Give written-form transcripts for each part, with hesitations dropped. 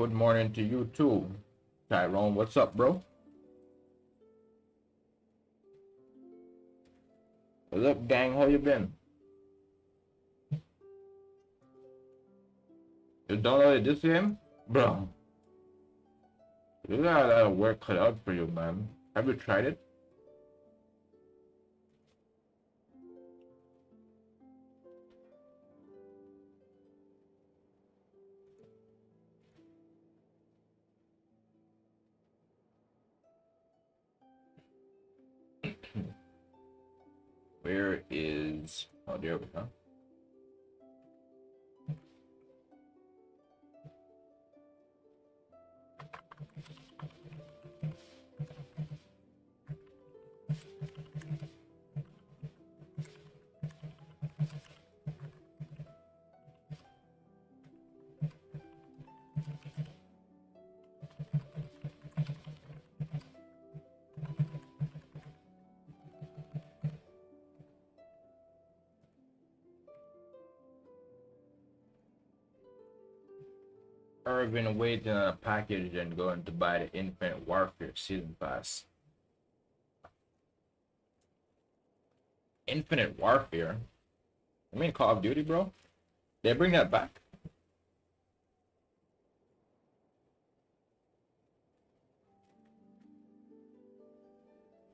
Good morning to you too. Tyrone, what's up, bro? What's up, gang? How you been? You downloaded this game? Bro, you got a lot of work cut out for you, man. Have you tried it? Where is... Oh, there we go. I've been waiting on a package and going to buy the Infinite Warfare Season Pass. Infinite Warfare? I mean Call of Duty, bro? They bring that back?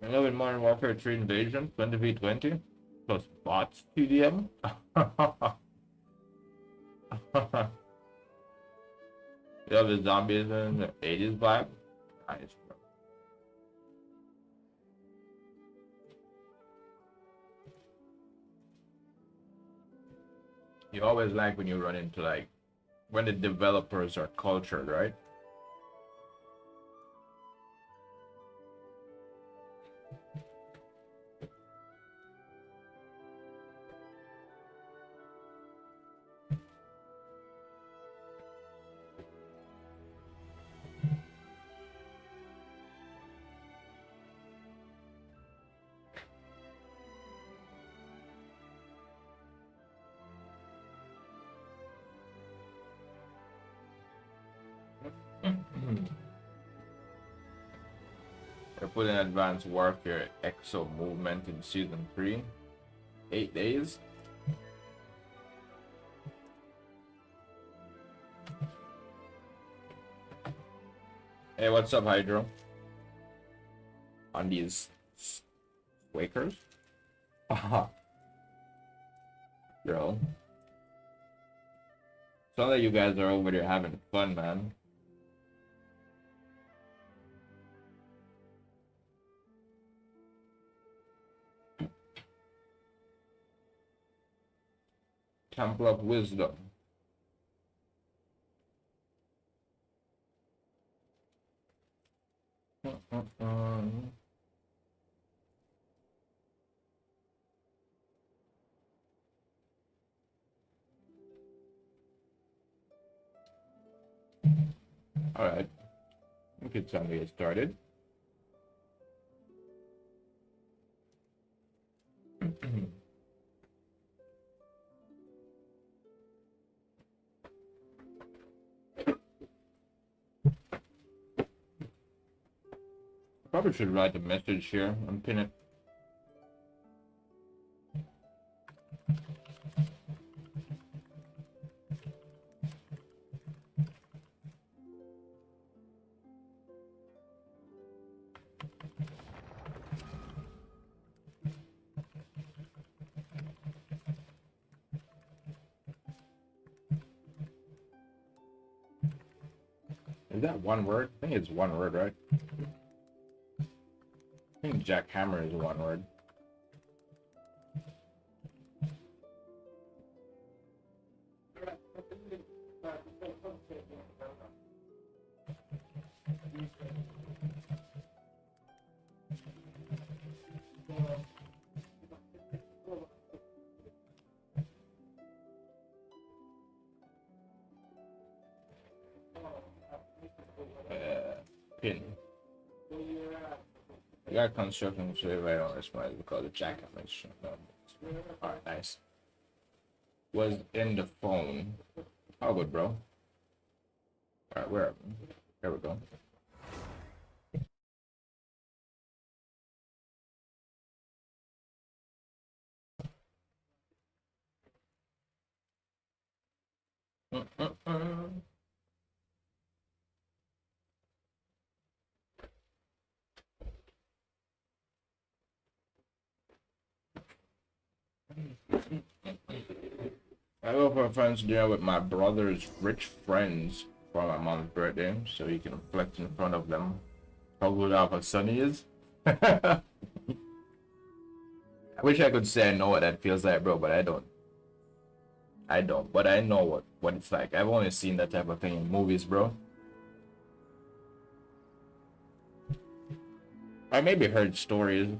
I love in Modern Warfare 3 Invasion, 20v20, plus bots TDM. You love the zombies and the 80s vibe? Nice, bro. You always like when you run into like, when the developers are cultured, right? They put in Advanced Warfare Exo movement in Season 3. 8 days. Hey, what's up, Hydro? On these Wakers? Bro. Sounds like you guys are over there having fun, man. Temple of Wisdom. Alright. We could time to get started. Probably should write a message here and pin it. Is that one word? I think it's one word, right? I think jackhammer is one word. Pin. I got construction to right on this one. We call it jackhammer. Alright, nice. Was in the phone. How good, bro? Alright, where? There we go. I go for a friend's dinner with my brother's rich friends for my mom's birthday, so he can flex in front of them how good of a son he is. I wish I could say I know what that feels like, bro, but I don't. I don't, but I know what it's like. I've only seen that type of thing in movies, bro. I maybe heard stories.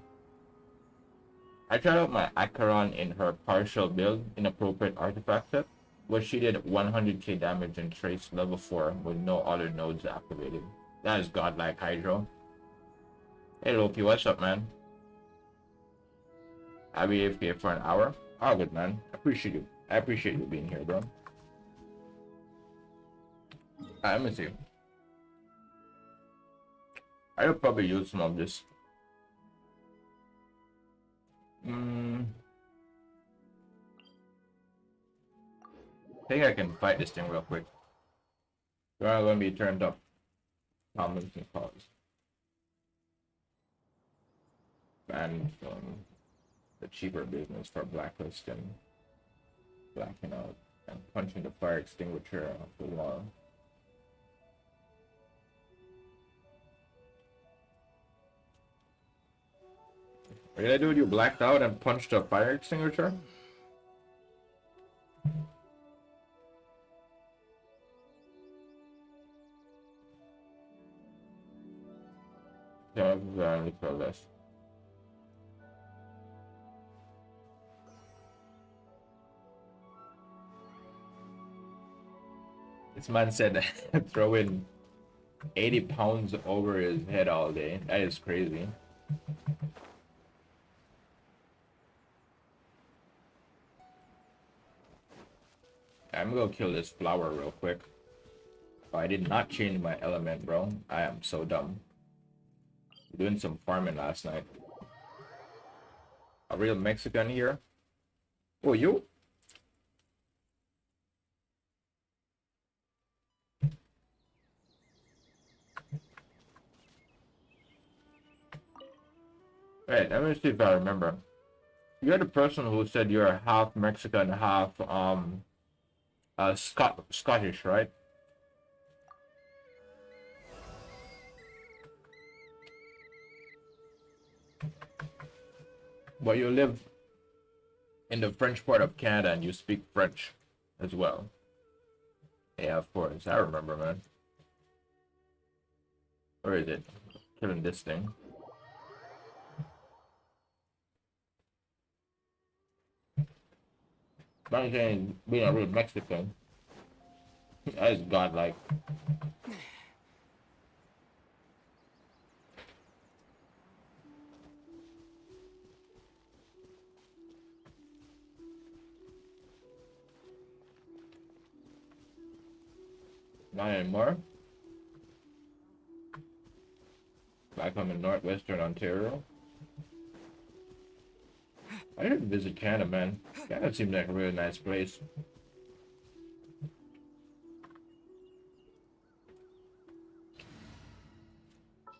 I tried out my Acheron in her partial build, inappropriate artifact set, where she did 100k damage in trace level 4 with no other nodes activated. That is godlike Hydro. Hey Loki, what's up, man? I'll be AFK for an hour. All good, man. I appreciate you. I appreciate you being here, bro. Let me see. I'll probably use some of this. I think I can fight this thing real quick. We're not going to be turned up. Comments and calls. Banned from the cheaper business for blacklisting, blacking out, and punching the fire extinguisher off the wall. What did I do? You blacked out and punched a fire extinguisher? Yeah, look at this. This man said throwing 80 pounds over his head all day. That is crazy. I'm gonna kill this flower real quick. Oh, I did not change my element, bro. I am so dumb. Doing some farming last night. A real Mexican here. Oh, you? Wait, let me see if I remember. You're the person who said you're half Mexican, half Scottish, right? But you live in the French part of Canada and you speak French as well. Yeah, of course. I remember, man. Where is it? Killing this thing. I'm saying being a real Mexican. That is godlike. Not anymore. Back home in northwestern Ontario. I didn't visit Canada, man. Canada seems like a really nice place.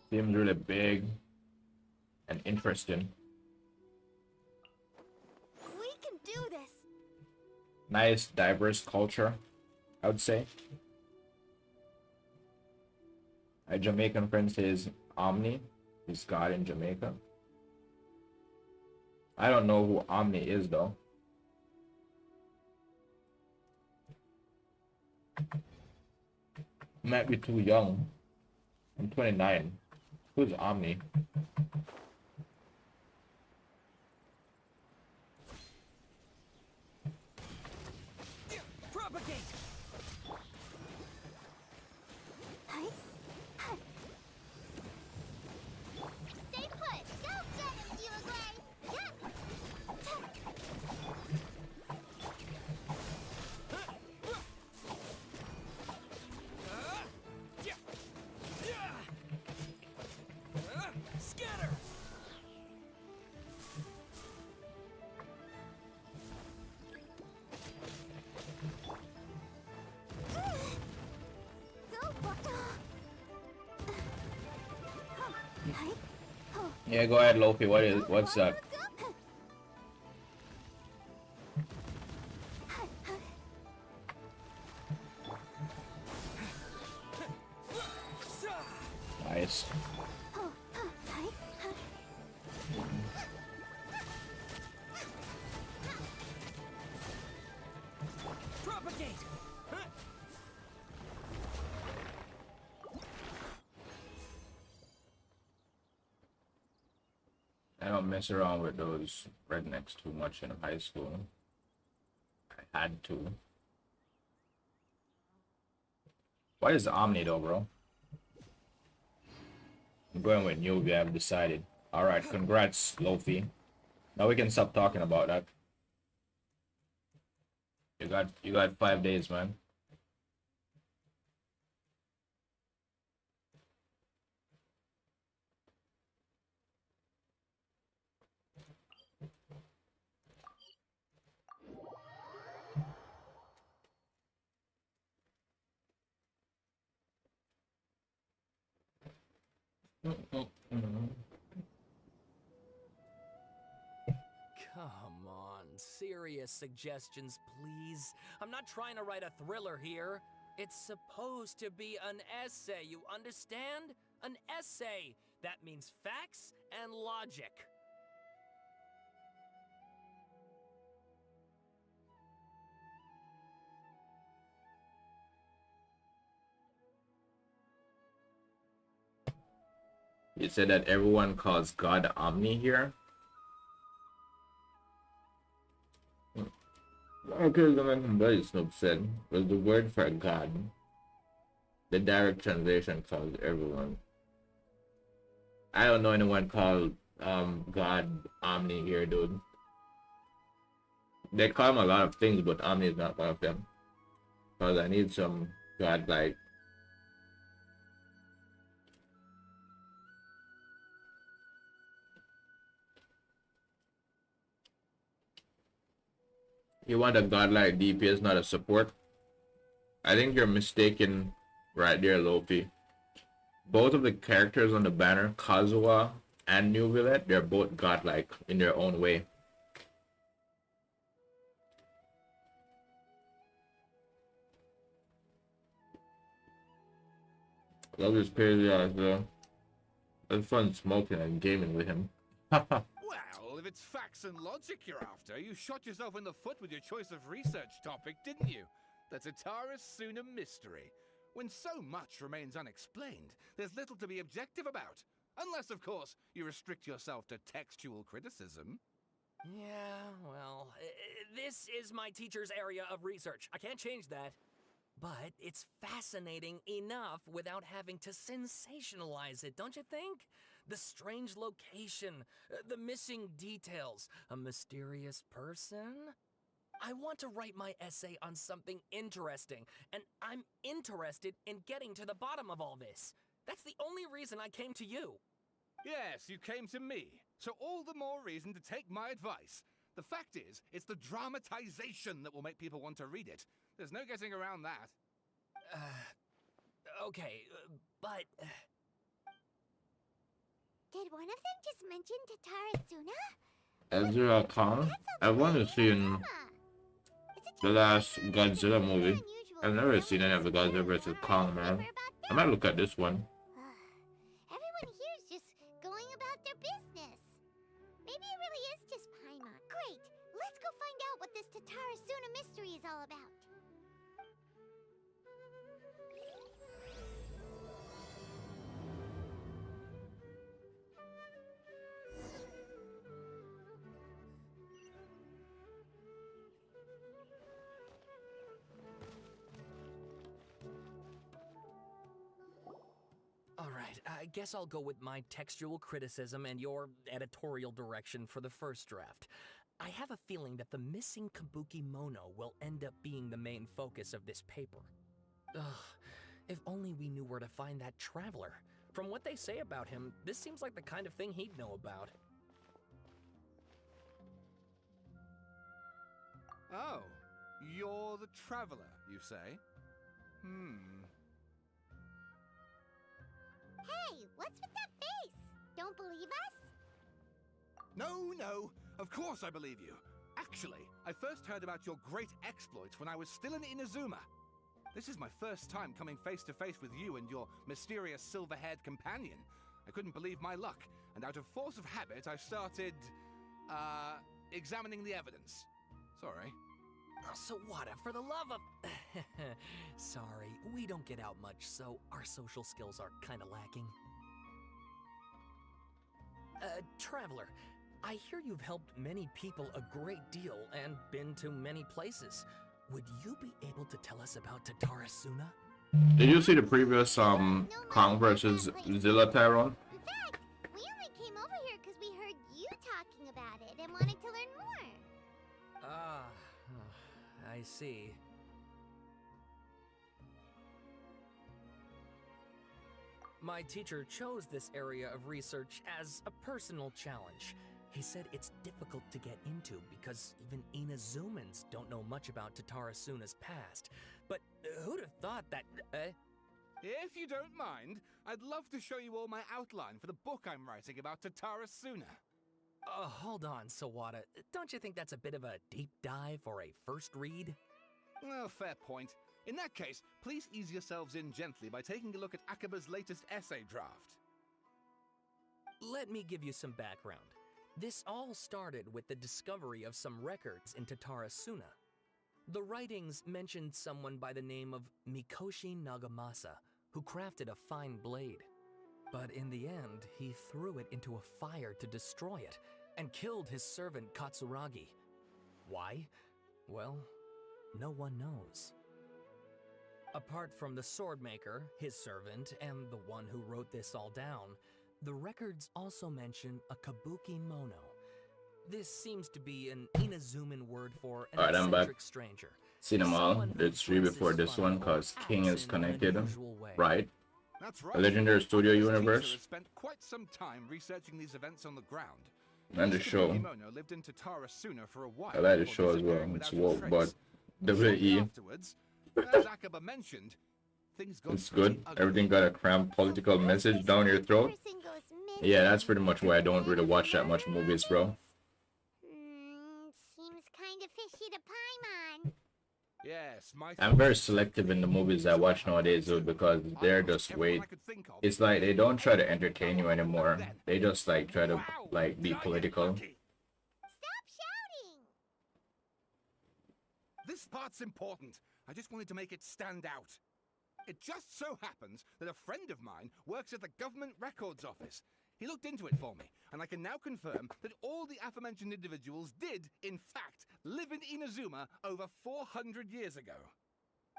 Seems really big and interesting. We can do this. Nice, diverse culture, I would say. A Jamaican friend says Omni is God in Jamaica. I don't know who Omni is, though. Might be too young. I'm 29. Who's Omni? Propagate. Stay put. Don't get him, Gray. Yeah, go ahead, Loki. What's that? Nice. Propagate. I don't mess around with those rednecks too much in high school. I had to. What is Omni though, bro? I'm going with Newbie, I've decided. Alright, congrats, Lofi. Now we can stop talking about that. You got 5 days, man. Come on, serious suggestions, please. I'm not trying to write a thriller here. It's supposed to be an essay, you understand? An essay! That means facts and logic. You said that everyone calls God Omni here? Okay, the man from Bloody Snoop said was the word for God. The direct translation calls everyone. I don't know anyone called God Omni here, dude. They call him a lot of things, but Omni is not one of them. Because I need some God-like. You want a godlike DPS, not a support? I think you're mistaken right there, Lofi. Both of the characters on the banner, Kazuha and New Villette, they're both godlike in their own way. Love is crazy as well. It's fun smoking and gaming with him. Well, if it's facts and logic you're after, you shot yourself in the foot with your choice of research topic, didn't you? The Tatara Suna mystery. When so much remains unexplained, there's little to be objective about. Unless, of course, you restrict yourself to textual criticism. Yeah, well, this is my teacher's area of research. I can't change that. But it's fascinating enough without having to sensationalize it, don't you think? The strange location, the missing details, a mysterious person. I want to write my essay on something interesting, and I'm interested in getting to the bottom of all this. That's the only reason I came to you. Yes, you came to me, so all the more reason to take my advice. The fact is, it's the dramatization that will make people want to read it. There's no getting around that. Okay, but... Did one of them just mention Tatara Suna? Ezra Kong? I want to see in the last Godzilla movie. I've never seen any of the Godzilla vs. Kong, man. I might look at this one. Everyone here's just going about their business. Maybe it really is just Paimon. Great! Let's go find out what this Tatara Suna mystery is all about. Alright, I guess I'll go with my textual criticism and your editorial direction for the first draft. I have a feeling that the missing Kabuki Mono will end up being the main focus of this paper. Ugh, if only we knew where to find that traveler. From what they say about him, this seems like the kind of thing he'd know about. Oh, you're the traveler, you say? Hey, what's with that face? don't believe us? No, no, of course I believe you. Actually, I first heard about your great exploits when I was still in Inazuma. This is my first time coming face to face with you and your mysterious silver-haired companion. I couldn't believe my luck, and out of force of habit, I started, examining the evidence. Sorry. Oh, Sawada, for the love of... Sorry, we don't get out much, so our social skills are kinda lacking. Traveler, I hear you've helped many people a great deal and been to many places. Would you be able to tell us about Tatarasuna? Did you see the previous Kong versus Zilla Tyrone? In fact, we only came over here because we heard you talking about it and wanted to learn more. Ah, I see. My teacher chose this area of research as a personal challenge. He said it's difficult to get into because even Inazumans don't know much about Tatarasuna's past. But who'd have thought that, If you don't mind, I'd love to show you all my outline for the book I'm writing about Tatarasuna. Hold on, Sawada. Don't you think that's a bit of a deep dive or a first read? Well, fair point. In that case, please ease yourselves in gently by taking a look at Akaba's latest essay draft. Let me give you some background. This all started with the discovery of some records in Tatarasuna. The writings mentioned someone by the name of Mikoshi Nagamasa, who crafted a fine blade. But in the end, he threw it into a fire to destroy it, and killed his servant Katsuragi. Why? Well, no one knows. Apart from the swordmaker, his servant, and the one who wrote this all down, the records also mention a kabuki mono. This seems to be an Inazuman word for an Alright, I'm back. eccentric stranger. Seen them all. Someone who There's three dresses before this one funny because or King acts is in an connected, unusual way. right? That's A right. Legendary Studio This universe teacher has spent quite some time researching these events on the ground. and the Mr. show. Kimono lived in Tatarasuna for a while. I like the before show as well. disappearing It's without a woke, trace. but Shortly WE, afterwards, as Akaba mentioned, things got it's pretty good. ugly. Everything got a cramped political message down your throat. Person goes Yeah, that's missing, pretty much why I don't and really then watch that much murder movies, bro. happens. Seems kind of fishy to Paimon. Yes, my I'm very selective in the movies I watch nowadays, dude, because they're just way. It's like they don't try to entertain you anymore. They just like try to like be political. Stop shouting! This part's important. I just wanted to make it stand out. It just so happens that a friend of mine works at the government records office. He looked into it for me, and I can now confirm that all the aforementioned individuals did, in fact, live in Inazuma over 400 years ago.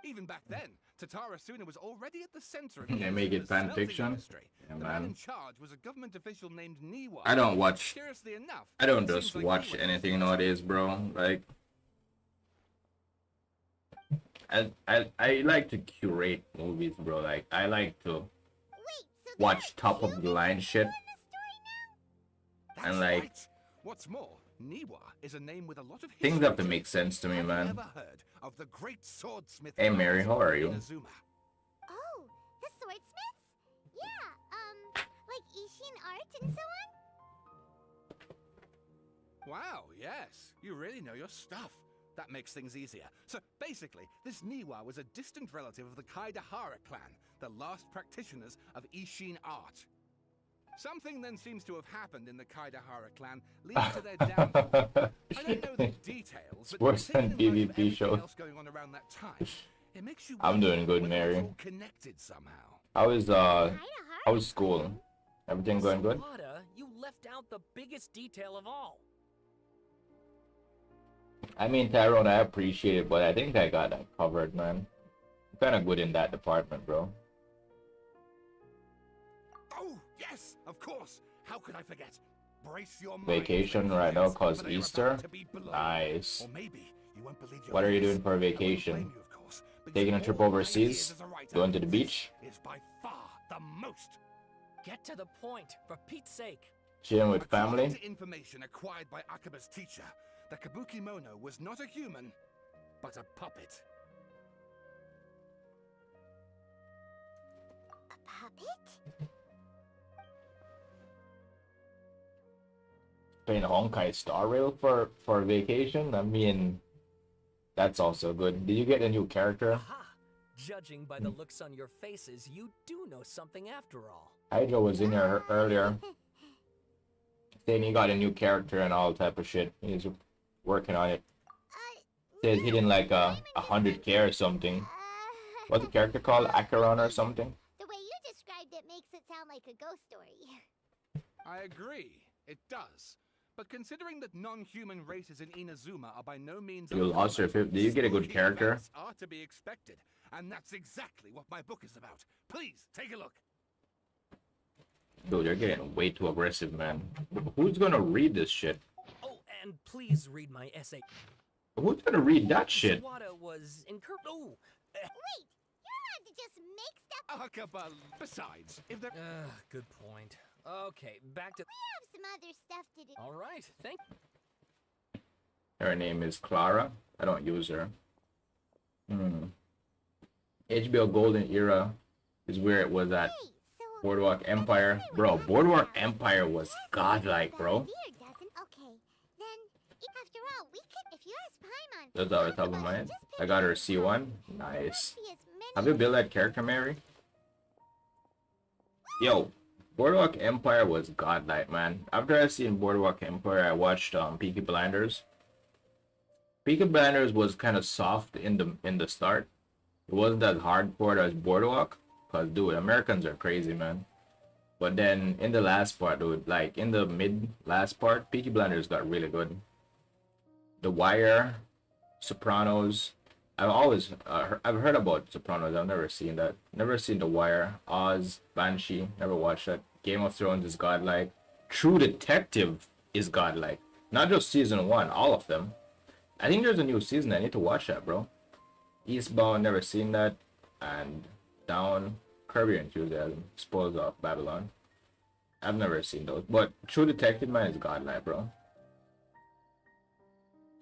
Even back then, Tatarasuna was already at the center of They make it Inazuma's fan smelting fiction? industry. Yeah, The man man. in charge was a government official named Niwa. I don't watch. Curiously enough, I don't it seems just like watch he was anything the nowadays, bro. Like, I like to curate movies, bro. Like, I like to Wait, so watch there are top of the humans line in shit. the story now? That's And, like, right. What's more, Niwa is a name with a lot of things history have to make sense to me, Have you man. ever heard of the great swordsmith? Hey, Mary, how are you? Inazuma? Oh, the swordsmiths? Yeah, like Ishin art and so on? Wow, yes, you really know your stuff. That makes things easier. So basically, this Niwa was a distant relative of the Kaidahara clan, the last practitioners of Ishin art. Something then seems to have happened in the Kaidahara clan, leading to their downfall. I don't know the details, but worse than taking in light of PvP everything shows. else going on around that time, it makes you I'm wonder doing good, whether it's Mary. all connected somehow. How is Kaidahara? school? Everything going good? Sawada, you left out the biggest detail of all. I mean, Tyrone, I appreciate it, but I think I got that covered, man. I'm kind of good in that department, bro. Oh, yes, of course. How could I forget? Brace your mind Vacation for the right now events 'cause that are about Easter? to be blown. Nice. Or maybe you won't believe your What are you ears. doing for a I won't vacation? blame you, of course, because Taking a of trip all my overseas? years as a writer, Going to the this beach? is by far the most. Get to the point, for Pete's sake. Chilling with According family? to information acquired by Akaba's teacher, the Kabuki Mono was not a human, but a puppet. A puppet? playing Honkai Star Rail for vacation. I mean, that's also good. Did you get a new character? Aha! Judging by the looks on your faces, you do know something after all. Hydro was in here earlier, saying he got a new character and all type of shit. He's working on it. Says he didn't like 100K or something. What's the character called? Acheron or something? The way you described it makes it sound like a ghost story. I agree, it does. But considering that non-human races in Inazuma are by no means You lost your fifth. Did you get a good spooky character? events are to be expected, and that's exactly what my book is about. Please take a look. Dude, you're getting way too aggressive, man. Who's gonna read this shit? Oh, and please read my essay. Who's gonna read that shit? Sawada was encouraged. Oh, Wait, you're allowed to just make stuff. Akabal. Besides, if there good point. Okay, back to. We have some other stuff to do. All right, thank. Her name is Clara. I don't use her. HBO Golden Era is where it was at. Hey, so Boardwalk Empire. Bro, Boardwalk Empire was godlike, bro. Beard doesn't. Okay, then after all, we could. If you ask Paimon, That's off the top of my head. I got her C1. Nice. be as many Have you built that character, Mary? Yo, Boardwalk Empire was godlike, man. After I seen Boardwalk Empire, I watched Peaky Blinders. Peaky Blinders was kind of soft in the start. It wasn't as hardcore as Boardwalk, cause dude, Americans are crazy, man. But then in the last part, dude, like in the last part, Peaky Blinders got really good. The Wire, Sopranos. I've heard about Sopranos. I've never seen that. Never seen The Wire. Oz, Banshee. Never watched that. Game of Thrones is godlike. True Detective is godlike. Not just season 1, all of them. I think there's a new season. I need to watch that, bro. Eastbound, never seen that. And Down, Kirby Enthusiasm, Spoils of Babylon. I've never seen those. But True Detective, man, is godlike, bro.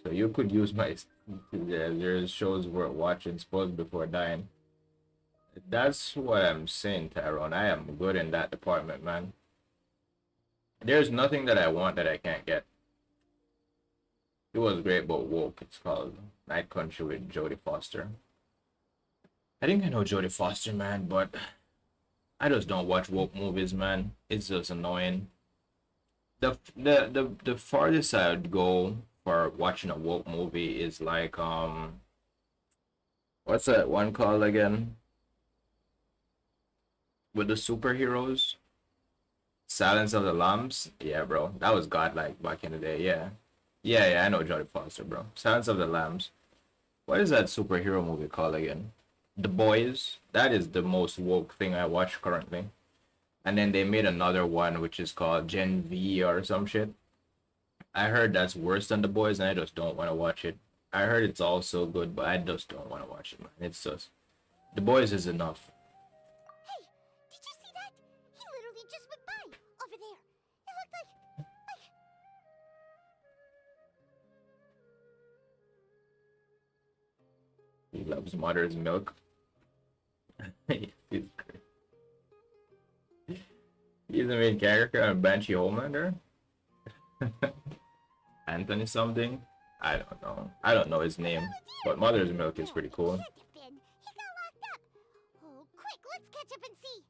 So you could use my... there's shows worth watching, Spoils Before Dying. That's what I'm saying, Tyrone. I am good in that department, man. There's nothing that I want that I can't get. It was great, but woke. It's called Night Country with Jodie Foster. I think I know Jodie Foster, man, but I just don't watch woke movies, man. It's just annoying. The farthest I would go for watching a woke movie is like what's that one called again? With the superheroes? Silence of the Lambs? Yeah, bro. That was godlike back in the day, yeah. Yeah, I know Jodie Foster, bro. Silence of the Lambs. What is that superhero movie called again? The Boys. That is the most woke thing I watch currently. And then they made another one which is called Gen V or some shit. I heard that's worse than The Boys and I just don't want to watch it. I heard it's also good, but I just don't want to watch it, man. It's just... The Boys is enough. Hey, did you see that? He literally just went by over there. It looked like He loves mother's milk. He's great. He's the main character on Banshee Homelander. Anthony something. I don't know. I don't know his name. But mother's milk is pretty cool. Can't have been. He got locked up. Oh, quick, let's catch up and see.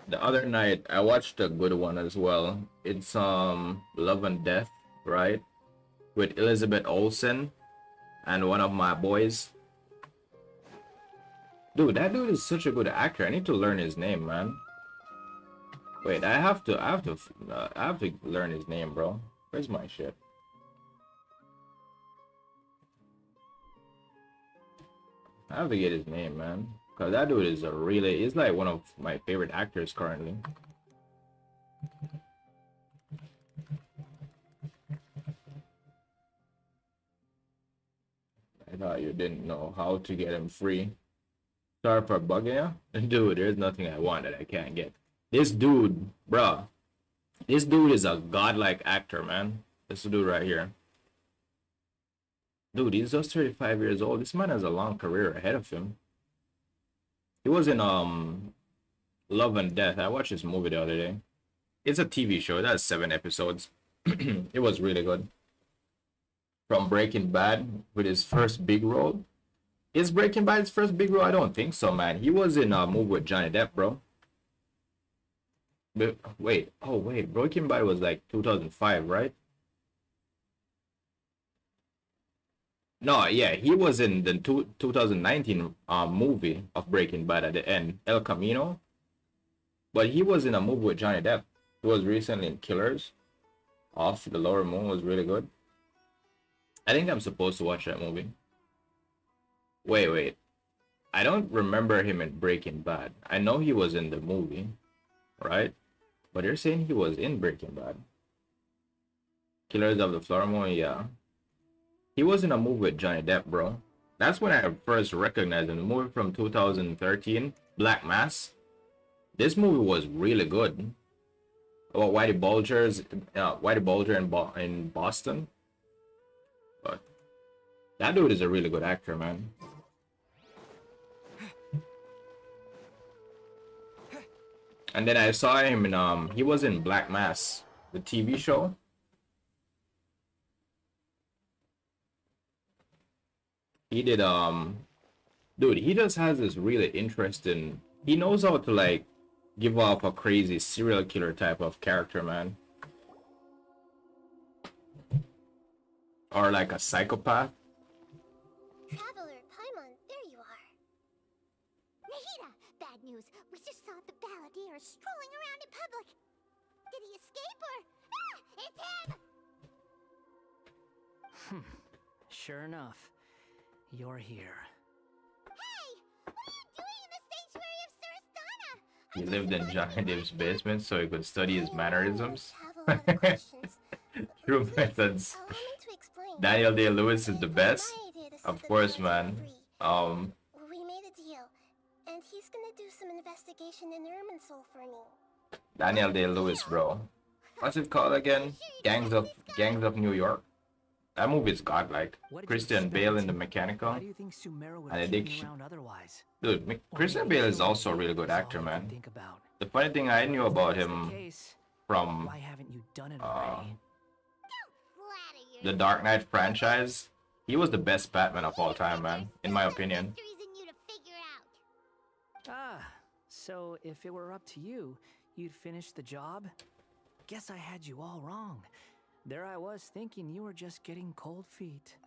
The other night I watched a good one as well. It's Love and Death, right? With Elizabeth Olsen and one of my boys. Dude, that dude is such a good actor. I need to learn his name, man. Wait, I have to learn his name, bro. Where's my shit? I have to get his name, man. Cause that dude is he's like one of my favorite actors currently. I thought you didn't know how to get him free. Sorry for bugging you. Dude, there's nothing I want that I can't get. This dude, bruh. This dude is a godlike actor, man. This dude right here. Dude, he's just 35 years old. This man has a long career ahead of him. He was in Love and Death. I watched this movie the other day. It's a TV show. It has 7 episodes. It was really good. From Breaking Bad with his first big role. Is Breaking Bad his first big role? I don't think so, man. He was in a movie with Johnny Depp, bro. But wait, oh wait, Breaking Bad was like 2005, right? No, yeah, he was in the 2019 movie of Breaking Bad at the end, El Camino. But he was in a movie with Johnny Depp. He was recently in Killers. Off the Lower Moon was really good. I think I'm supposed to watch that movie. Wait. I don't remember him in Breaking Bad. I know he was in the movie, right? But they're saying he was in Breaking Bad. Killers of the Flower Moon, yeah. He was in a movie with Johnny Depp, bro. That's when I first recognized him. The movie from 2013, Black Mass. This movie was really good. About Whitey Bulger in Boston. But that dude is a really good actor, man. And then I saw him in he was in Black Mass, the TV show. He did dude, he just has this really interesting, he knows how to like give off a crazy serial killer type of character, man. Or like a psychopath. Traveler, Paimon, there you are. Nahida, bad news. We just saw the balladeer strolling around in public. Did he escape or... Ah! It's him! Sure enough, you're here. Hey! What are you doing in the sanctuary of Surastana? He lived in Johnny Depp's basement so he could study his mannerisms. I have a lot of questions. True Please, methods. allow me to explain. Daniel Day-Lewis is the It was best. my idea to set Of the course, balladeer man. free. We made a deal, and he's gonna do some investigation in Irminsul for me. Daniel Day-Lewis, bro. What's it called again? Gangs of New York. That movie is godlike. What did you Christian expect? Bale in the Mechanical. Why do you think Sumeru would An keep me addiction. around otherwise? Dude, Christian Bale is also a really good That's all actor, I can man. think about. The funny thing I knew about If that's the him case, from why haven't you done it already? Flatter the Dark Knight franchise, he was the best Batman of all time, man, in my opinion. Mysteries in you to figure out. Ah, so if it were up to you, you'd finish the job? Guess I had you all wrong. There I was thinking you were just getting cold feet.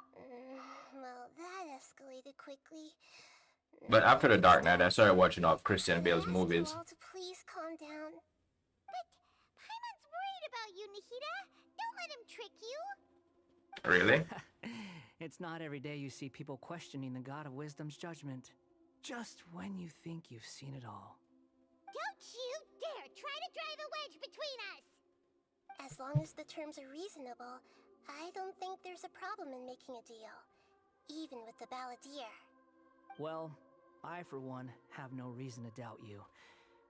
Well, that escalated quickly. But after the Dark Knight, I started watching all of Christian Bale's Ask you movies. all to please calm down. But Paimon's worried about you, Nahida. Don't let him trick you. Really? It's not every day you see people questioning the God of Wisdom's judgment. Just when you think you've seen it all. Don't you dare try to drive a wedge between us! As long as the terms are reasonable, I don't think there's a problem in making a deal. Even with the balladeer. Well, I for one have no reason to doubt you,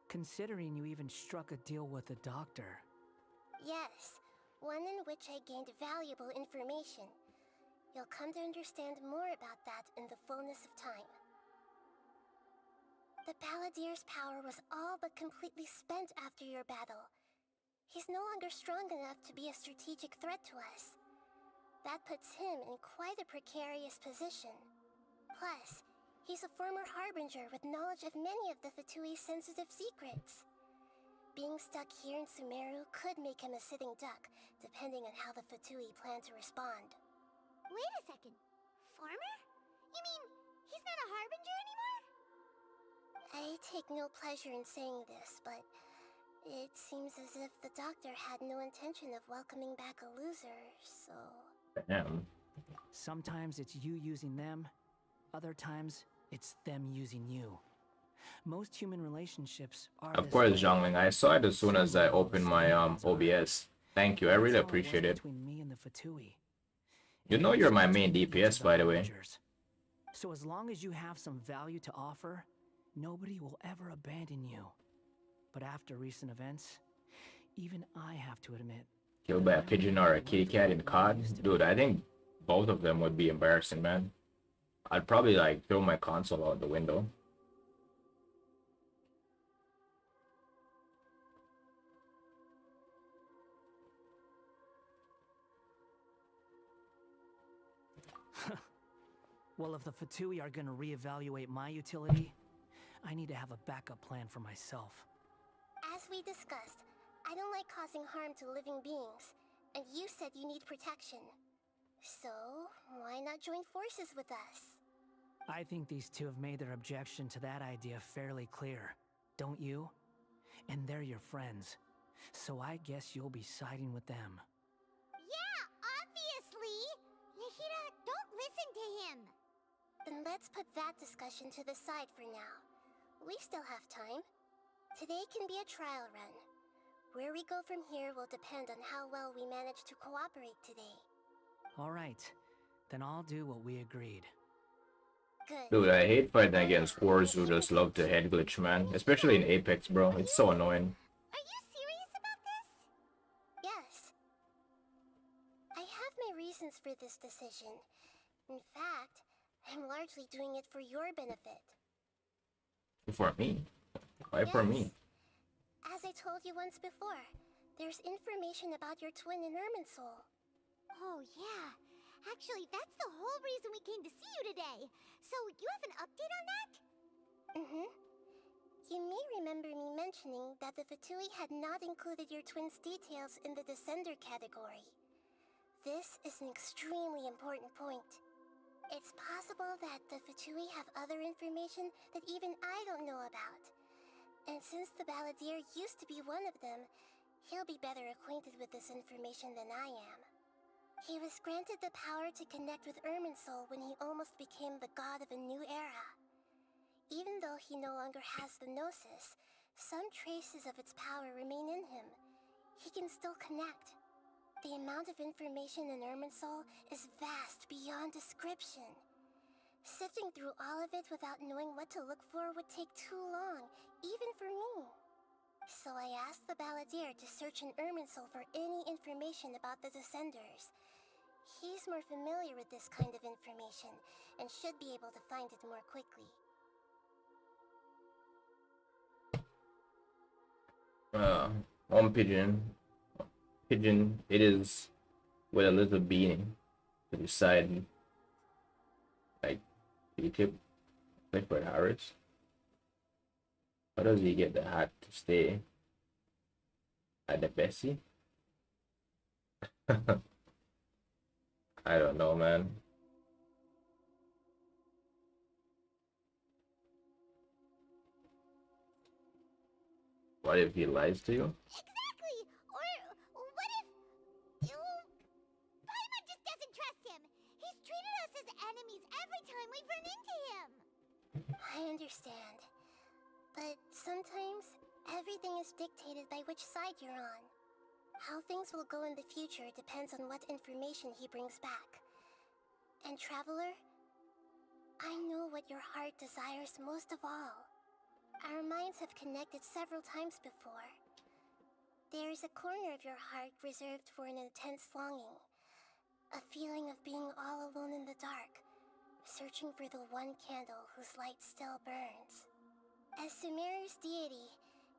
considering you even struck a deal with the doctor. Yes, one in which I gained valuable information. You'll come to understand more about that in the fullness of time. The Balladeer's power was all but completely spent after your battle. He's no longer strong enough to be a strategic threat to us. That puts him in quite a precarious position. Plus, he's a former Harbinger with knowledge of many of the Fatui's sensitive secrets. Being stuck here in Sumeru could make him a sitting duck, depending on how the Fatui plan to respond. Wait a second. Farmer? You mean he's not a Harbinger anymore? I take no pleasure in saying this, but it seems as if the doctor had no intention of welcoming back a loser, so... Damn. Sometimes it's you using them, other times it's them using you. Most human relationships are Of this course, way. Zhongling. I saw it as soon as I opened my OBS. Thank you. I really That's how it was appreciate it. between me and the Fatui. You know you're my main DPS, by the way. So as long as you have some value to offer, nobody will ever abandon you. But after recent events, even I have to admit, Killed by a pigeon or a kitty cat in COD? Dude, I think both of them would be embarrassing, man. I'd probably like throw my console out the window. Well, if the Fatui are gonna reevaluate my utility, I need to have a backup plan for myself. As we discussed, I don't like causing harm to living beings, and you said you need protection. So, why not join forces with us? I think these two have made their objection to that idea fairly clear, don't you? And they're your friends, so I guess you'll be siding with them. Yeah, obviously! Nahida, don't listen to him! Then let's put that discussion to the side for now. We still have time. Today can be a trial run. Where we go from here will depend on how well we manage to cooperate today. Alright, then I'll do what we agreed. Good. Dude, I hate fighting against cores who just love to head glitch, man. Especially in Apex, bro. It's so annoying. Are you serious about this? Yes. I have my reasons for this decision. In fact, I'm largely doing it for your benefit. For me? Why for me? As I told you once before, there's information about your twin in Irminsul. Oh, yeah. Actually, that's the whole reason we came to see you today. So, you have an update on that? Mm-hmm. You may remember me mentioning that the Fatui had not included your twin's details in the Descender category. This is an extremely important point. It's possible that the Fatui have other information that even I don't know about. And since the Balladeer used to be one of them, he'll be better acquainted with this information than I am. He was granted the power to connect with Irminsul when he almost became the god of a new era. Even though he no longer has the Gnosis, some traces of its power remain in him. He can still connect. The amount of information in Irminsul is vast beyond description. Sifting through all of it without knowing what to look for would take too long, even for me. So I asked the Balladeer to search in Irminsul for any information about the Descenders. He's more familiar with this kind of information, and should be able to find it more quickly. On Pigeon. Pigeon, it is with a little being to decide, like, Egypt, like for Harris. How does he get the hat to stay at the Bessie? I don't know, man. What if he lies to you? Exactly! Or what if... Paimon just doesn't trust him! He's treated us as enemies every time we've run into him! I understand. But sometimes, everything is dictated by which side you're on. How things will go in the future depends on what information he brings back. And Traveler, I know what your heart desires most of all. Our minds have connected several times before. There is a corner of your heart reserved for an intense longing. A feeling of being all alone in the dark, searching for the one candle whose light still burns. As Sumeru's deity,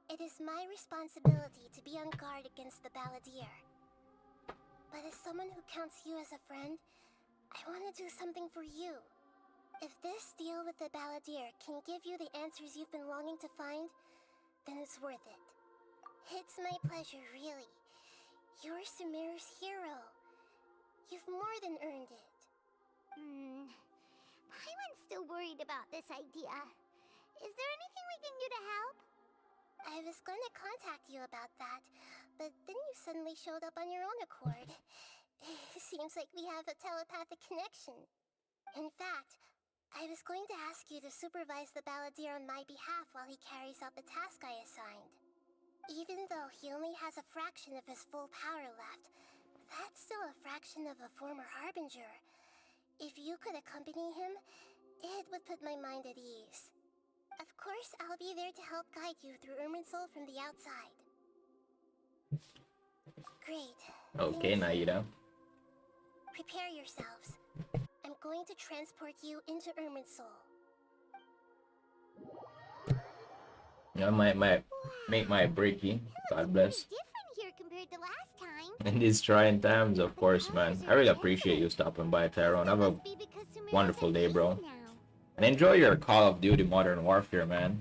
it is my responsibility to be on guard against the Balladeer. But as someone who counts you as a friend, I want to do something for you. If this deal with the Balladeer can give you the answers you've been longing to find, then it's worth it. It's my pleasure, really. You're Sumeru's hero. You've more than earned it. Paimon's still worried about this idea. Is there anything we can do to help? I was gonna contact you about that, but then you suddenly showed up on your own accord. Seems like we have a telepathic connection. In fact, I was going to ask you to supervise the Balladeer on my behalf while he carries out the task I assigned. Even though he only has a fraction of his full power left, that's still a fraction of a former Harbinger. If you could accompany him, it would put my mind at ease. Of course, I'll be there to help guide you through Irminsul from the outside. Great. Okay, Naida. Prepare yourselves. I'm going to transport you into Irminsul. I might make my breaky. God bless. Different here compared to last time. In these trying times, of course, man. I really appreciate you stopping by, Tyrone. Have a wonderful day, bro. And enjoy your Call of Duty Modern Warfare, man.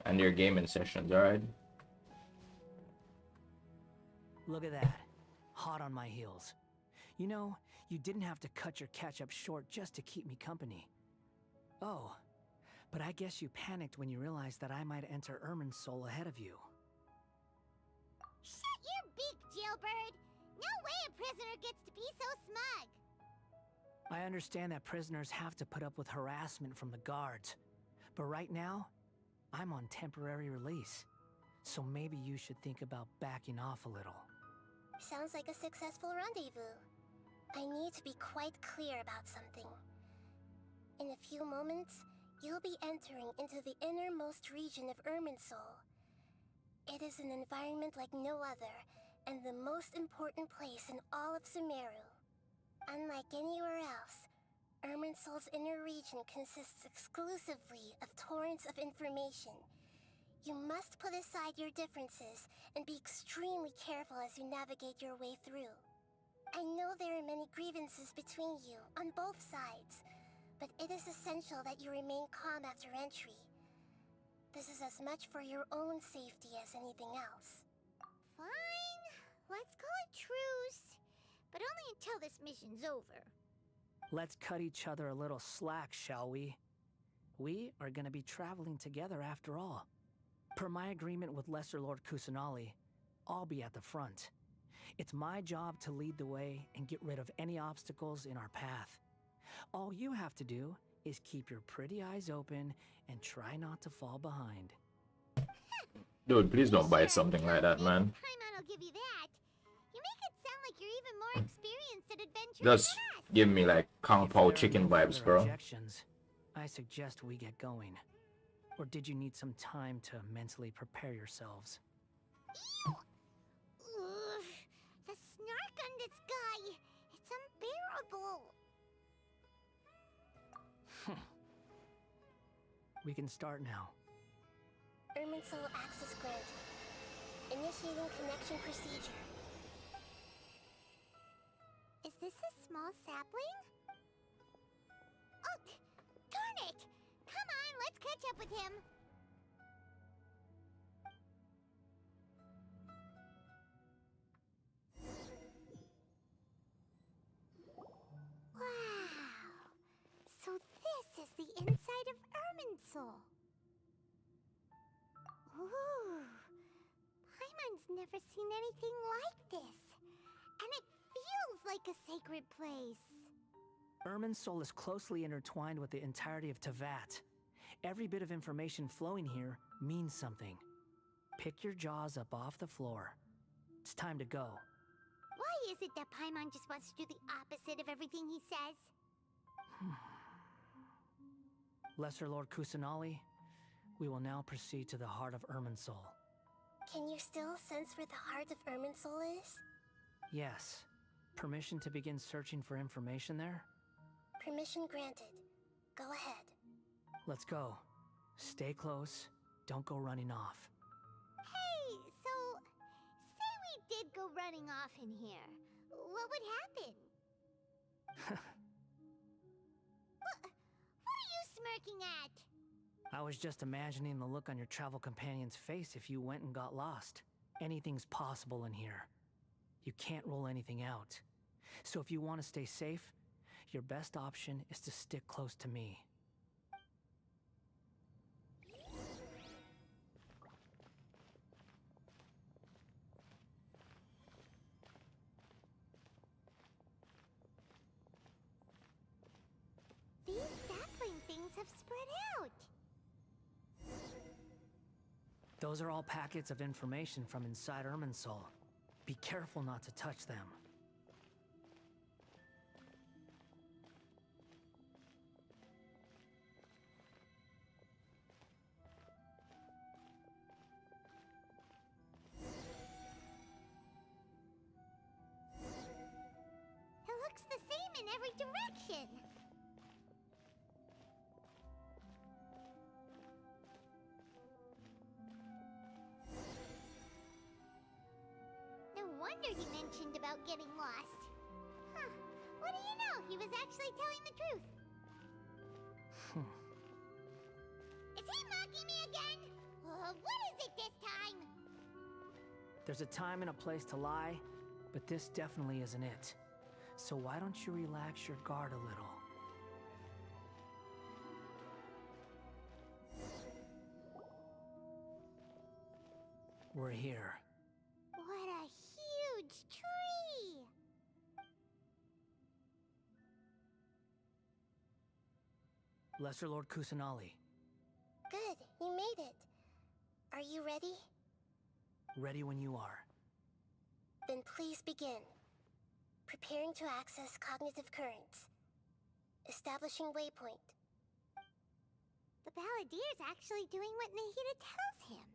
And your gaming sessions, alright? Look at that. Hot on my heels. You know, you didn't have to cut your catch-up short just to keep me company. Oh, but I guess you panicked when you realized that I might enter Irminsul ahead of you. Shut your beak, jailbird! No way a prisoner gets to be so smug! I understand that prisoners have to put up with harassment from the guards. But right now, I'm on temporary release. So maybe you should think about backing off a little. Sounds like a successful rendezvous. I need to be quite clear about something. In a few moments, you'll be entering into the innermost region of Irminsul. It is an environment like no other, and the most important place in all of Sumeru. Unlike anywhere else, Irminsul's inner region consists exclusively of torrents of information. You must put aside your differences and be extremely careful as you navigate your way through. I know there are many grievances between you on both sides, but it is essential that you remain calm after entry. This is as much for your own safety as anything else. Fine. Let's call it truce. But only until this mission's over. Let's cut each other a little slack, shall we? We are gonna be traveling together after all. Per my agreement with Lesser Lord Kusanali, I'll be at the front. It's my job to lead the way and get rid of any obstacles in our path. All you have to do is keep your pretty eyes open and try not to fall behind. Dude, please don't buy something like that, man. Paimon will give you that. You make it sound like you're even more experienced at adventure Just than us. give me like Kung Pao If there are chicken no vibes, further bro. objections, I suggest we get going. Or did you need some time to mentally prepare yourselves? Ew! Ugh, the snark on this guy! It's unbearable! We can start now. Irminsul access granted. Initiating connection procedure. Is this a small sapling? Oh, darn it! Come on, let's catch up with him. Wow. So this is the inside of Irminsul. Ooh. Paimon's never seen anything like this. And it feels like a sacred place. Irminsul is closely intertwined with the entirety of Teyvat. Every bit of information flowing here means something. Pick your jaws up off the floor. It's time to go. Why is it that Paimon just wants to do the opposite of everything he says? Lesser Lord Kusanali, we will now proceed to the heart of Irminsul. Can you still sense where the heart of Irminsul is? Yes. Permission to begin searching for information there? Permission granted. Go ahead. Let's go. Stay close. Don't go running off. Hey, so... say we did go running off in here. What would happen? What are you smirking at? I was just imagining the look on your travel companion's face if you went and got lost. Anything's possible in here. You can't rule anything out. So if you want to stay safe, your best option is to stick close to me. These sapling things have spread out. Those are all packets of information from inside Irminsul. Be careful not to touch them. every direction. No wonder he mentioned about getting lost. Huh. What do you know? He was actually telling the truth. Is he mocking me again? What is it this time? There's a time and a place to lie, but this definitely isn't it. So why don't you relax your guard a little? We're here. What a huge tree! Lesser Lord Kusanali, Good, you made it. Are you ready? ready when you are. Then please begin. Preparing to access cognitive currents. Establishing waypoint. The Balladier's actually doing what Nahida tells him.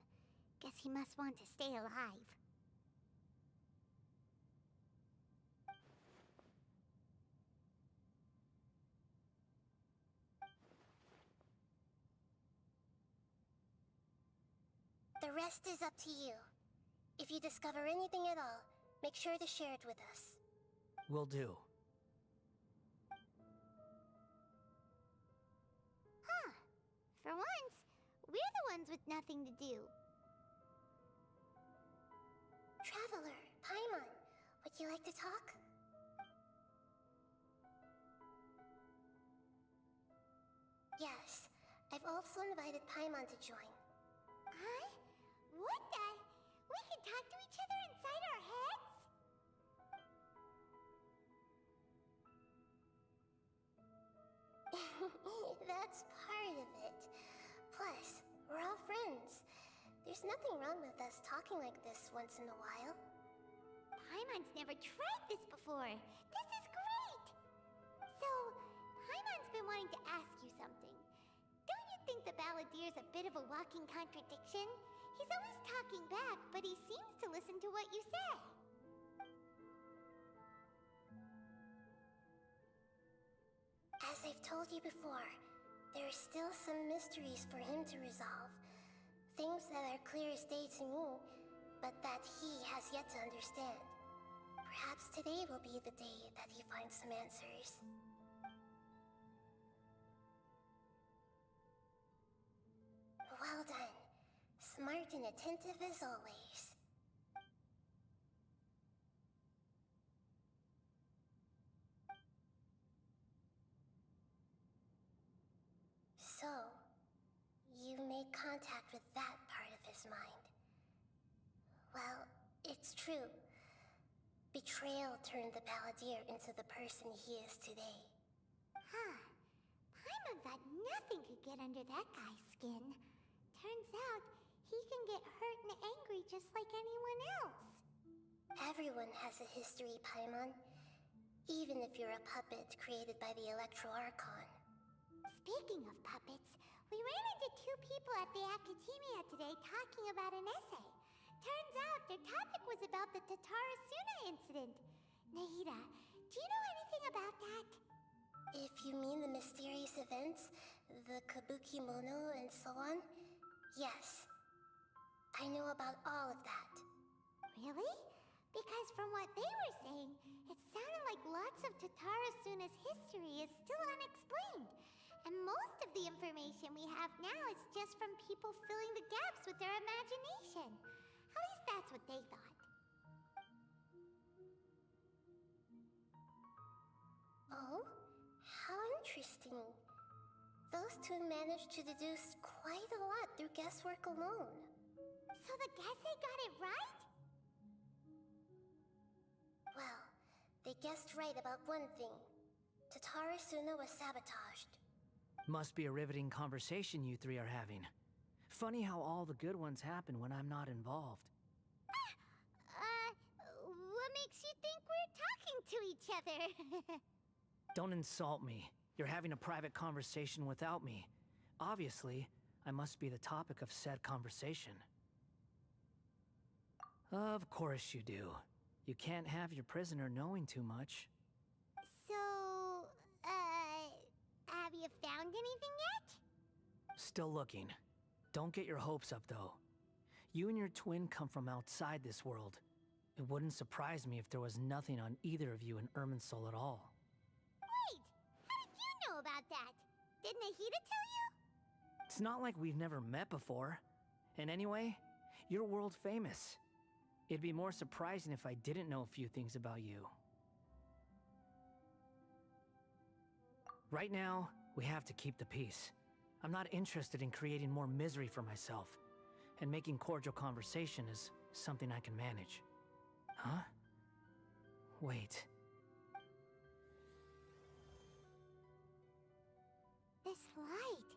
Guess he must want to stay alive. The rest is up to you. If you discover anything at all, make sure to share it with us. Will do. Huh. For once, we're the ones with nothing to do. Traveler, Paimon, would you like to talk? Yes, I've also invited Paimon to join. Huh? What the? We can talk to each other inside our heads? That's part of it. Plus, we're all friends. There's nothing wrong with us talking like this once in a while. Paimon's never tried this before. This is great! So, Paimon's been wanting to ask you something. Don't you think the Balladier's a bit of a walking contradiction? He's always talking back, but he seems to listen to what you say. As I've told you before, there are still some mysteries for him to resolve. Things that are clear as day to me, but that he has yet to understand. Perhaps today will be the day that he finds some answers. Well done. Smart and attentive as always. So, you made contact with that part of his mind. Well, it's true. Betrayal turned the Balladeer into the person he is today. Huh. Paimon thought nothing could get under that guy's skin. Turns out, he can get hurt and angry just like anyone else. Everyone has a history, Paimon. Even if you're a puppet created by the Electro Archon. Speaking of puppets, we ran into two people at the Academia today talking about an essay. Turns out their topic was about the Tatarasuna incident. Nahida, do you know anything about that? If you mean the mysterious events, the Kabuki Mono and so on, yes. I know about all of that. Really? Because from what they were saying, it sounded like lots of Tatarasuna's history is still unexplained. And most of the information we have now is just from people filling the gaps with their imagination. At least that's what they thought. Oh? How interesting. Those two managed to deduce quite a lot through guesswork alone. So the Gese got it right? Well, they guessed right about one thing. Tatarasuna was sabotaged. Must be a riveting conversation you three are having. Funny how all the good ones happen when I'm not involved. What makes you think we're talking to each other? Don't insult me. You're having a private conversation without me. Obviously, I must be the topic of said conversation. Of course you do. You can't have your prisoner knowing too much. So, Still looking. Don't get your hopes up, though. You and your twin come from outside this world. It wouldn't surprise me if there was nothing on either of you in Irminsul at all. Wait! How did you know about that? Did Nahida tell you? It's not like we've never met before. And anyway, you're world famous. It'd be more surprising if I didn't know a few things about you. Right now, we have to keep the peace. I'm not interested in creating more misery for myself. And making cordial conversation is something I can manage. Huh? Wait. This light.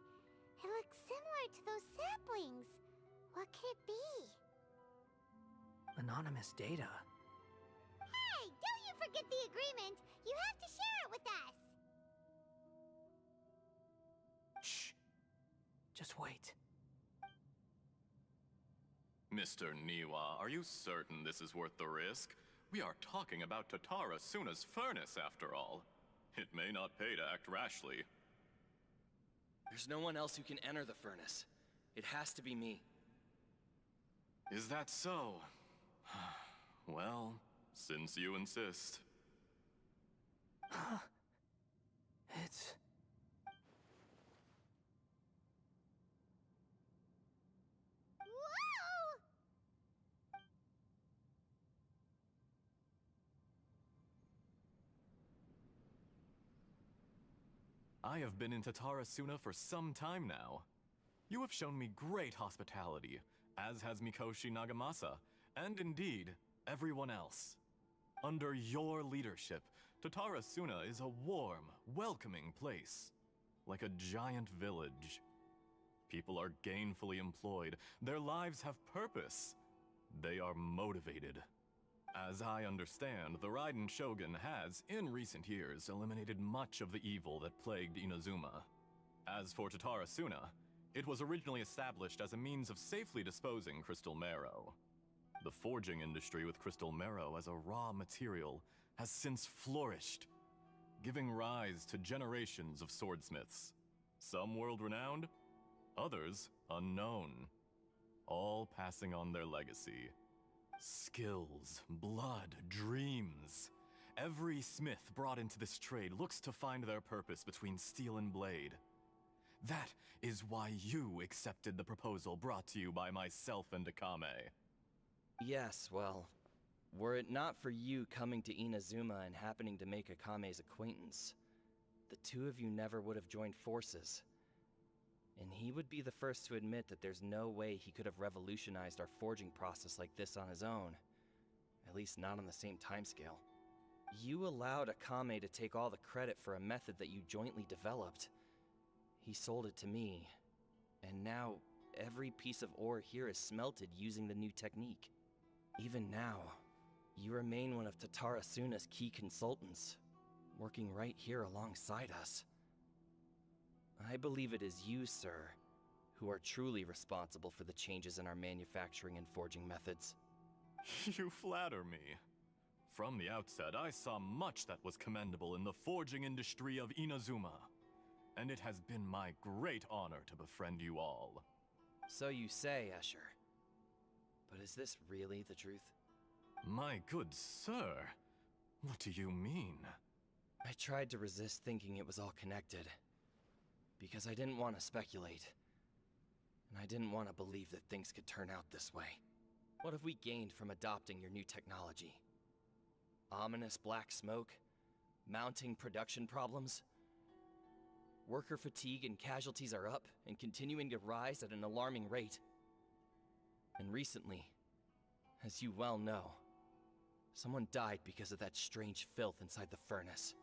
It looks similar to those saplings. What could it be? Anonymous data. Hey, don't you forget the agreement! You have to share it with us! Shh. Just wait. Mr. Niwa, are you certain this is worth the risk? We are talking about Tatara Suna's furnace, after all. It may not pay to act rashly. There's no one else who can enter the furnace. It has to be me. Is that so? Well, since you insist. It's... Whoa! I have been in Tatara Suna for some time now. You have shown me great hospitality, as has Mikoshi Nagamasa, and indeed, everyone else. Under your leadership, Tatara Suna is a warm, welcoming place. Like a giant village. People are gainfully employed. Their lives have purpose. They are motivated. As I understand, the Raiden Shogun has, in recent years, eliminated much of the evil that plagued Inazuma. As for Tatara Suna, it was originally established as a means of safely disposing crystal marrow. The forging industry with crystal marrow as a raw material has since flourished, giving rise to generations of swordsmiths. Some world-renowned, others unknown, all passing on their legacy. Skills, blood, dreams. Every smith brought into this trade looks to find their purpose between steel and blade. That is why you accepted the proposal brought to you by myself and Akame. Yes, well, were it not for you coming to Inazuma and happening to make Akame's acquaintance, the two of you never would have joined forces. And he would be the first to admit that there's no way he could have revolutionized our forging process like this on his own. At least not on the same timescale. You allowed Akame to take all the credit for a method that you jointly developed. He sold it to me, and now every piece of ore here is smelted using the new technique. Even now, you remain one of Tatara Suna's key consultants, working right here alongside us. I believe it is you, sir, who are truly responsible for the changes in our manufacturing and forging methods. You flatter me. From the outset, I saw much that was commendable in the forging industry of Inazuma. And it has been my great honor to befriend you all. So you say, Escher. But is this really the truth? My good sir, what do you mean? I tried to resist thinking it was all connected. Because I didn't want to speculate. And I didn't want to believe that things could turn out this way. What have we gained from adopting your new technology? Ominous black smoke? Mounting production problems? Worker fatigue and casualties are up and continuing to rise at an alarming rate. And recently, as you well know, someone died because of that strange filth inside the furnace.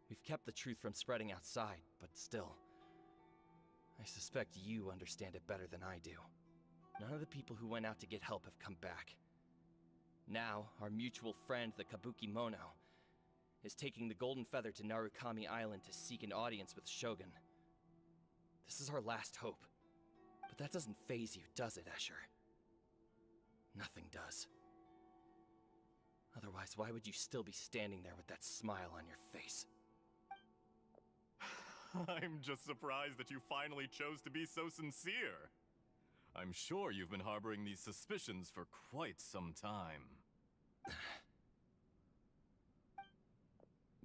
We've kept the truth from spreading outside, but still, I suspect you understand it better than I do. None of the people who went out to get help have come back. Now, our mutual friend, the Kabuki Mono, is taking the Golden Feather to Narukami Island to seek an audience with Shogun. This is our last hope. But that doesn't faze you, does it, Escher? Nothing does. Otherwise, why would you still be standing there with that smile on your face? I'm just surprised that you finally chose to be so sincere. I'm sure you've been harboring these suspicions for quite some time.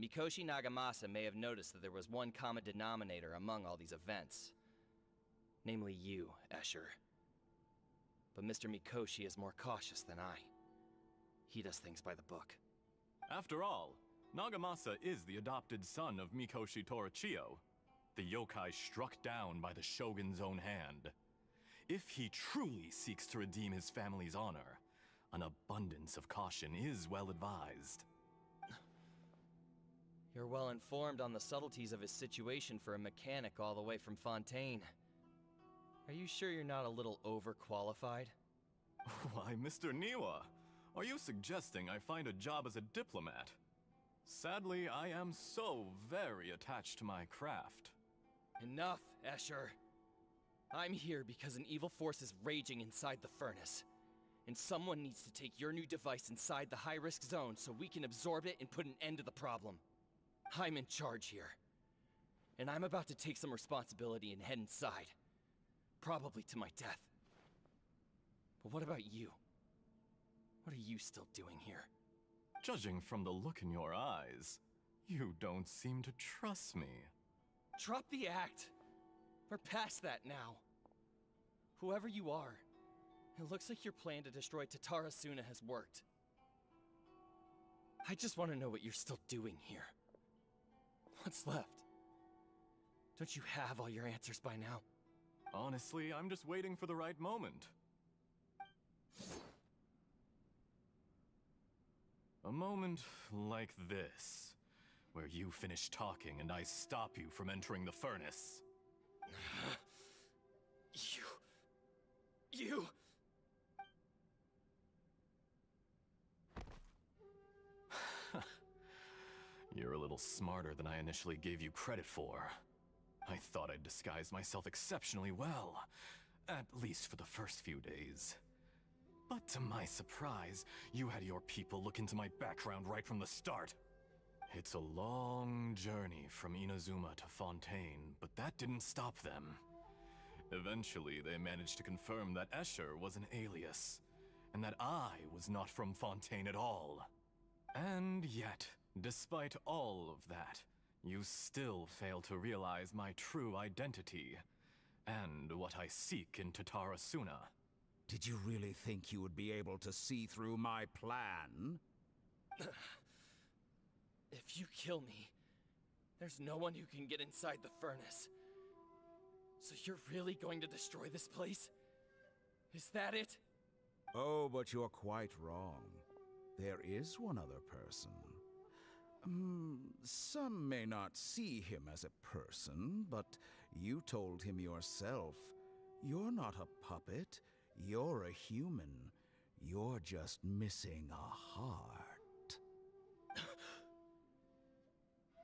Mikoshi Nagamasa may have noticed that there was one common denominator among all these events. Namely you, Escher. But Mr. Mikoshi is more cautious than I. He does things by the book. After all, Nagamasa is the adopted son of Mikoshi Torichio, the yokai struck down by the Shogun's own hand. If he truly seeks to redeem his family's honor, an abundance of caution is well advised. You're well informed on the subtleties of his situation for a mechanic all the way from Fontaine. Are you sure you're not a little overqualified? Why, Mr. Niwa, are you suggesting I find a job as a diplomat? Sadly, I am so very attached to my craft. Enough, Escher. I'm here because an evil force is raging inside the furnace. And someone needs to take your new device inside the high-risk zone so we can absorb it and put an end to the problem. I'm in charge here. And I'm about to take some responsibility and head inside. Probably to my death. But what about you? What are you still doing here? Judging from the look in your eyes, you don't seem to trust me. Drop the act! We're past that now. Whoever you are, it looks like your plan to destroy Tatarasuna has worked. I just want to know what you're still doing here. What's left? Don't you have all your answers by now? Honestly, I'm just waiting for the right moment. A moment like this, where you finish talking and I stop you from entering the furnace. You... You're a little smarter than I initially gave you credit for. I thought I'd disguised myself exceptionally well, at least for the first few days. But to my surprise, you had your people look into my background right from the start. It's a long journey from Inazuma to Fontaine, but that didn't stop them. Eventually, they managed to confirm that Escher was an alias, and that I was not from Fontaine at all. And yet, despite all of that, you still fail to realize my true identity, and what I seek in Tatarasuna. Did you really think you would be able to see through my plan? If you kill me, there's no one who can get inside the furnace. So you're really going to destroy this place? Is that it? Oh, but you're quite wrong. There is one other person. Some may not see him as a person, but you told him yourself. You're not a puppet. You're a human. You're just missing a heart.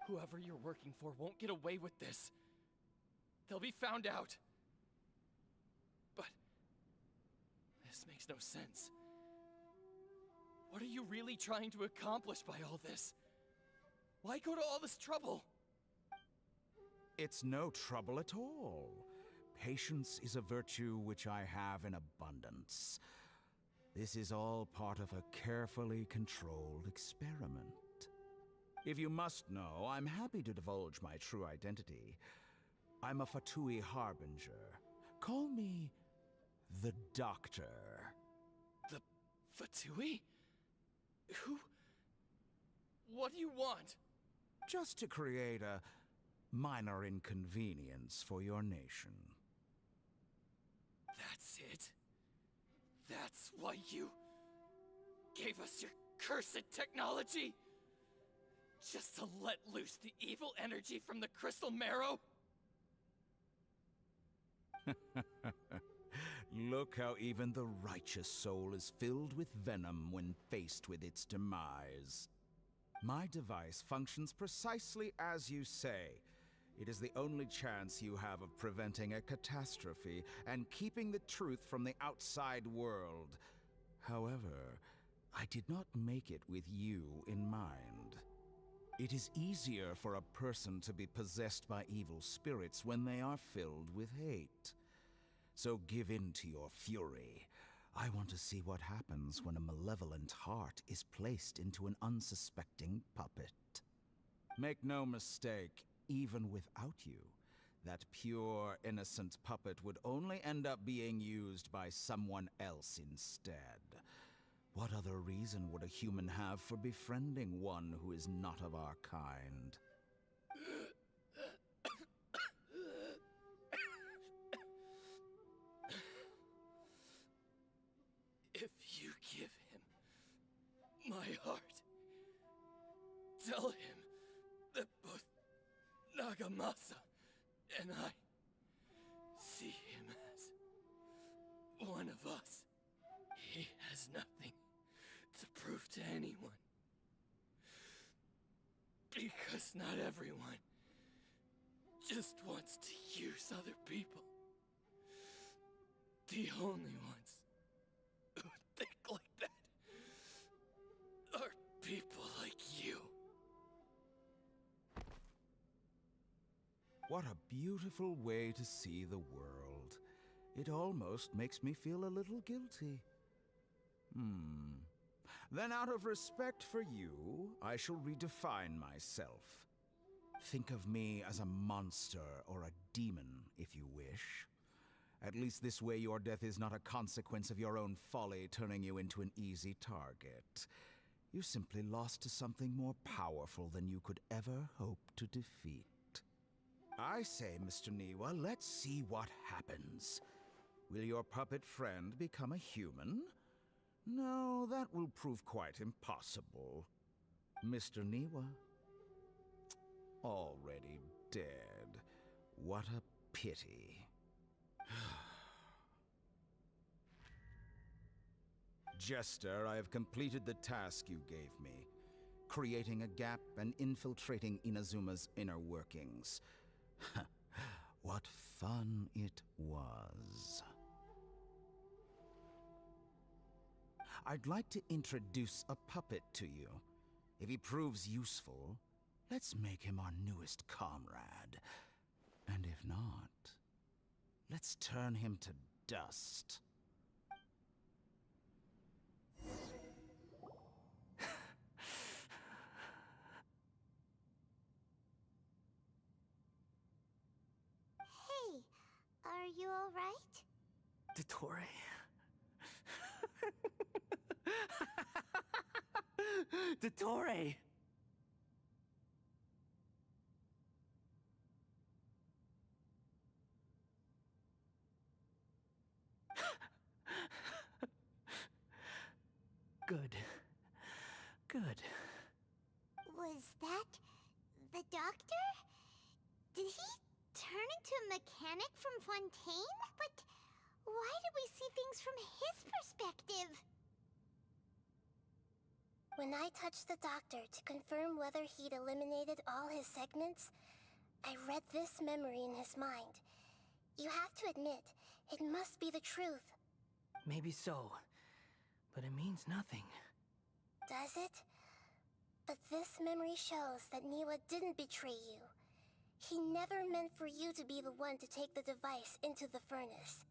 Whoever you're working for won't get away with this. They'll be found out. But this makes no sense. What are you really trying to accomplish by all this? Why go to all this trouble? It's no trouble at all. Patience is a virtue which I have in abundance. This is all part of a carefully controlled experiment. If you must know, I'm happy to divulge my true identity. I'm a Fatui Harbinger. Call me the Doctor. The Fatui? Who? What do you want? Just to create a minor inconvenience for your nation. That's it? That's why you gave us your cursed technology? Just to let loose the evil energy from the crystal marrow? Look how even the righteous soul is filled with venom when faced with its demise. My device functions precisely as you say. It is the only chance you have of preventing a catastrophe and keeping the truth from the outside world. However, I did not make it with you in mind. It is easier for a person to be possessed by evil spirits when they are filled with hate. So give in to your fury. I want to see what happens when a malevolent heart is placed into an unsuspecting puppet. Make no mistake, even without you, that pure, innocent puppet would only end up being used by someone else instead. What other reason would a human have for befriending one who is not of our kind? If you give him my heart, tell him that both Nagamasa and I see him as one of us. He has nothing to prove to anyone. Because not everyone just wants to use other people. The only ones who think like that are people like you. What a beautiful way to see the world. It almost makes me feel a little guilty. Then out of respect for you, I shall redefine myself. Think of me as a monster or a demon, if you wish. At least this way your death is not a consequence of your own folly turning you into an easy target. You simply lost to something more powerful than you could ever hope to defeat. I say, Mr. Niwa, let's see what happens. Will your puppet friend become a human? No, that will prove quite impossible. Mr. Niwa? Already dead. What a pity. Jester, I have completed the task you gave me. Creating a gap and infiltrating Inazuma's inner workings. What fun it was. I'd like to introduce a puppet to you. If he proves useful, let's make him our newest comrade. And if not, let's turn him to dust. Hey, are you alright? Dottore? Dottore! Good. Good. Was that the doctor? Did he turn into a mechanic from Fontaine? But why did we see things from his perspective? When I touched the doctor to confirm whether he'd eliminated all his segments, I read this memory in his mind. You have to admit, it must be the truth. Maybe so, but it means nothing. Does it? But this memory shows that Niwa didn't betray you. He never meant for you to be the one to take the device into the furnace.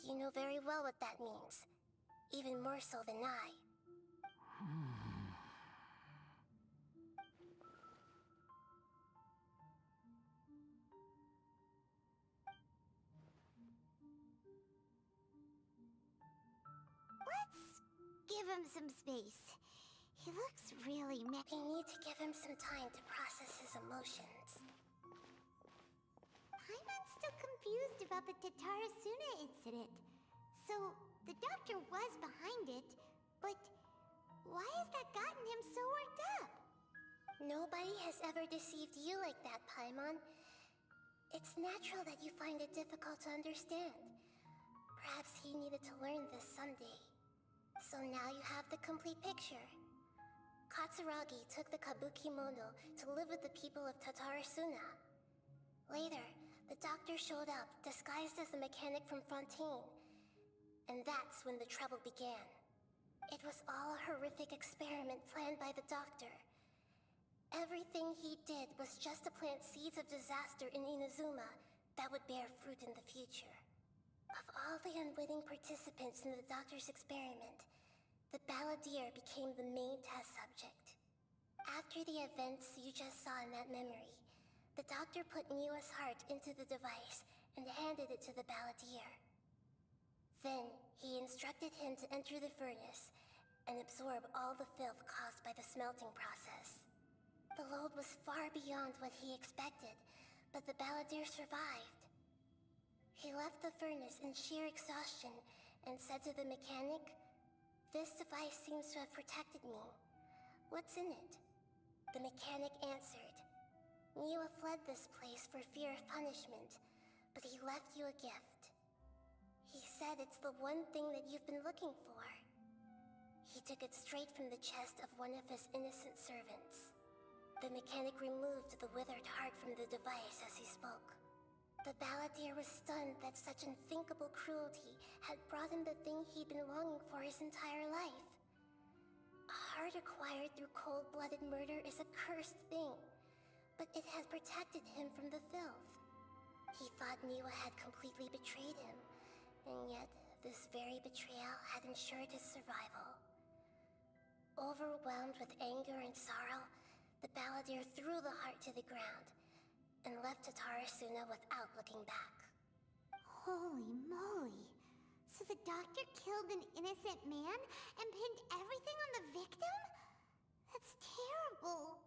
You know very well what that means. Even more so than I. Let's give him some space. He looks really We need to give him some time to process his emotions. Paimon's still confused about the Tatarasuna incident. So, the doctor was behind it, but why has that gotten him so worked up? Nobody has ever deceived you like that, Paimon. It's natural that you find it difficult to understand. Perhaps he needed to learn this someday. So now you have the complete picture. Katsuragi took the kabuki mono to live with the people of Tatarasuna. Later, the doctor showed up, disguised as the mechanic from Fontaine. And that's when the trouble began. It was all a horrific experiment planned by the doctor. Everything he did was just to plant seeds of disaster in Inazuma that would bear fruit in the future. Of all the unwitting participants in the doctor's experiment, the balladeer became the main test subject. After the events you just saw in that memory, the doctor put Niwa's heart into the device and handed it to the balladeer. Then, he instructed him to enter the furnace and absorb all the filth caused by the smelting process. The load was far beyond what he expected, but the balladeer survived. He left the furnace in sheer exhaustion and said to the mechanic, "This device seems to have protected me. What's in it?" The mechanic answered, "Niwa fled this place for fear of punishment, but he left you a gift. He said it's the one thing that you've been looking for." He took it straight from the chest of one of his innocent servants. The mechanic removed the withered heart from the device as he spoke. The balladeer was stunned that such unthinkable cruelty had brought him the thing he'd been longing for his entire life. A heart acquired through cold-blooded murder is a cursed thing, but it had protected him from the filth. He thought Niwa had completely betrayed him, and yet this very betrayal had ensured his survival. Overwhelmed with anger and sorrow, the balladeer threw the heart to the ground and left Tatarasuna without looking back. Holy moly. So the doctor killed an innocent man and pinned everything on the victim? That's terrible.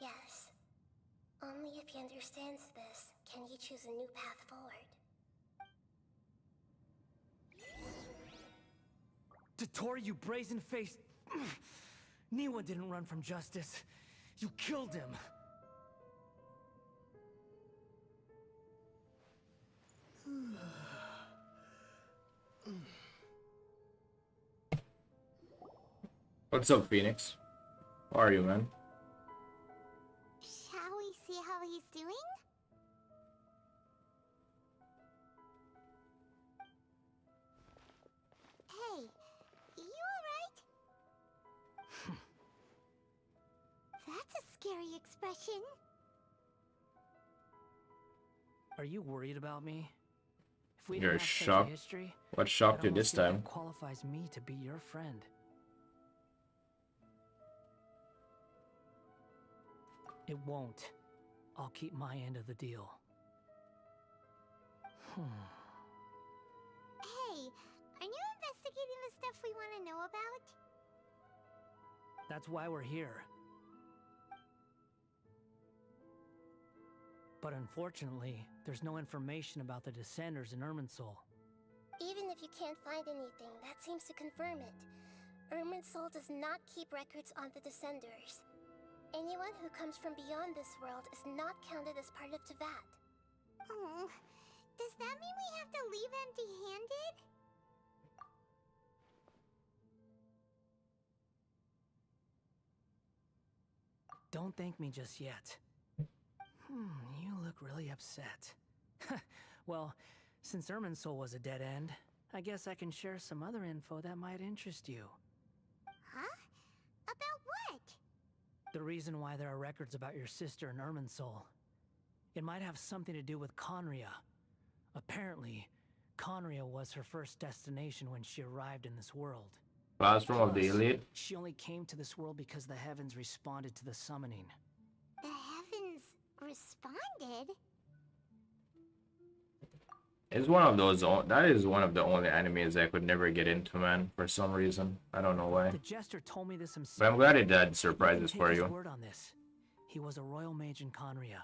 Yes. Only if he understands this can he choose a new path forward. Dotori, you brazen-faced... Niwa didn't run from justice. You killed him. What's up, Phoenix? How are you, man? Shall we see how he's doing? Hey, you alright? That's a scary expression. Are you worried about me? If we You're didn't have such a shocked. history, What shocked I'd you almost this feel time? that qualifies me to be your friend. It won't. I'll keep my end of the deal. Hey, are you investigating the stuff we want to know about? That's why we're here. But unfortunately, there's no information about the Descenders in Irminsul. Even if you can't find anything, that seems to confirm it. Irminsul does not keep records on the Descenders. Anyone who comes from beyond this world is not counted as part of Tevat. Oh, does that mean we have to leave empty-handed? Don't thank me just yet. You look really upset. Well, since Irminsul was a dead end, I guess I can share some other info that might interest you. Huh? About what? The reason why there are records about your sister in Irminsul. It might have something to do with Conria. Apparently, Conria was her first destination when she arrived in this world. Classroom of the Plus, Elite? she only came to this world because the heavens responded to the summoning. The heavens responded? It's one of those. That is one of the only animes I could never get into, man. For some reason, I don't know why. The jester told me this himself. But I'm glad it had You can surprises take for his you. word on this. He was a royal mage in Conria,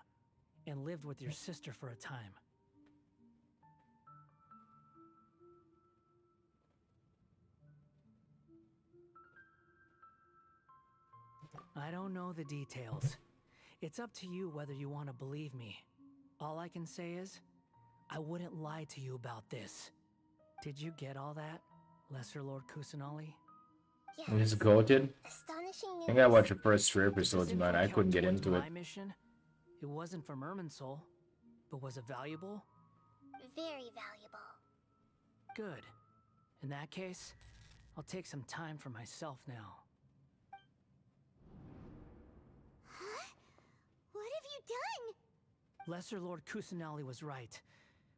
and lived with your sister for a time. I don't know the details. It's up to you whether you want to believe me. All I can say is, I wouldn't lie to you about this. Did you get all that, Lesser Lord Kusanali? Yes. He's goated. Astonishing I think I news. watched the first 3 Does episodes, this man. info I count couldn't get towards into it. my mission? It wasn't from Irminsul, but was it valuable? Very valuable. Good. In that case, I'll take some time for myself now. Huh? What have you done? Lesser Lord Kusanali was right.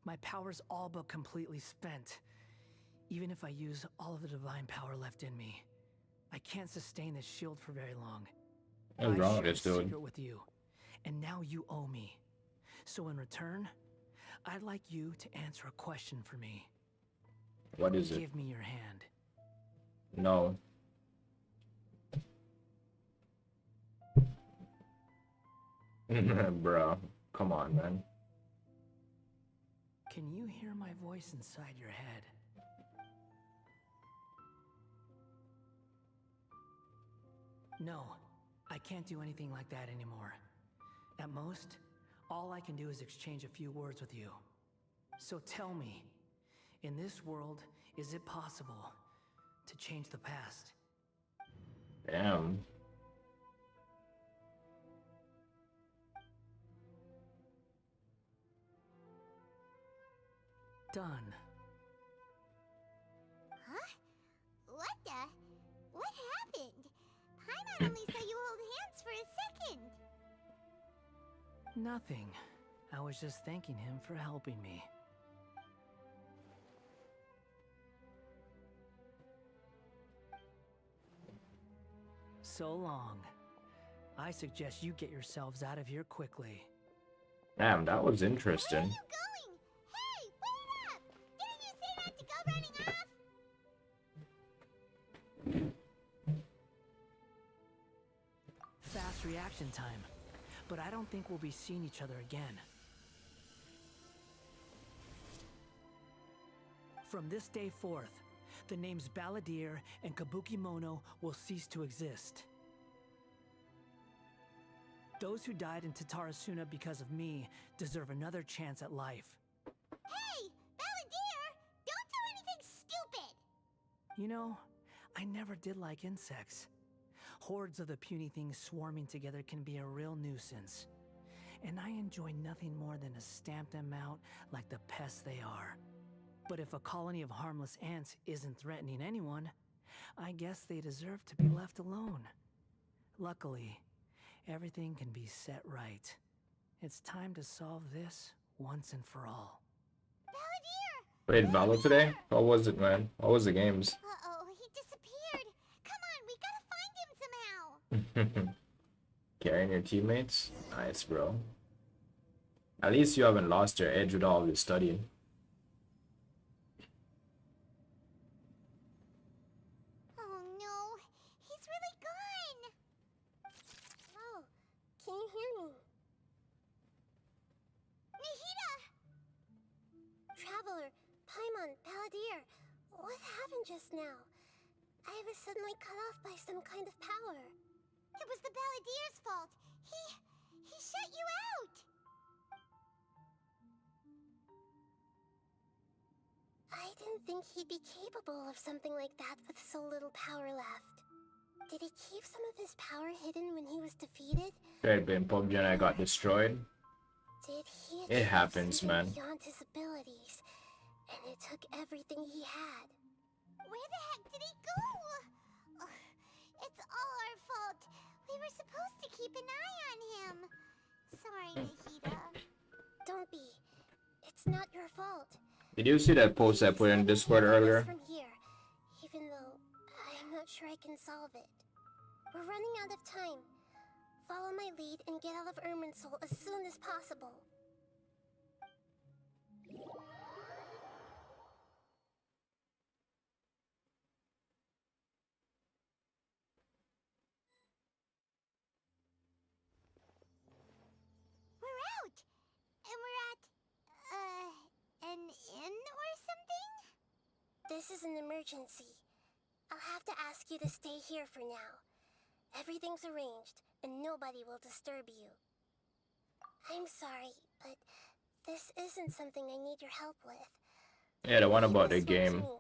My power's all but completely spent. Even if I use all of the divine power left in me, I can't sustain this shield for very long. What's wrong with shared this a dude? secret with you, and now you owe me. So in return, I'd like you to answer a question for me. What is it? Give me your hand. No. Bro, come on, man. Can you hear my voice inside your head? No, I can't do anything like that anymore. At most, all I can do is exchange a few words with you. So tell me, in this world, is it possible to change the past? Damn. Done. Huh? What the? What happened? Paimon only saw you hold hands for a second. Nothing. I was just thanking him for helping me. So long. I suggest you get yourselves out of here quickly. Damn, that was Where are interesting. you going? Hey, wait up! Didn't you say not to go running off? Fast reaction time. But I don't think we'll be seeing each other again. From this day forth, the names Balladeer and Kabukimono will cease to exist. Those who died in Tatarasuna because of me deserve another chance at life. Hey, Balladeer! Don't do anything stupid! You know, I never did like insects. Hordes of the puny things swarming together can be a real nuisance. And I enjoy nothing more than to stamp them out like the pests they are. But if a colony of harmless ants isn't threatening anyone, I guess they deserve to be left alone. Luckily, everything can be set right. It's time to solve this once and for all. Balladeer! Played Valor today? How was it, man? How was the games? Uh-oh, he disappeared. Come on, we gotta find him somehow. Carrying your teammates? Nice, bro. At least you haven't lost your edge with all this studying. Oh no, he's really gone. Oh, can you hear me? Nihida! Traveler, Paimon, Balladeer, what happened just now? I was suddenly cut off by some kind of power. It was the Balladeer's fault. He shut you out. I didn't think he'd be capable of something like that with so little power left. Did he keep some of his power hidden when he was defeated? Tried playing PUBG and I got destroyed. Did he It achieve happens, something man. beyond his abilities, and it took everything he had? Where the heck did he go? Ugh, it's all our fault. We were supposed to keep an eye on him. Sorry, Nihida. Don't be. It's not your fault. Did you see that post I put in Discord earlier? From here, even though I'm not sure I can solve it. We're running out of time. Follow my lead and get out of Irminsul as soon as possible. We're out! And we're at, an inn or something? This is an emergency. I'll have to ask you to stay here for now. Everything's arranged, and nobody will disturb you. I'm sorry, but this isn't something I need your help with. Yeah, the one about the Leave this one to game. me.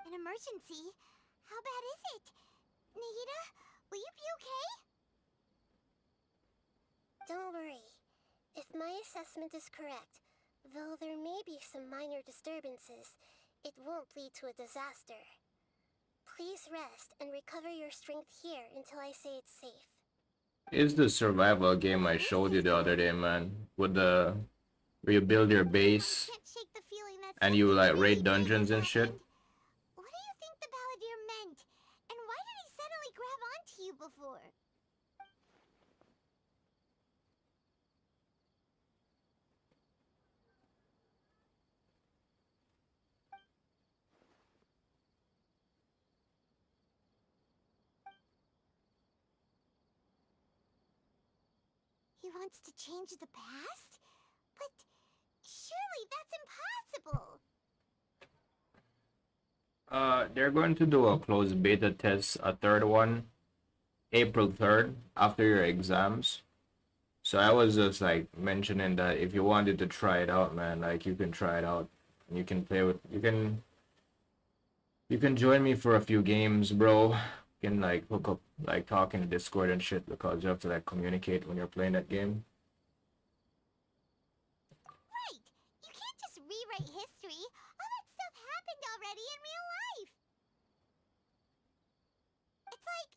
An emergency? How bad is it? Nihida, will you be okay? Don't worry. If my assessment is correct, though there may be some minor disturbances, it won't lead to a disaster. Please rest and recover your strength here until I say it's safe. It's the survival game I showed you the other day, man. With the where you build your base Can't shake the feeling that and you like something raid really big dungeons has and shit. happened. What do you think the Balladeer meant? And why did he suddenly grab onto you before? He wants to change the past? But surely that's impossible. They're going to do a closed beta test, a third one, April 3rd, after your exams. So I was just like mentioning that if you wanted to try it out, man, like you can try it out. You can play with, you can join me for a few games, bro. You can like hook up, like talk in Discord and shit, because you have to like communicate when you're playing that game. Right! You can't just rewrite history. All that stuff happened already in real life. It's like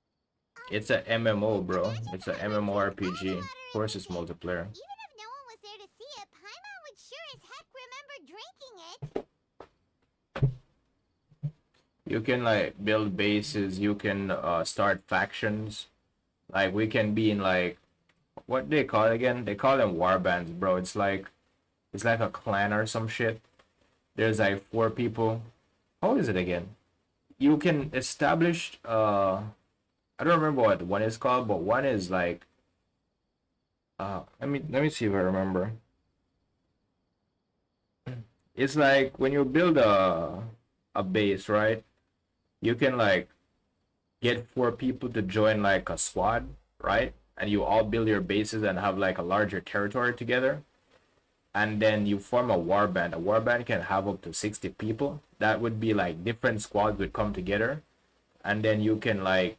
It's a MMO, bro. It's a MMORPG. Of course, it's multiplayer. even if no one was there to see it, Paimon would sure as heck remember drinking it. You can like build bases. You can start factions. Like we can be in like what they call it again? They call them warbands, bro. It's like a clan or some shit. There's like 4 people. How is it again? You can establish I don't remember what one is called, but one is like let me see if I remember. It's like when you build a base, right? You can like get 4 people to join like a squad, right? And you all build your bases and have like a larger territory together. And then you form a warband. A warband can have up to 60 people. That would be like different squads would come together. And then you can like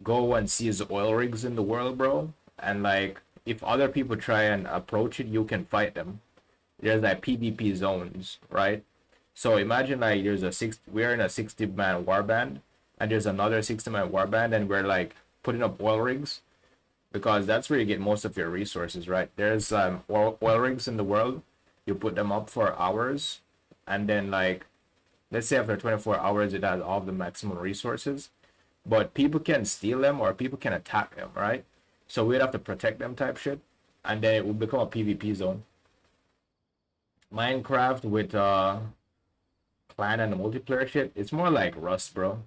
go and seize oil rigs in the world, bro. And like if other people try and approach it, you can fight them. There's like PvP zones, right? So imagine like we're in a 60-man warband, and there's another 60-man warband, and we're like putting up oil rigs, because that's where you get most of your resources, right? There's oil rigs in the world. You put them up for hours, and then like let's say after 24 hours it has all the maximum resources, but people can steal them or people can attack them, right? So we'd have to protect them type shit, and then it will become a PvP zone. Minecraft with clan and multiplayer shit, it's more like Rust, bro.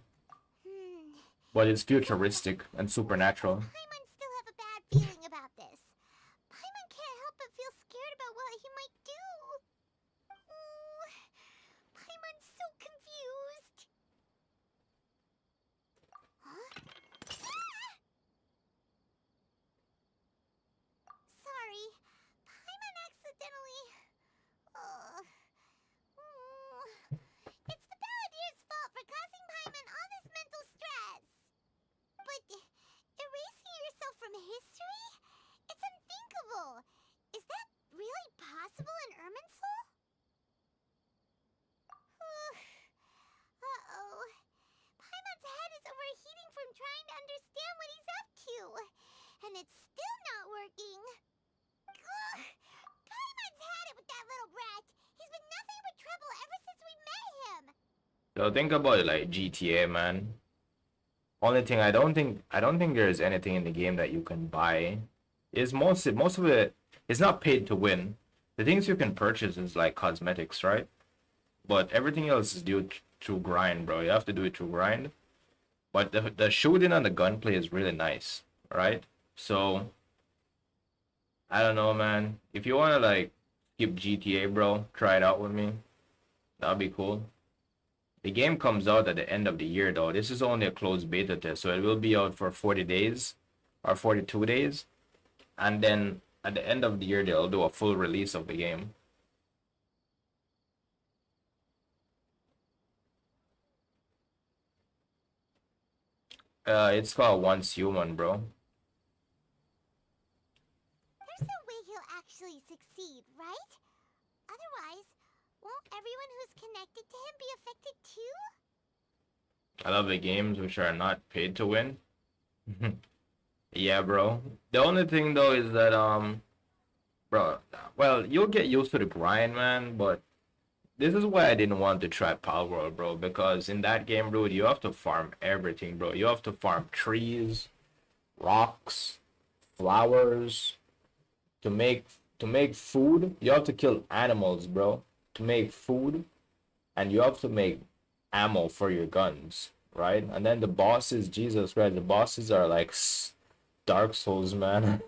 But it's futuristic and supernatural. Paimon still have a bad feeling about this. Paimon can't help but feel scared about what he might do. Ooh, Paimon's so confused. Huh? Sorry, Paimon accidentally... It's the Balladeer's fault for causing Paimon all this mental stress. But erasing yourself from history? It's unthinkable. Is that really possible in Irminsul? Uh-oh. Paimon's head is overheating from trying to understand what he's up to. And it's still not working. Ugh. Paimon's had it with that little brat. He's been nothing but trouble ever since we met him. So think about it like GTA, man. Only thing I don't think there's anything in the game that you can buy. Is most of it is not paid to win. The things you can purchase is like cosmetics, right? But everything else is due through grind, bro. You have to do it through grind. But the shooting and the gunplay is really nice, right? So I don't know, man. If you wanna like skip GTA, bro, try it out with me. That'd be cool. The game comes out at the end of the year, though. This is only a closed beta test, so it will be out for 40 days or 42 days. And then at the end of the year, they'll do a full release of the game. It's called Once Human, bro. There's no way he'll actually right? Otherwise, won't everyone who's connected to him be affected too? I love the games which are not paid to win. Yeah, bro. The only thing though is that bro, well, you'll get used to the grind, man, but this is why I didn't want to try Power World, bro, because in that game, bro, you have to farm everything, bro. You have to farm trees, rocks, flowers, to make food. You have to kill animals, bro, to make food, and you have to make ammo for your guns, right? And then the bosses, Jesus Christ, the bosses are like Dark Souls, man.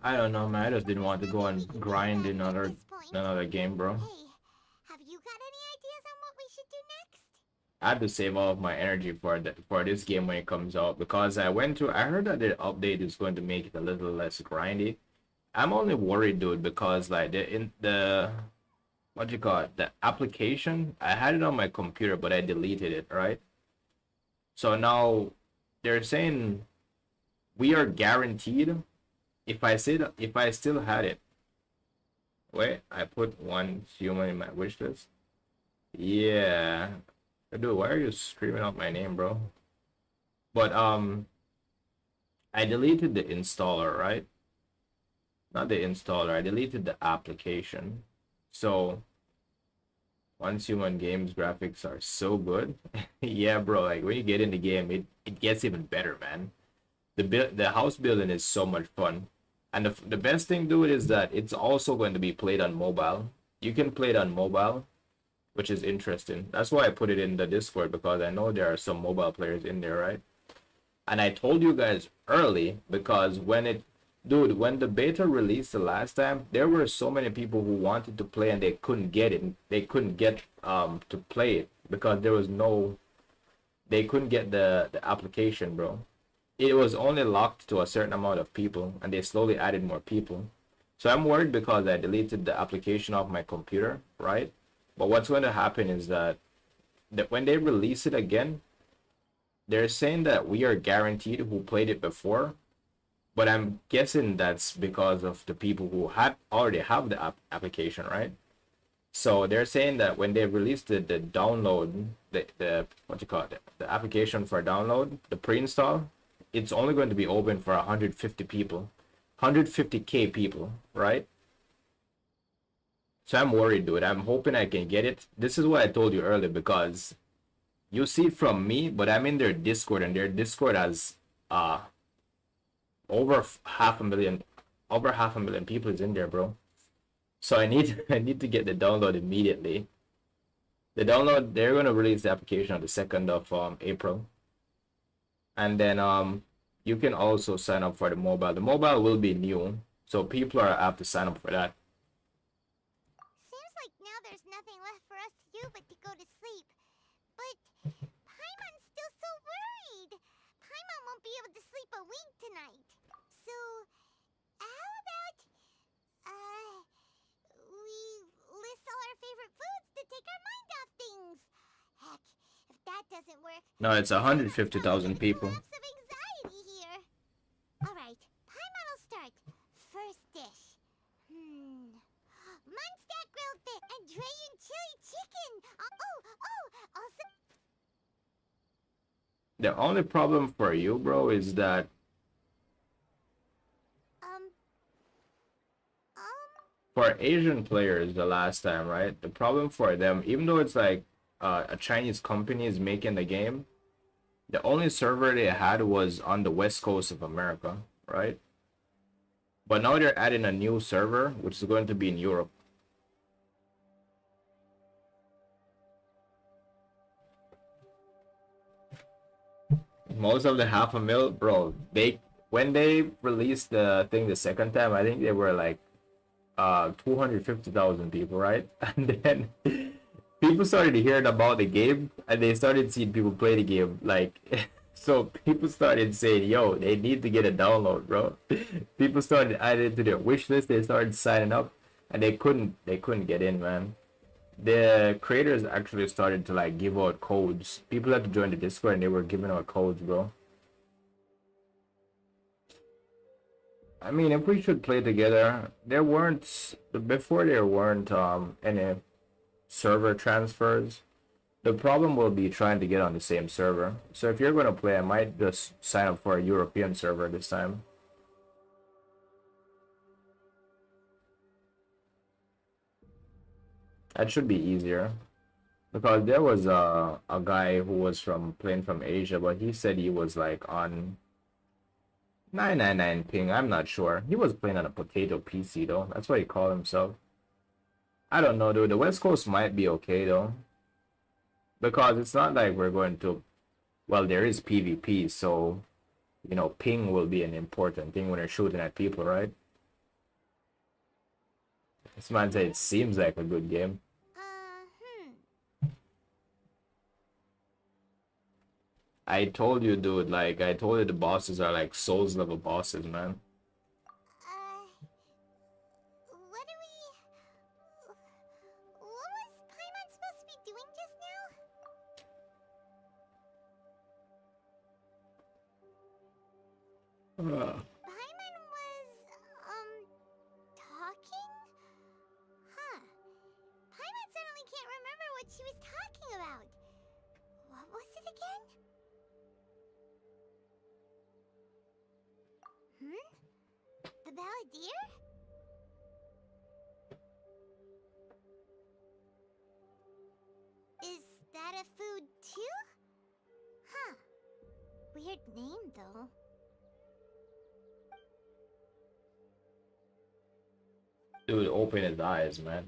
I don't know, man. I just didn't want to go and grind in another game, bro. Hey, have you got any ideas on what we should do next? I had to save all of my energy for this game when it comes out because I heard that the update is going to make it a little less grindy. I'm only worried, dude, because like the what you call it, the application, I had it on my computer but I deleted it, right? So now they're saying we are guaranteed if I still had it. Wait, I put one human in my wish list. Yeah. Dude, why are you screaming out my name, bro? But I deleted the installer, right? Not the installer, I deleted the application. So Once Human Games graphics are so good. Yeah, bro, like when you get in the game, it gets even better, man. The house building is so much fun. And the best thing, dude, is that it's also going to be played on mobile. You can play it on mobile, which is interesting. That's why I put it in the Discord, because I know there are some mobile players in there, right? And I told you guys early, because when the beta released the last time, there were so many people who wanted to play and they couldn't get it. They couldn't get to play it because they couldn't get the application, bro. It was only locked to a certain amount of people, and they slowly added more people. So I'm worried because I deleted the application off my computer, right? But what's going to happen is that when they release it again, they're saying that we are guaranteed who played it before, but I'm guessing that's because of the people who already have the application, right? So they're saying that when they release the download, the what you call it, the application for download, the pre-install, it's only going to be open for 150 people, 150k people, right? So I'm worried, dude. I'm hoping I can get it. This is what I told you earlier, because you see it from me, but I'm in their Discord, and their Discord has over half a million people is in there, bro. So I need to get the download immediately. The download, they're gonna release the application on the 2nd of April. And then you can also sign up for the mobile. The mobile will be new, so people have to sign up for that. Seems like now there's nothing left for us to do but to go to sleep. But Paimon's still so worried. Paimon won't be able to sleep a wink tonight. So, how about we list all our favorite foods to take our mind off things? Heck, if that doesn't work, No, it's 150,000 people. collapse of anxiety here. All right, Paimon will start. First dish. Munstack grilled fish and Drayan chili chicken. Also. The only problem for you, bro, is that for Asian players the last time, right? The problem for them, even though it's like a Chinese company is making the game, the only server they had was on the west coast of America, right? But now they're adding a new server, which is going to be in Europe. Most of the 500,000, bro, when they released the thing the second time, I think they were like 250,000 people, right? And then people started hearing about the game and they started seeing people play the game. Like, so people started saying, yo, they need to get a download, bro. People started adding it to their wish list. They started signing up and they couldn't get in, man. The creators actually started to like give out codes. People had to join the Discord and they were giving out codes, bro. I mean, if we should play together, before there weren't any server transfers. The problem will be trying to get on the same server. So if you're going to play, I might just sign up for a European server this time. That should be easier. Because there was a guy who was playing from Asia, but he said he was like on 999 ping. I'm not sure. He was playing on a potato PC though. That's what he called himself. I don't know, dude. The West Coast might be okay though. Because it's not like we're going to, well, there is PvP, so, you know, ping will be an important thing when you're shooting at people, right? This man said it seems like a good game. I told you, dude, like, I told you the bosses are like Souls level bosses, man. What was Paimon supposed to be doing just now? Paimon was, talking? Huh. Paimon suddenly can't remember what she was talking about. What was it again? The Balladeer? Is that a food too? Huh. Weird name though. Dude, open his eyes, man.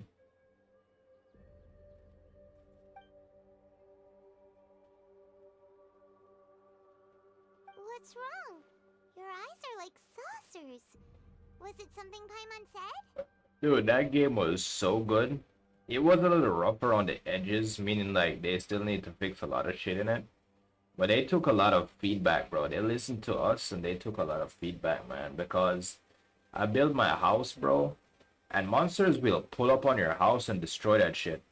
What's wrong? Your eyes are like saucers. Was it something Paimon said? Dude, that game was so good. It was a little rough around the edges, meaning like they still need to fix a lot of shit in it. But they took a lot of feedback, bro. They listened to us and they took a lot of feedback, man. Because I built my house, bro, and monsters will pull up on your house and destroy that shit.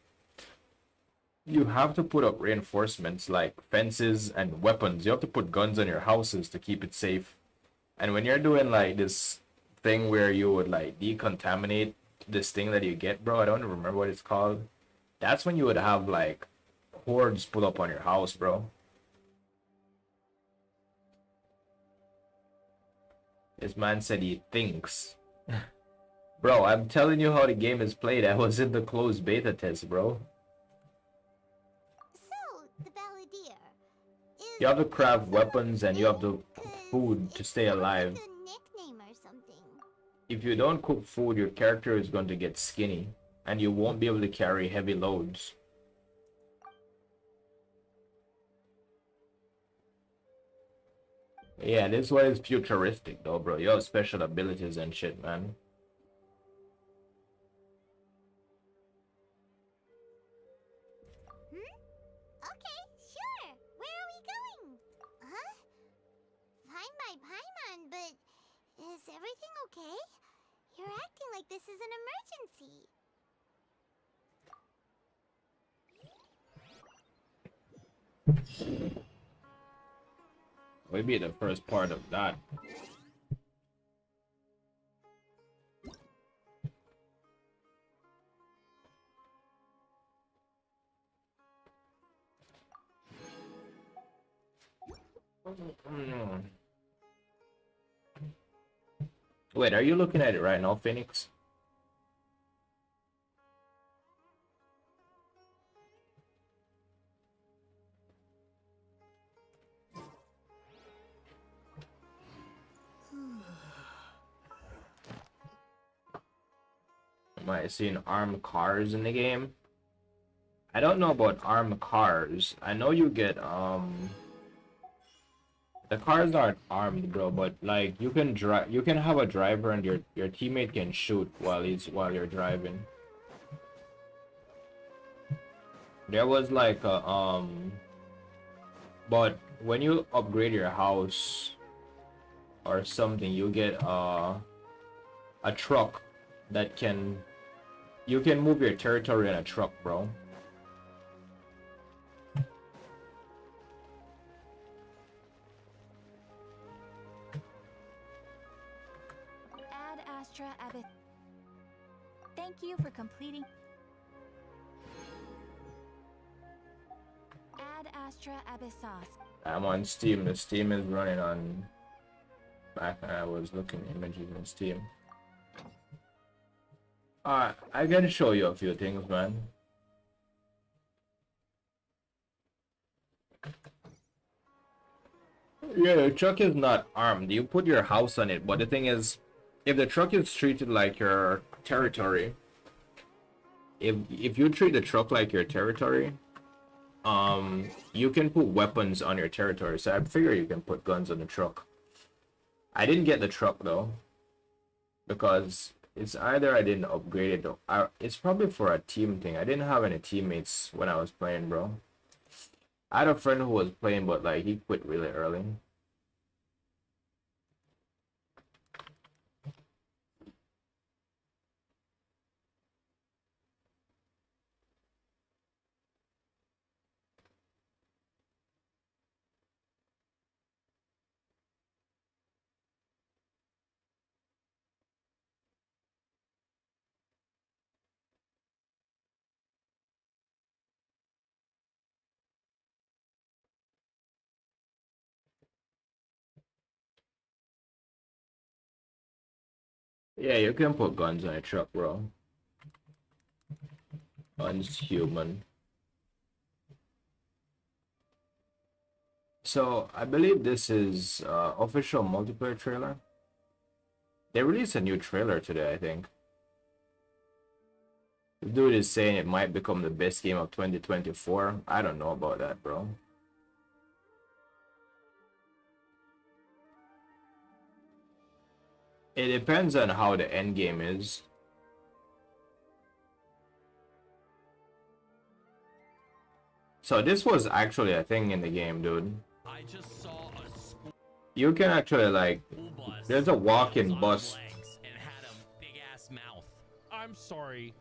You have to put up reinforcements like fences and weapons. You have to put guns on your houses to keep it safe. And when you're doing like this thing where you would like decontaminate this thing that you get, bro, I don't remember what it's called. That's when you would have like hordes pull up on your house, bro. This man said he thinks. Bro, I'm telling you how the game is played. I was in the closed beta test, bro. So, the Balladeer. You have to craft weapons and you have the food to stay alive. Like a nickname or something. If you don't cook food, your character is going to get skinny and you won't be able to carry heavy loads. Yeah, this one is futuristic though, bro. You have special abilities and shit, man. Okay, sure. Where are we going? Huh? Fine by Paimon, but is everything okay? You're acting like this is an emergency. Maybe the first part of that. Wait, are you looking at it right now, Phoenix? Am I seeing armed cars in the game? I don't know about armed cars. I know you get The cars aren't armed, bro, but like you can drive, you can have a driver and your teammate can shoot while you're driving. There was like a but when you upgrade your house or something, you get a truck that you can move your territory in a truck, bro. Ad Astra Abyss. Thank you for completing. Ad Astra Abyssos. I'm on Steam. The Steam is running on. Back when I was looking at images on Steam. I can show you a few things, man. Yeah, the truck is not armed. You put your house on it, but the thing is, if the truck is treated like your territory, if you treat the truck like your territory, you can put weapons on your territory. So I figure you can put guns on the truck. I didn't get the truck though, because it's either I didn't upgrade it or it's probably for a team thing. I didn't have any teammates when I was playing, bro. I had a friend who was playing, but like he quit really early. Yeah, you can put guns on a truck, bro. Guns, human. So I believe this is official multiplayer trailer. They released a new trailer today, I think. The dude is saying it might become the best game of 2024. I don't know about that, bro. It depends on how the end game is. So this was actually a thing in the game, dude. I just saw a school You can actually like, bus. there's a walk-in bus. And had a big ass mouth. I'm sorry.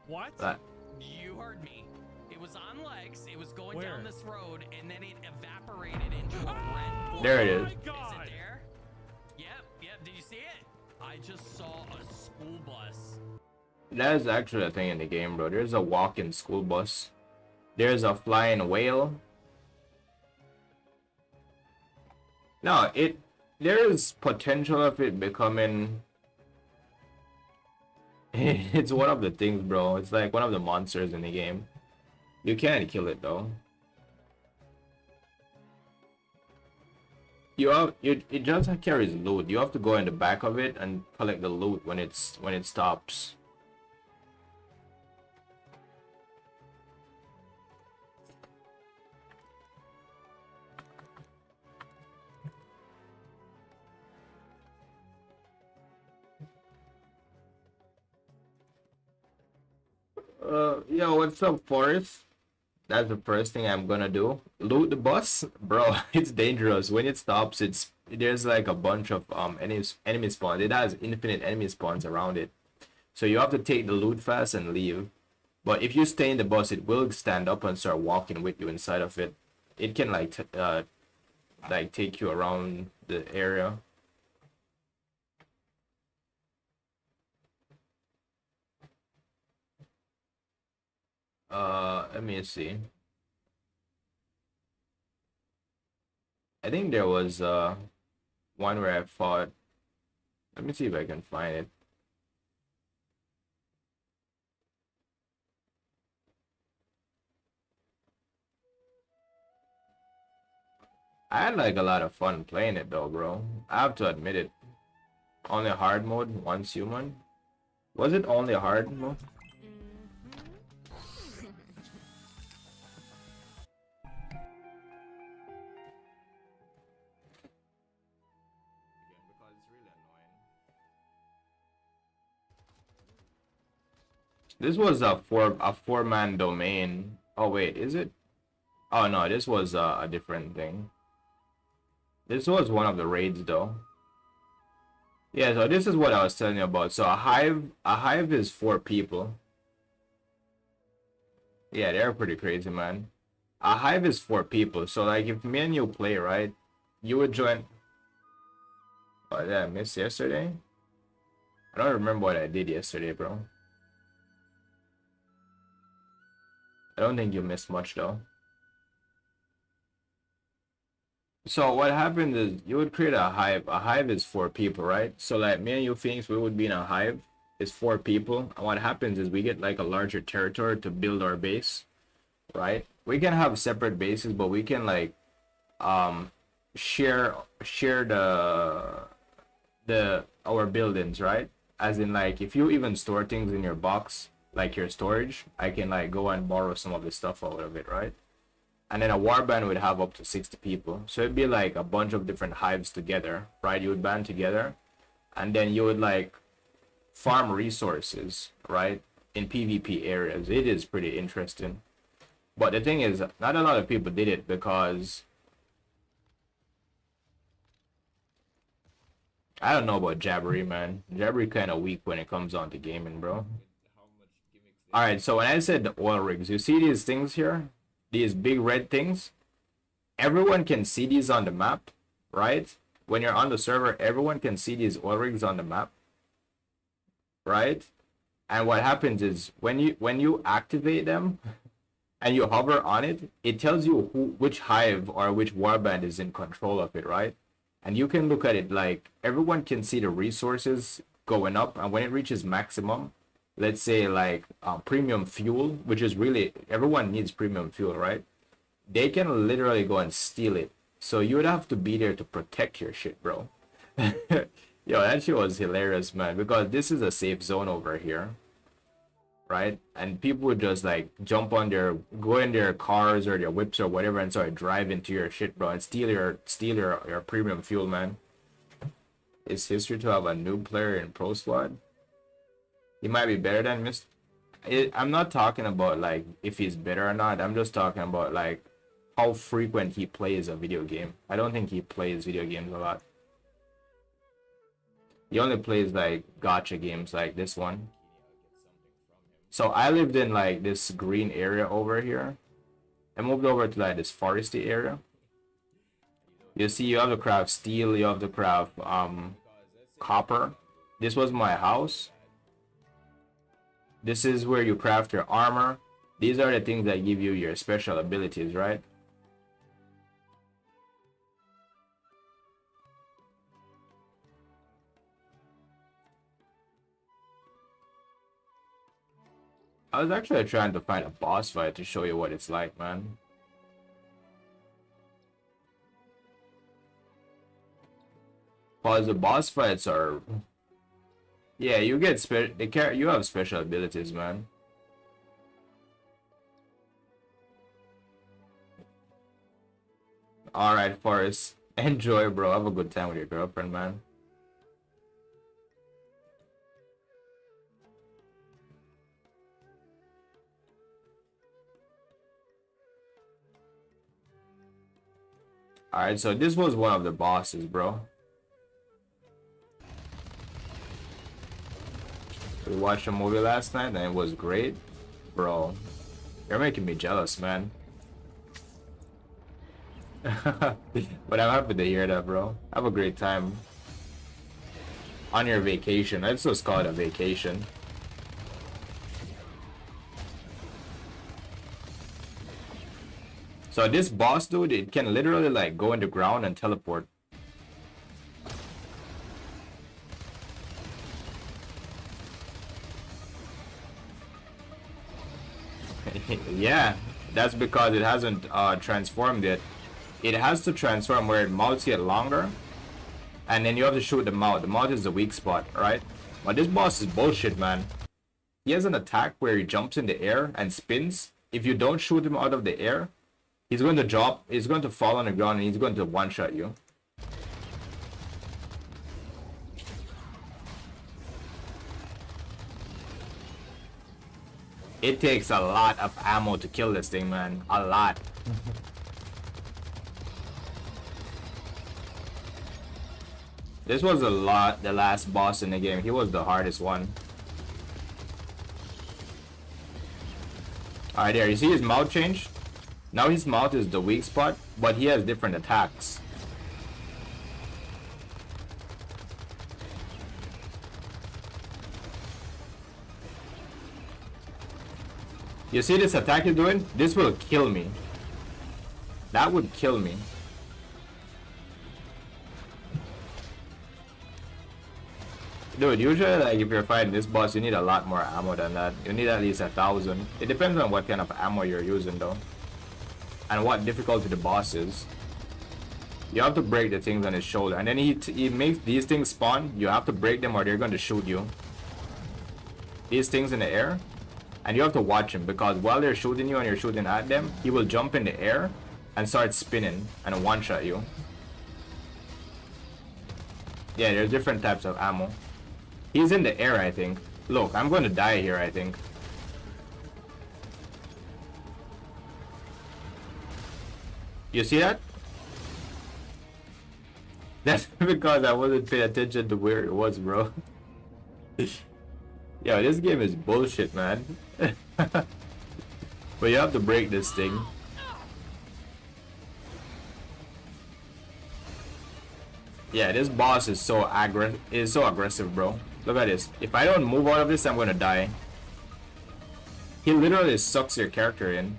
What? You heard me. It was on legs. It was going Where? down this road, and then it evaporated into a red pool. There it Oh is. my Is God. it there? Yep. Did you see it? I just saw a school bus. That is actually a thing in the game, bro. There's a walk-in school bus. There's a flying whale. No, there is potential of it becoming. It's one of the things, bro. It's like one of the monsters in the game. You can't kill it though. It just carries loot. You have to go in the back of it and collect the loot when it stops. Yo, what's up, Forrest? That's the first thing I'm gonna do. Loot the bus, bro. It's dangerous. When it stops, there's like a bunch of enemy spawns. It has infinite enemy spawns around it, so you have to take the loot fast and leave. But if you stay in the bus, it will stand up and start walking with you inside of it. It can like take you around the area. Let me see. I think there was one where I fought. Let me see if I can find it. I had like a lot of fun playing it though, bro. I have to admit it. Only hard mode, once human. Was it only hard mode? This was a four-man domain. Oh wait, is it? Oh no, this was a different thing. This was one of the raids though. Yeah, so this is what I was telling you about. So a hive is 4 people. Yeah, they're pretty crazy, man. A hive is 4 people. So like if me and you play, right? You would join. Oh, did I miss yesterday? I don't remember what I did yesterday, bro. I don't think you missed much though. So what happened is you would create a hive. A hive is 4 people, right? So like me and you, Phoenix, we would be in a hive. It's 4 people. And what happens is we get like a larger territory to build our base, right? We can have separate bases, but we can like share our buildings, right? As in like if you even store things in your box, like your storage, I can like go and borrow some of the stuff out of it, right? And then a warband would have up to 60 people. So it'd be like a bunch of different hives together, right? You would band together and then you would like farm resources, right? In PvP areas. It is pretty interesting. But the thing is, not a lot of people did it because I don't know about Jabbery, man. Jabbery kind of weak when it comes on to gaming, bro. Alright, so when I said the oil rigs, you see these things here? These big red things? Everyone can see these on the map, right? When you're on the server, everyone can see these oil rigs on the map, right? And what happens is when you activate them and you hover on it, it tells you which hive or which warband is in control of it, right? And you can look at it like everyone can see the resources going up, and when it reaches maximum, let's say like premium fuel, which is really everyone needs premium fuel, right? They can literally go and steal it. So you would have to be there to protect your shit, bro. Yo, that shit was hilarious, man, because this is a safe zone over here, right? And people would just like jump on go in their cars or their whips or whatever and start drive into your shit, bro, and steal your premium fuel, man. It's history to have a new player in Pro Squad. He might be better than I'm not talking about like if he's better or not. I'm just talking about like how frequent he plays a video game. I don't think he plays video games a lot. He only plays like gacha games like this one. So I lived in like this green area over here. I moved over to like this foresty area. You see, you have to craft steel, you have to craft copper. This was my house. This is where you craft your armor. These are the things that give you your special abilities, right? I was actually trying to find a boss fight to show you what it's like, man. Because the boss fights are... Yeah, you get you have special abilities, man. Alright, Forrest. Enjoy, bro. Have a good time with your girlfriend, man. Alright, so this was one of the bosses, bro. We watched a movie last night and it was great. Bro, you're making me jealous, man. But I'm happy to hear that, bro. Have a great time on your vacation. Let's just call it a vacation. So this boss dude, it can literally like go in the ground and teleport. Yeah, that's because it hasn't transformed yet. It has to transform where mouths get longer, and then you have to shoot the mouth. The mouth is the weak spot, right? But this boss is bullshit, man. He has an attack where he jumps in the air and spins. If you don't shoot him out of the air, he's going to drop, he's going to fall on the ground, and he's going to one-shot you. It takes a lot of ammo to kill this thing, man. A lot. This was the last boss in the game. He was the hardest one. Alright, there. You see his mouth change? Now his mouth is the weak spot, but he has different attacks. You see this attack he's doing? This will kill me. That would kill me. Dude, usually like if you're fighting this boss, you need a lot more ammo than that. You need at least 1,000. It depends on what kind of ammo you're using though. And what difficulty the boss is. You have to break the things on his shoulder. And then he makes these things spawn. You have to break them or they're going to shoot you. These things in the air. And you have to watch him because while they're shooting you and you're shooting at them, he will jump in the air and start spinning and one-shot you. Yeah, there's different types of ammo. He's in the air, I think. Look, I'm going to die here, I think. You see that? That's because I wasn't paying attention to where it was, bro. Yo, this game is bullshit, man. But you have to break this thing. Yeah, this boss is so aggressive, bro. Look at this. If I don't move out of this, I'm gonna die. He literally sucks your character in.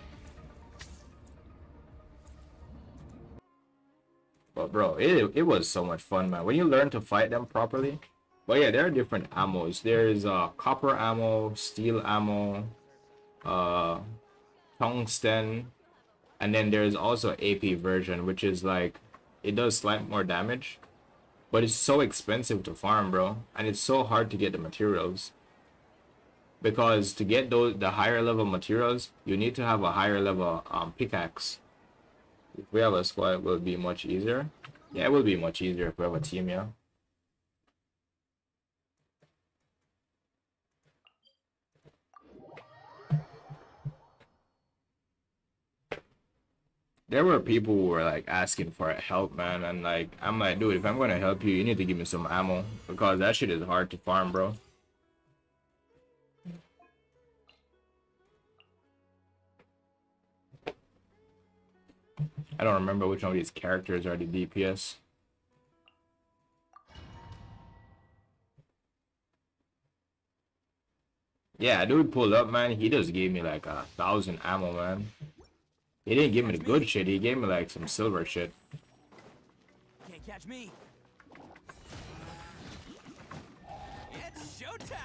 But bro, it was so much fun, man. When you learn to fight them properly. But yeah, there are different ammos. There's copper ammo, steel ammo, tungsten, and then there's also AP version, which is like it does slightly more damage. But it's so expensive to farm, bro. And it's so hard to get the materials. Because to get the higher level materials, you need to have a higher level pickaxe. If we have a squad, it will be much easier. Yeah, it will be much easier if we have a team, yeah. There were people who were like asking for help, man, and like I'm like, dude, if I'm gonna help you, you need to give me some ammo because that shit is hard to farm, bro. I don't remember which one of these characters are the DPS. Yeah, dude pulled up, man. He just gave me like 1,000 ammo, man. He didn't give me the good shit. He gave me like some silver shit. Can't catch me. It's showtime.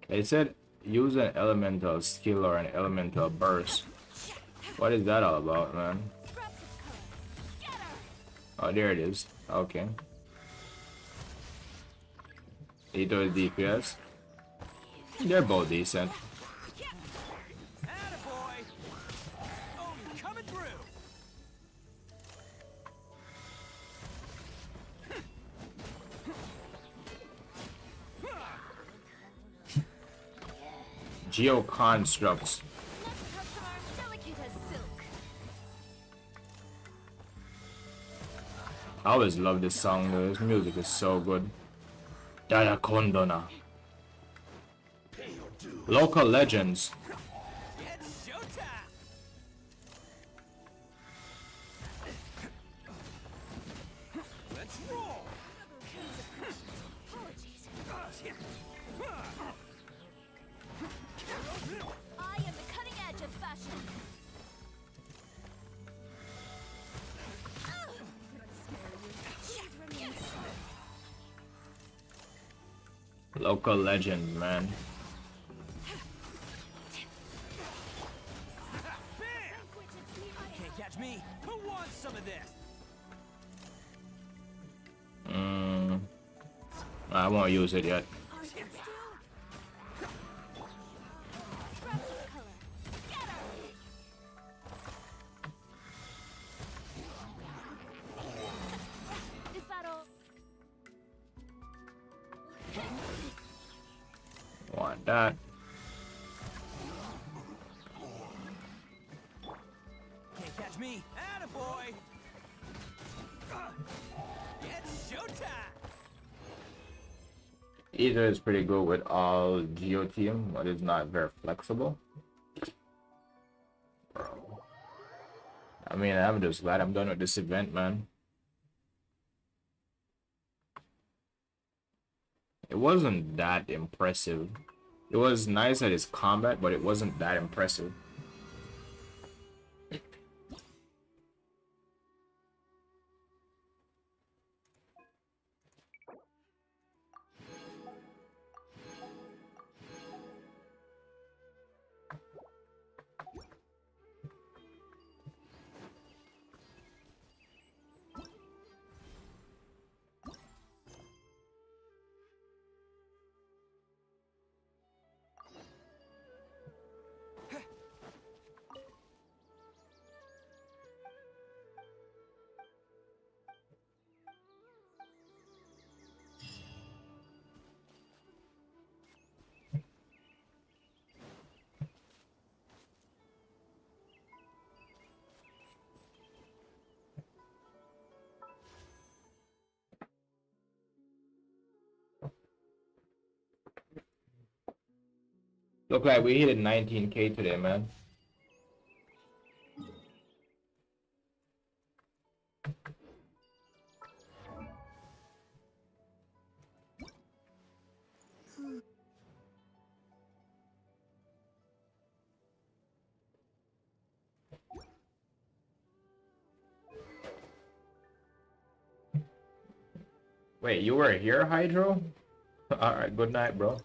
They said use an elemental skill or an elemental burst. What is that all about, man? Oh, there it is. Okay. He does DPS. They're both decent. Geo constructs. I always love this song, though. This music is so good. Daya Kondona. Local legends. I am the cutting edge of fashion. Local legend, man. Can't catch me. Who wants some of this? I won't use it yet. that. Can't catch me. Attaboy! It's showtime! Either is pretty good with all Geo team, but it's not very flexible. Bro. I mean, I'm just glad I'm done with this event, man. It wasn't that impressive. It was nice at his combat, but it wasn't that impressive. Look like we hit 19K today, man. Wait, you were here, Hydro? Alright, good night, bro.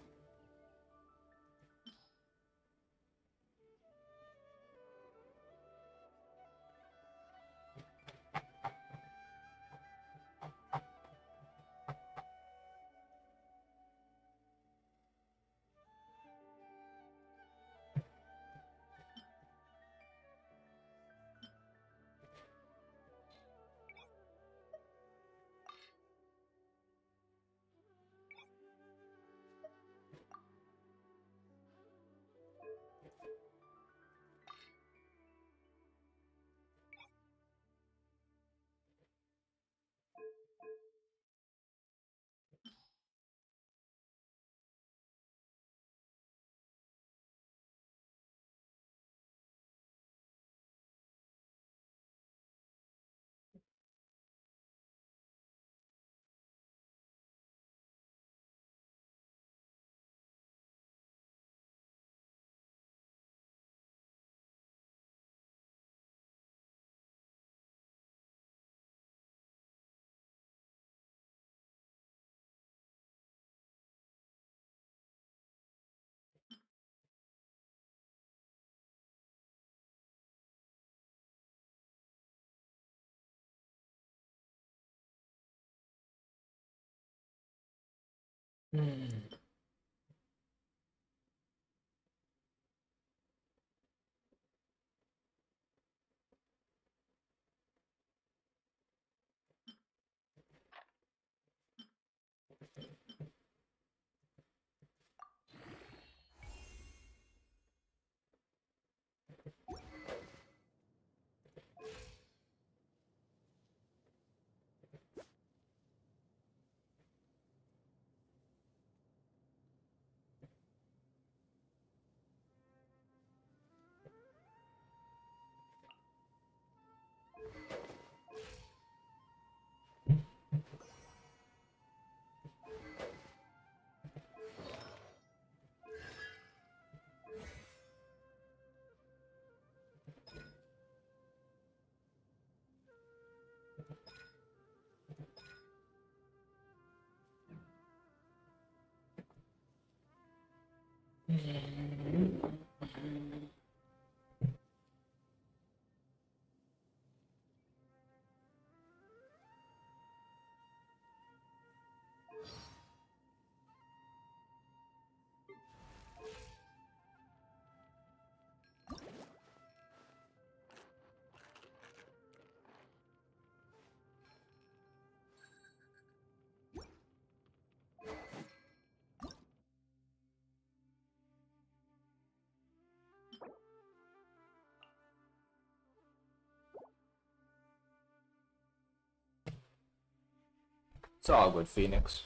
It's all good, Phoenix.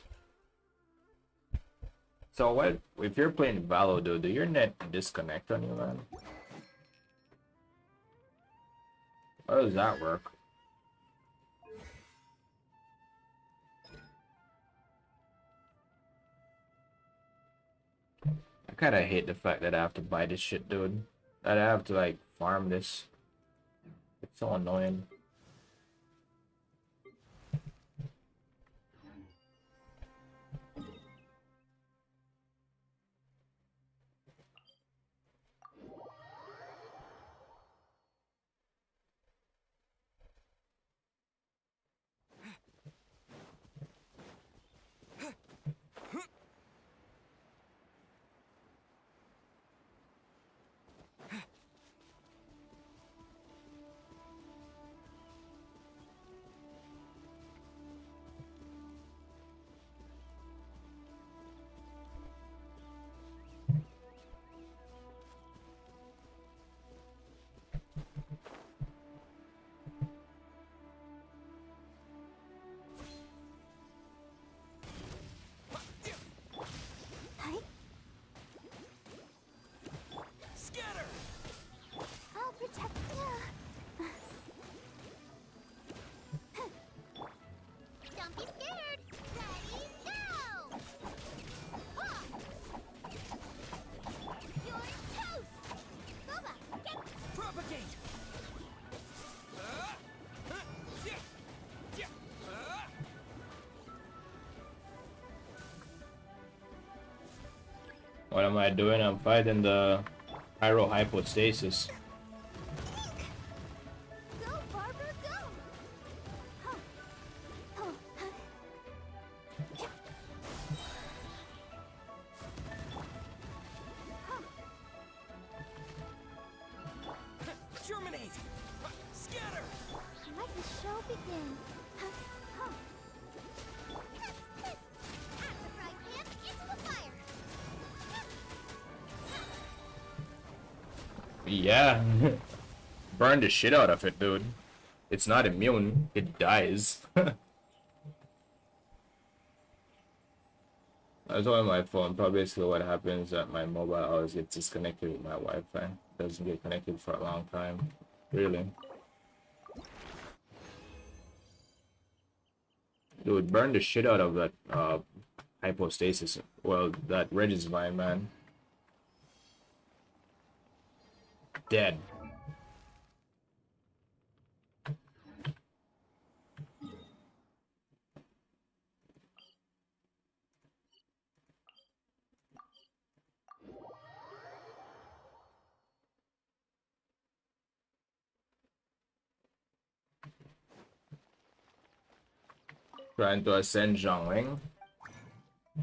So what if you're playing Valo, dude? Do your net disconnect on you, man? How does that work? I kinda hate the fact that I have to buy this shit, dude. That I have to like farm this. It's so annoying. Scatter! I'll protect you. Don't be scared. Ready, go! Ah! You're toast! Boba, get Propagate! What am I doing? I'm fighting the pyro hypostasis. go, Barbara, go! Huh. Oh, huh. Germinate! Scatter! Let the show begin. Huh. Huh. At the right hand, into the fire. Yeah. Burn the shit out of it, dude. It's not immune, it dies. That's why my phone, probably basically what happens that my mobile always gets disconnected with my Wi-Fi. Doesn't get connected for a long time. Really. Dude, burn the shit out of that hypostasis. Well, that Regis vine, man. Dead. Trying to ascend Zhongling.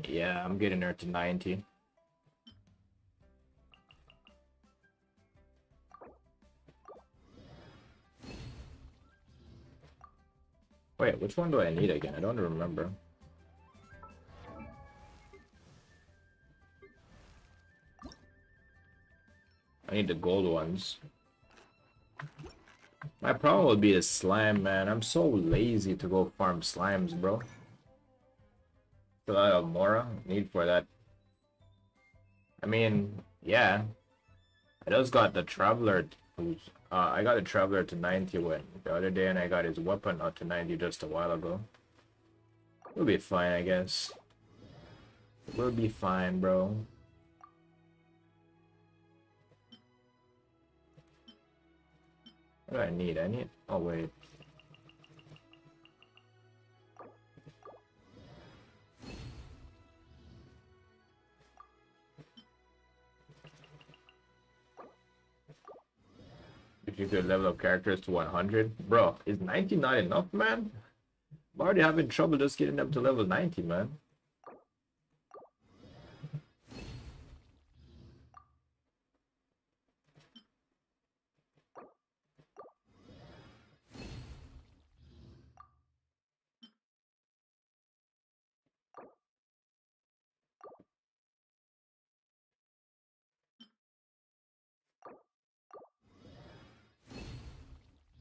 Yeah, I'm getting her to 90. Wait, which one do I need again? I don't remember. I need the gold ones. My problem would be the slime, man. I'm so lazy to go farm slimes, bro. Fill out of Mora. Need for that. I mean, yeah. I just got the Traveler. I got the Traveler to 90 when the other day, and I got his weapon up to 90 just a while ago. We'll be fine, I guess. We'll be fine, bro. What do I need? I need... Oh, wait. If you could level up characters to 100. Bro, is 90 not enough, man? I'm already having trouble just getting up to level 90, man.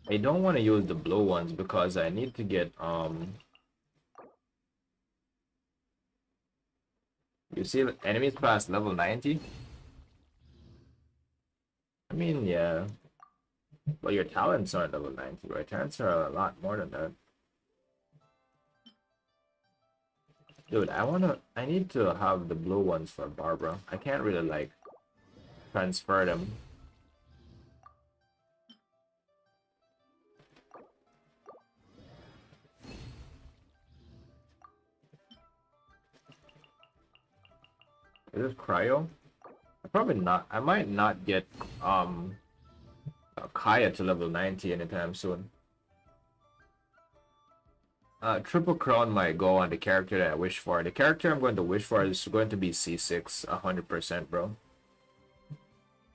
I don't want to use the blue ones because I need to get You see enemies past level 90? I mean, yeah. Well, your talents aren't level 90, right? Talents are a lot more than that. Dude, I need to have the blue ones for Barbara. I can't really, like, transfer them. Is this cryo? Probably not. I might not get Kaya to level 90 anytime soon. Triple Crown might go on the character that I wish for. The character I'm going to wish for is going to be C6, 100%, bro.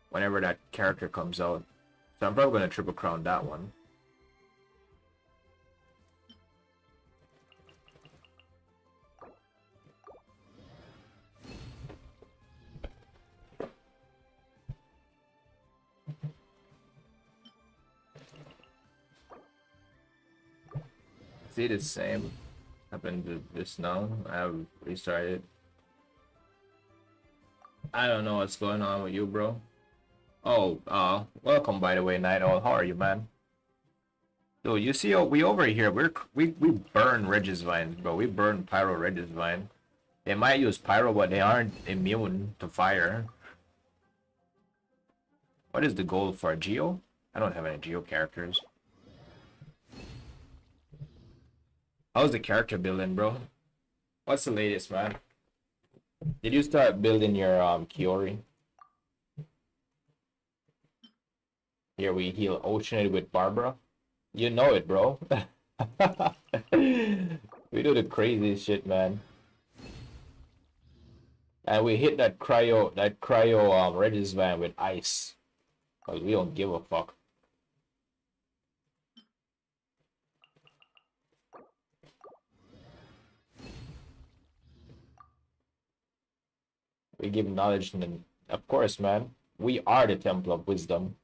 Whenever that character comes out. So I'm probably going to Triple Crown that one. See the same happened to this now. I have restarted. I don't know what's going on with you, bro. Oh, welcome by the way, Night Owl. How are you, man? Dude, you see, we over here, we burn Regisvine, bro. We burn Pyro Regisvine. They might use Pyro, but they aren't immune to fire. What is the goal for Geo? I don't have any Geo characters. How's the character building, bro? What's the latest, man? Did you start building your Kiori? Here we heal Oceanid with Barbara. You know it, bro. We do the crazy shit, man. And we hit that cryo Regisvine with ice. Cause we don't give a fuck. We give knowledge, and of course, man, we are the Temple of Wisdom.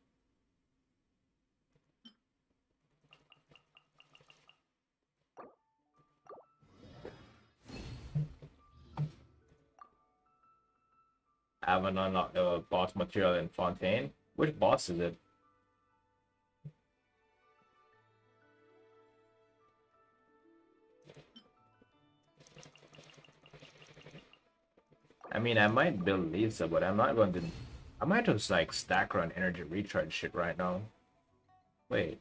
I haven't unlocked the boss material in Fontaine. Which boss is it? I mean, I might build Lisa, but I'm not going to... I might just, like, stack her on energy recharge shit right now. Wait.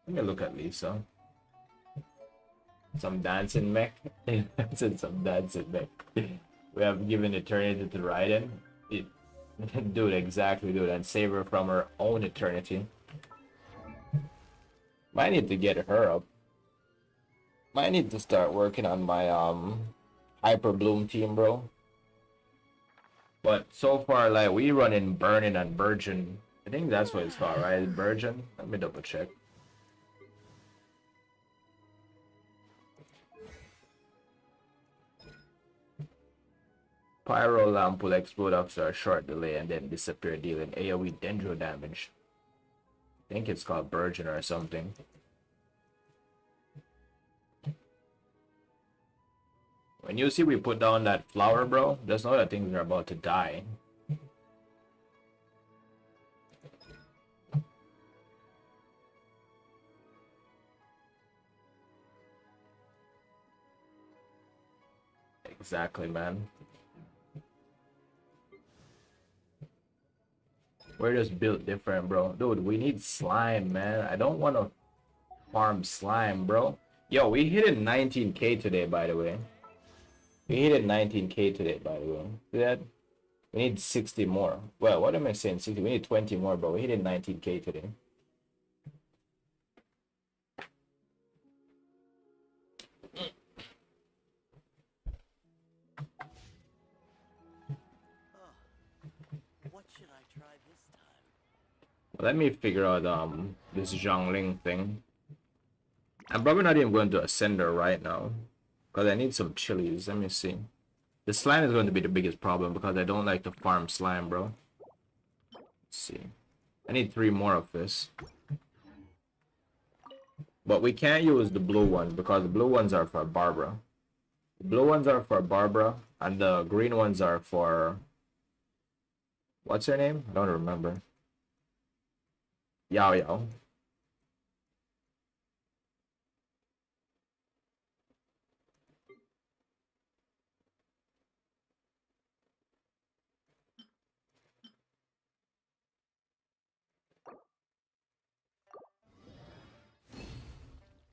Let me look at Lisa. Some dancing mech. Some dancing mech. We have given eternity to Raiden. Dude, exactly, dude. And save her from her own eternity. Might need to get her up. Might need to start working on my, Hyper Bloom team, bro. But so far, like, we running Burning and Virgin. I think that's what it's called, right? Virgin? Let me double check. Pyro Lamp will explode after a short delay and then disappear, dealing AoE dendro damage. I think it's called Virgin or something. When you see we put down that flower, bro, just know that things are about to die. Exactly, man. We're just built different, bro. Dude, we need slime, man. I don't want to farm slime, bro. Yo, we hit it 19k today, by the way. We hit it 19k today, by the way. See that? We need 60 more. Well, what am I saying? 60? We need 20 more, bro. We hit it 19k today. What should I try this time? Let me figure out this Zhongling thing. I'm probably not even going to Ascender right now. Because I need some chilies. Let me see. The slime is going to be the biggest problem because I don't like to farm slime, bro. Let's see. I need 3 more of this. But we can't use the blue ones because the blue ones are for Barbara. The blue ones are for Barbara, and the green ones are for... What's her name? I don't remember. Yao Yao.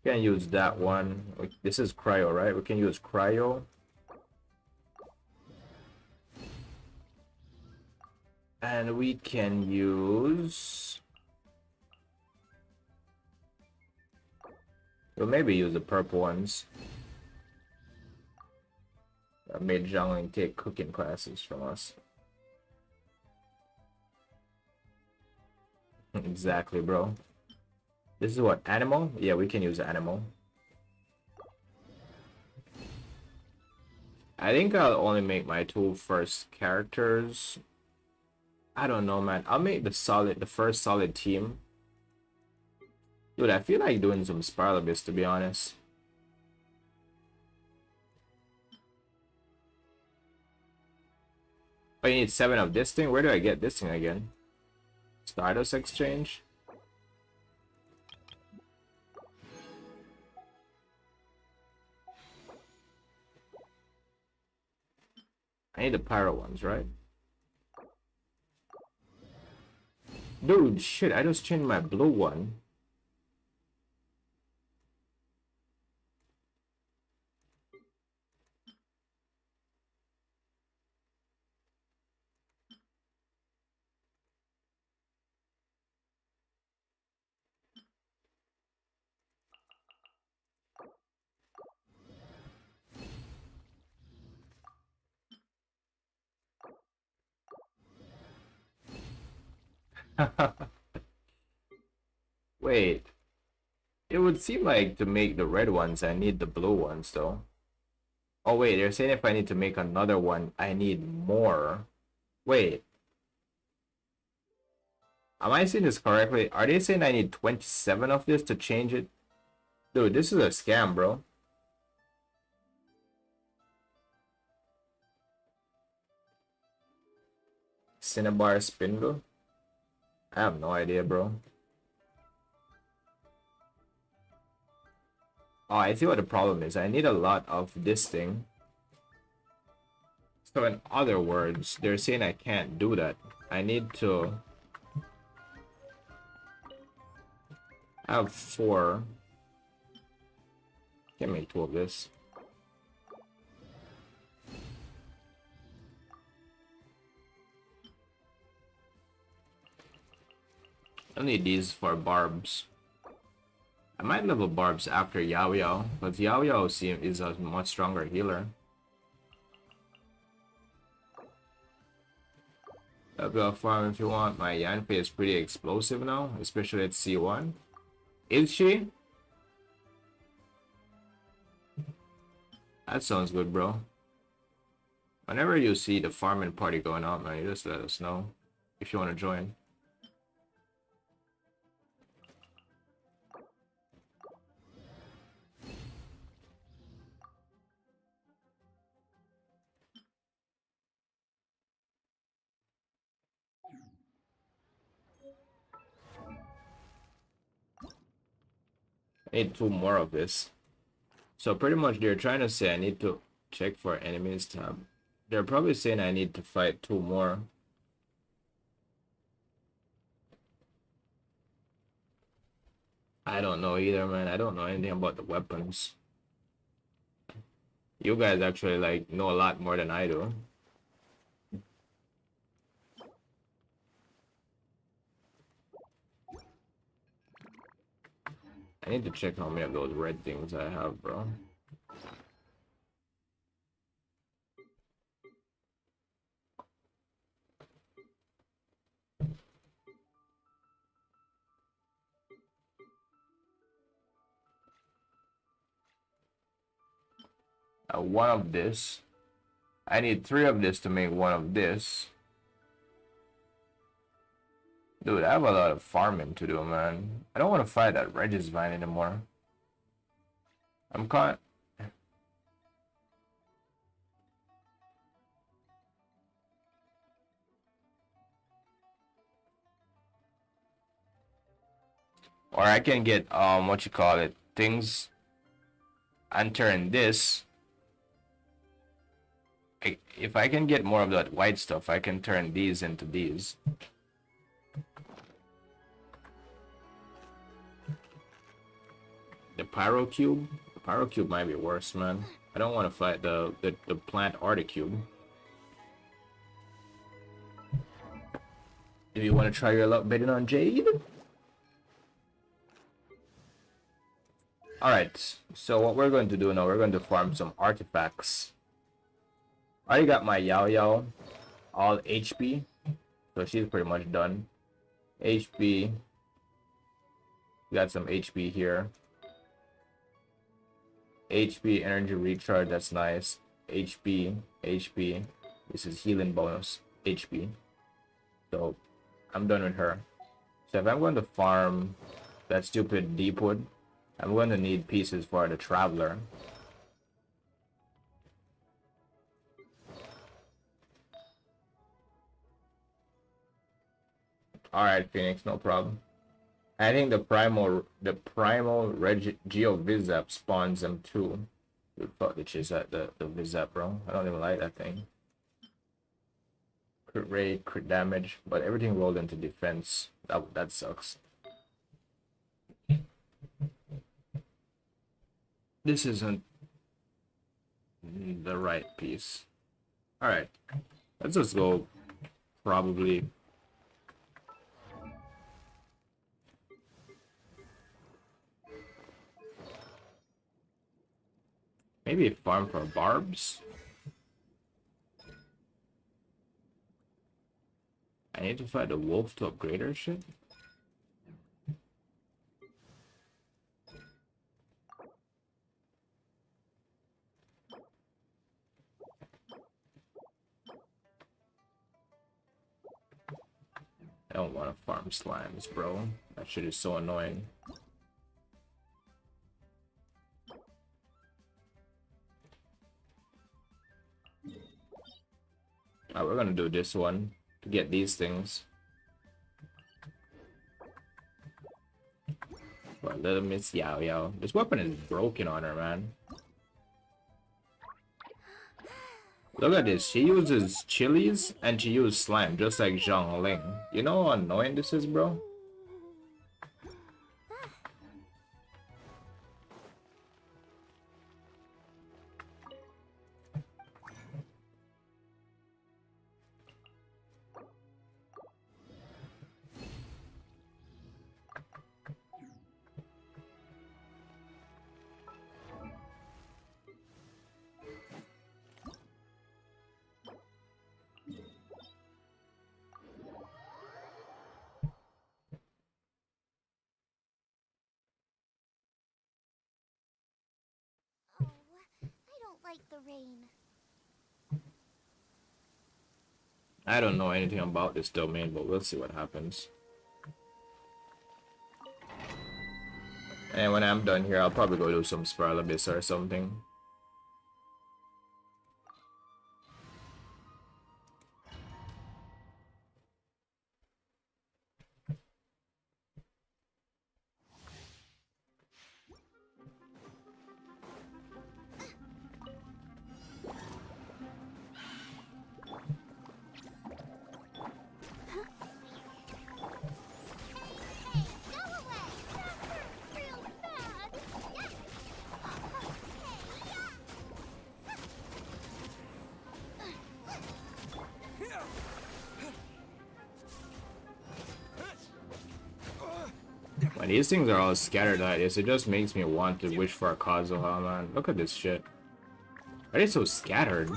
Can't use that one. This is cryo, right? We can use cryo. And we can use... We'll maybe use the purple ones. I made Zhangling take cooking classes from us. Exactly, bro. This is what, animal? Yeah, we can use animal. I think I'll only make my two first characters. I don't know, man. I'll make the first solid team. Dude, I feel like doing some Spiral Abyss, to be honest. Oh, you need 7 of this thing? Where do I get this thing again? Stardust Exchange? I need the pyro ones, right? Dude, shit, I just changed my blue one. Wait. It would seem like to make the red ones, I need the blue ones, though. Oh, wait, they're saying if I need to make another one, I need more. Wait. Am I seeing this correctly? Are they saying I need 27 of this to change it? Dude, this is a scam, bro. Cinnabar Spindle? I have no idea, bro. Oh, I see what the problem is. I need a lot of this thing. So in other words, they're saying I can't do that. I need to have 4. Can't make 2 of this. I need these for barbs. I might level barbs after Yao Yao, but Yao Yao is a much stronger healer. Level farm if you want. My Yanfei is pretty explosive now, especially at C1. Is she? That sounds good, bro. Whenever you see the farming party going on, man, you just let us know if you want to join. I need 2 more of this. So pretty much they're trying to say I need to check for enemies tab. They're probably saying I need to fight 2 more. I don't know either, man. I don't know anything about the weapons. You guys actually like know a lot more than I do. I need to check how many of those red things I have, bro. One of this. I need 3 of this to make 1 of this. Dude, I have a lot of farming to do, man. I don't want to fight that Regis Vine anymore. I'm caught. Or I can get what you call it, things, and turn this. If I can get more of that white stuff, I can turn these into these. The pyro cube? The pyro cube might be worse, man. I don't want to fight the plant or the cube. Do you want to try your luck betting on Jade? Alright, so what we're going to do now, we're going to farm some artifacts. I already got my Yao all HP, so she's pretty much done. HP, got some HP here. HP, energy recharge, that's nice. HP, this is healing bonus, HP. So, I'm done with her. So if I'm going to farm that stupid deepwood, I'm going to need pieces for the traveler. Alright, Phoenix, no problem. I think the primal Geovizap spawns them too. We fuck the chase at the Vizap, bro. I don't even like that thing. Crit rate, crit damage, but everything rolled into defense. That sucks. This isn't the right piece. Alright. Let's just go probably maybe a farm for barbs. I need to fight a wolf to upgrade her shit. I don't want to farm slimes, bro. That shit is so annoying. Alright, we're gonna do this one to get these things. But little Miss Yao. This weapon is broken on her, man. Look at this. She uses chilies and she uses slime, just like Zhang Ling. You know how annoying this is, bro? Like the rain. I don't know anything about this domain, but we'll see what happens. And when I'm done here, I'll probably go do some Spiral Abyss or something. When these things are all scattered like this, it just makes me want to wish for a Kazuha, man. Look at this shit. Why are they so scattered?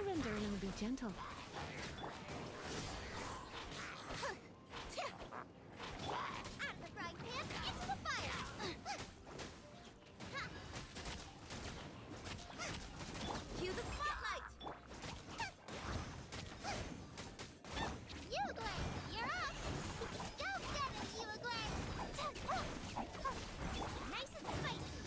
surrender and be gentle. Out of the frying pan, into the fire! Cue the spotlight! Uruguay, you're up! Go get it, Uruguay! Nice and spicy!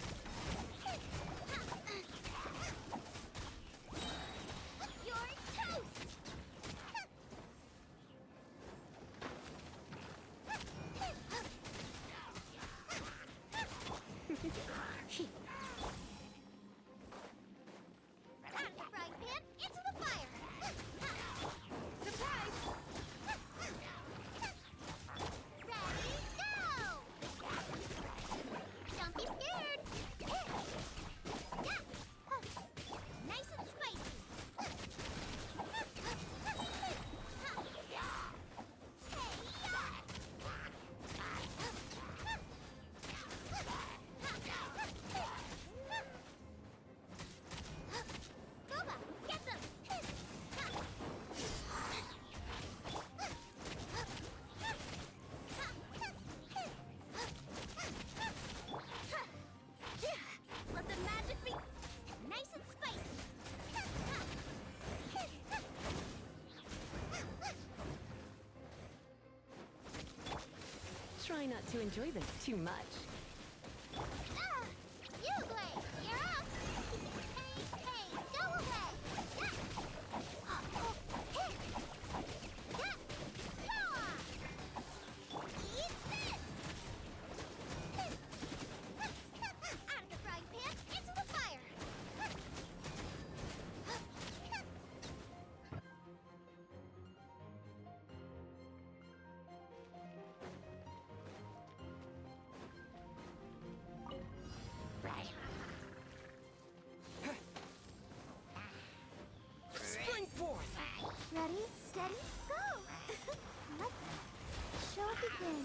You're toast! Out of the frying pan, into the fire! Surprise! Ready, go! Don't be scared! Nice and spicy! Goba, get them! Let the magic be nice and spicy! Try not to enjoy this too much. Uruguay, you're up! Hey, go away! Eat this! Out of the frying pan, into the fire! Spring forth! Ready, steady, go! Let the show begin.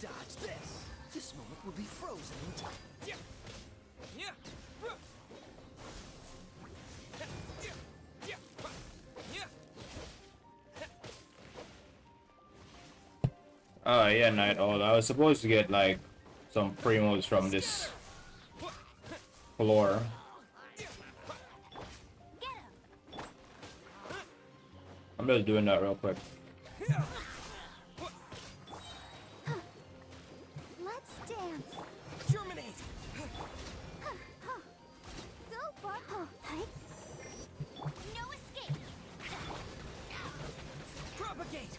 Dodge this! This moment will be frozen in time. Oh yeah, Night Owl. I was supposed to get like some primos from this floor. I'm just doing that real quick. Let's dance. Germinate! Go, Bark. No escape. Propagate!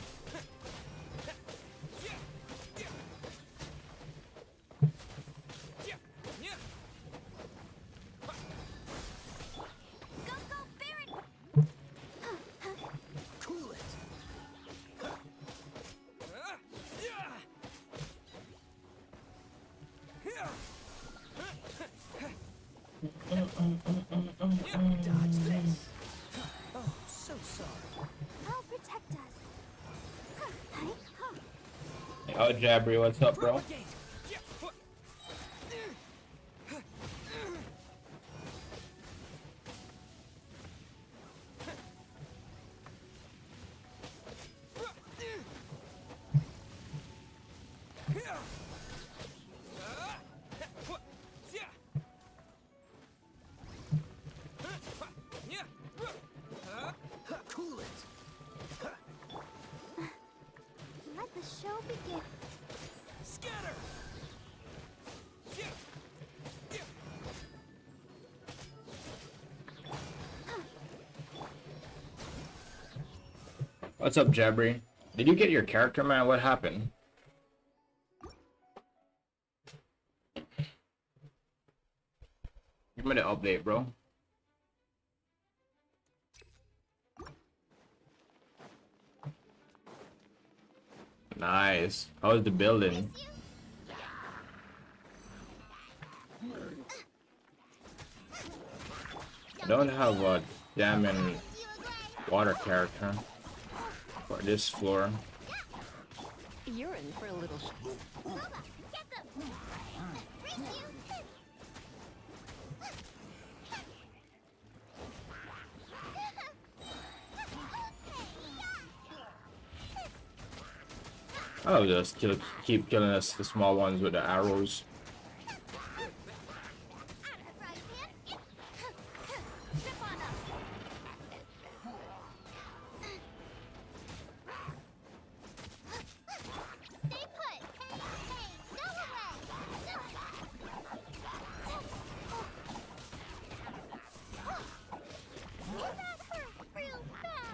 Go, Baron. Cool it! Dodge this! Oh, so sorry. I'll protect us. Oh, Jabri, what's up, bro? Propagate! Cool it! Let the show begin. Scatter! What's up, Jabri? Did you get your character, man? What happened? Give me the update, bro. Nice. How's the building? I don't have a diamond water character for this floor. You're in for a little. Boba, get them! Race you! I'll just keep killing us the small ones with the arrows.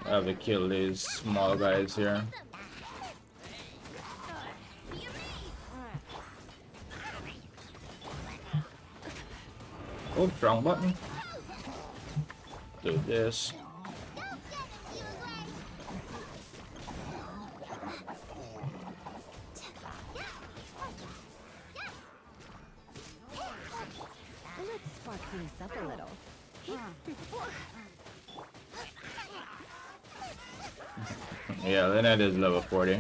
I have to kill these small guys here. Oh, wrong button. Do this. Let's spark things up a little. Yeah, Lynette is level 40.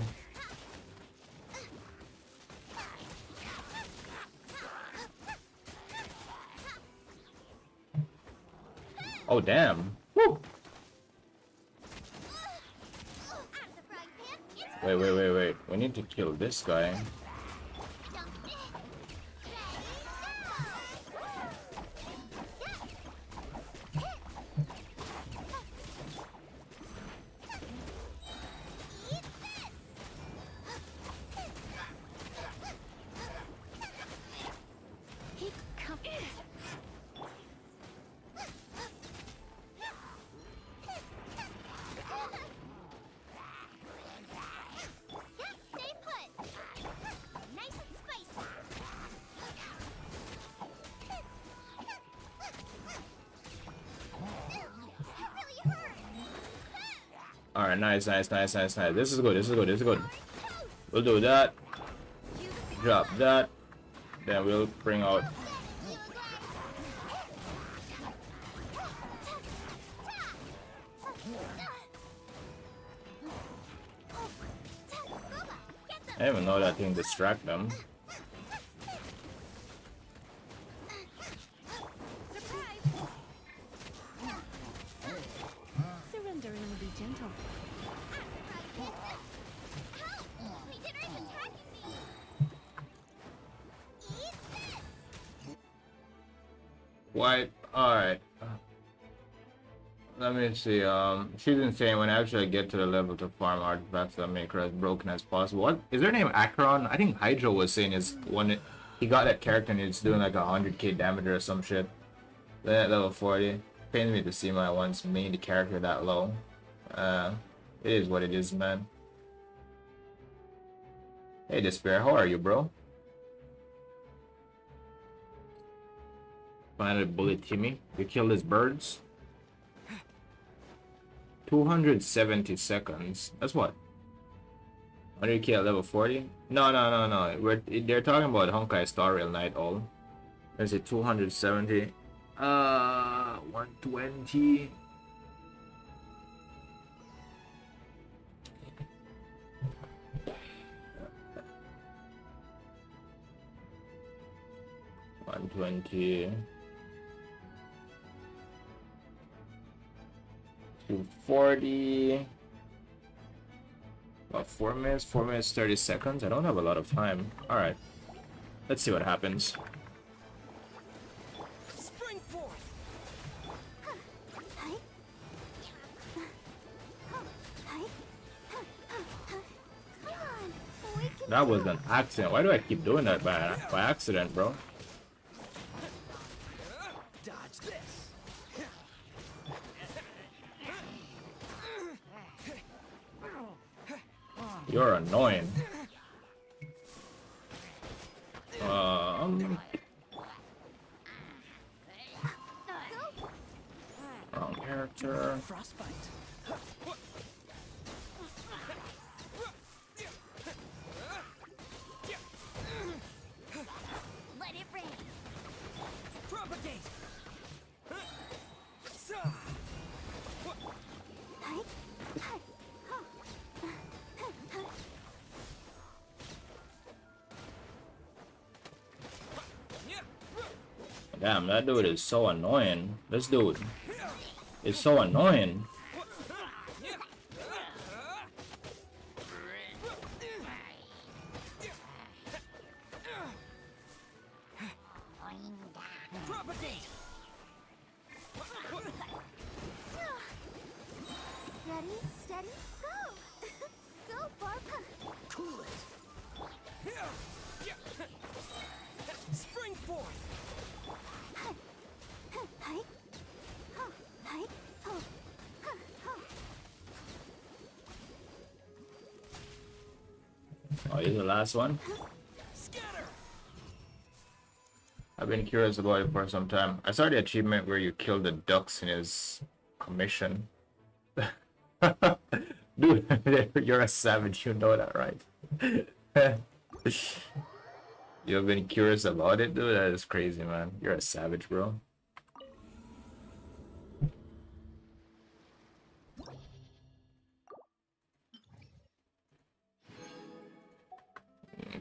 Oh, damn. Woo! Wait. We need to kill this guy. Alright, nice. This is good. We'll do that. Drop that. Then we'll bring out. I didn't even know that thing distract them. Surrender and will be gentle. What? Alright. Let me see. She's insane. When I actually get to the level to farm artifacts that make her as broken as possible. What is her name? Acheron? I think Hydro was saying is when he got that character and it's doing like 100k damage or some shit. Then at level 40. Pains me to see my once made the character that low. It is what it is, man. Hey Despair, how are you, bro? Finally bully Timmy. You killed his birds. 270 seconds. That's what? 100k at level 40? No. They're talking about Honkai Star Rail Night All. There's a 270. 120. $120. 240. About 4 minutes, 4 minutes 30 seconds. I don't have a lot of time. Alright. Let's see what happens. Spring forth. That was an accident. Why do I keep doing that by accident, bro? Dodge this. You're annoying. Wrong character. Frostbite. Let it rain. Propagate. Damn, that dude is so annoying. This dude is so annoying. Propagate. Ready, steady, go! Go, Barpa! Cool it. Spring forth. Hi. Ho. Hi. Ho. Ho. Oh, you're the last one? Scatter. I've been curious about it for some time. I saw the achievement where you kill the ducks in his commission. Dude, you're a savage, you know that, right? You've been curious about it, dude? That is crazy, man. You're a savage, bro.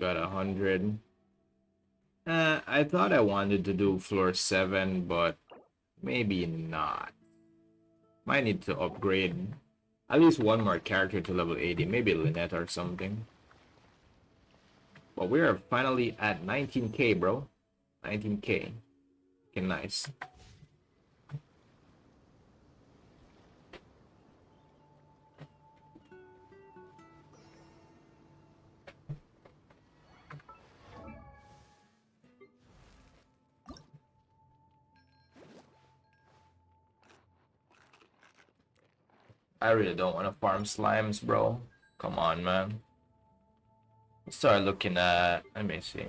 Got 100. I thought I wanted to do floor 7, but maybe not. Might need to upgrade at least one more character to level 80, maybe Lynette or something. But we are finally at 19k, bro. 19k. Okay, nice. I really don't want to farm slimes, bro. Come on, man. Let's start looking at... Let me see.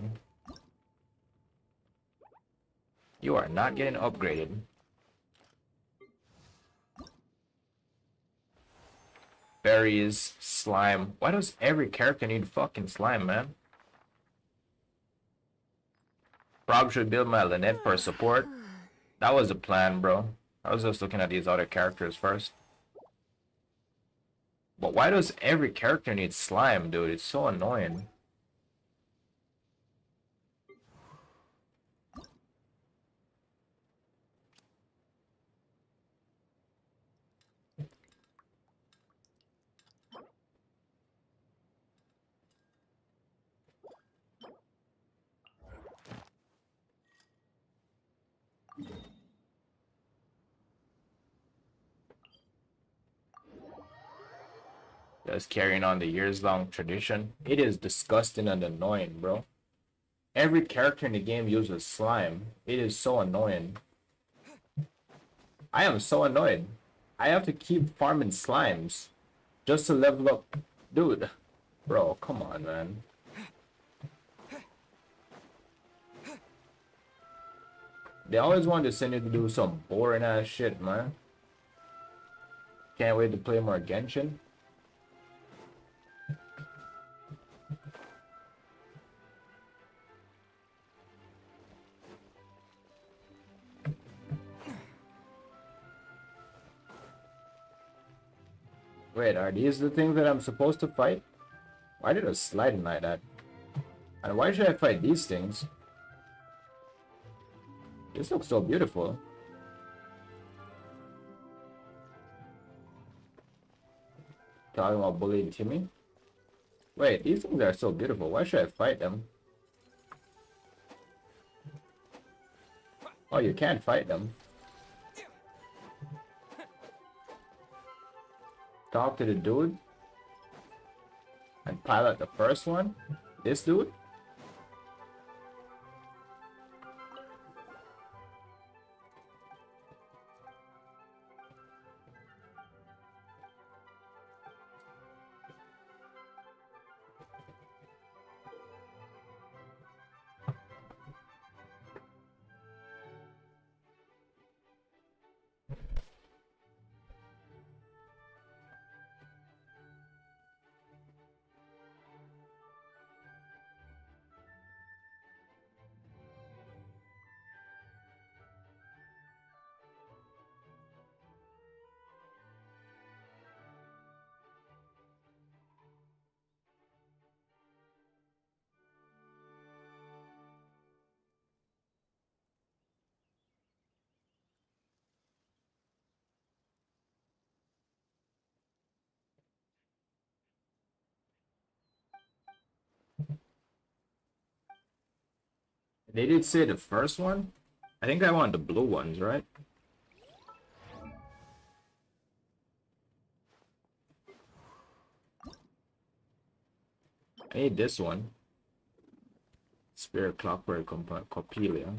You are not getting upgraded. Berries, slime. Why does every character need fucking slime, man? Probably should build my Lynette for support. That was the plan, bro. I was just looking at these other characters first. But why does every character need slime, dude? It's so annoying. Just carrying on the years-long tradition. It is disgusting and annoying, bro. Every character in the game uses slime. It is so annoying. I am so annoyed. I have to keep farming slimes just to level up. Dude, bro, come on, man. They always want to send you to do some boring ass shit, man. Can't wait to play more Genshin. Wait, are these the things that I'm supposed to fight? Why did it slide like that? And why should I fight these things? This looks so beautiful. Talking about bullying Timmy? Wait, these things are so beautiful. Why should I fight them? Oh, you can't fight them. Talk to the dude and pilot the first one. This dude. They did say the first one? I think I want the blue ones, right? I need this one. Spirit Clockwork Copelia.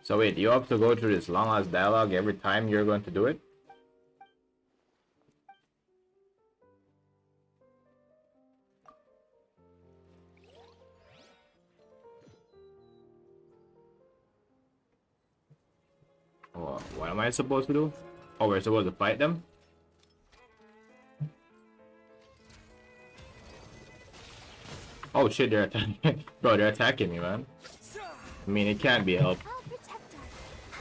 So wait, you have to go through this long ass dialogue every time you're going to do it? Oh, what am I supposed to do? Oh, we're supposed to fight them? Oh shit, they're attacking. Bro, they're attacking me, man. I mean, it can't be helped. I'll protect us.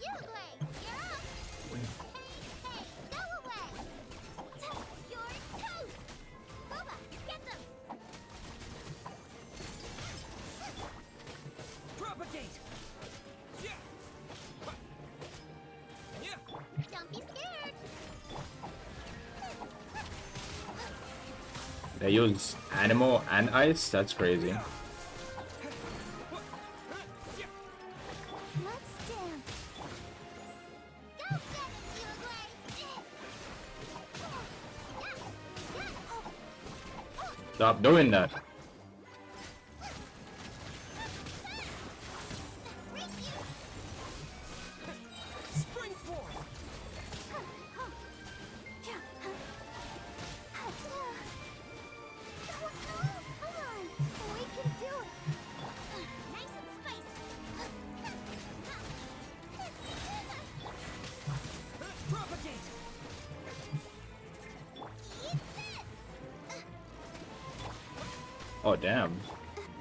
Uruguay, you're up. Hey, go away. You're toast. Boba, get them. Propagate! Don't be scared. They use animal and ice? That's crazy. Let's dance. Go get it, Uruguay. Stop doing that. Spring forth! Come on, we can do it. Nice and spicy. Propagate! Eat this. Oh, damn.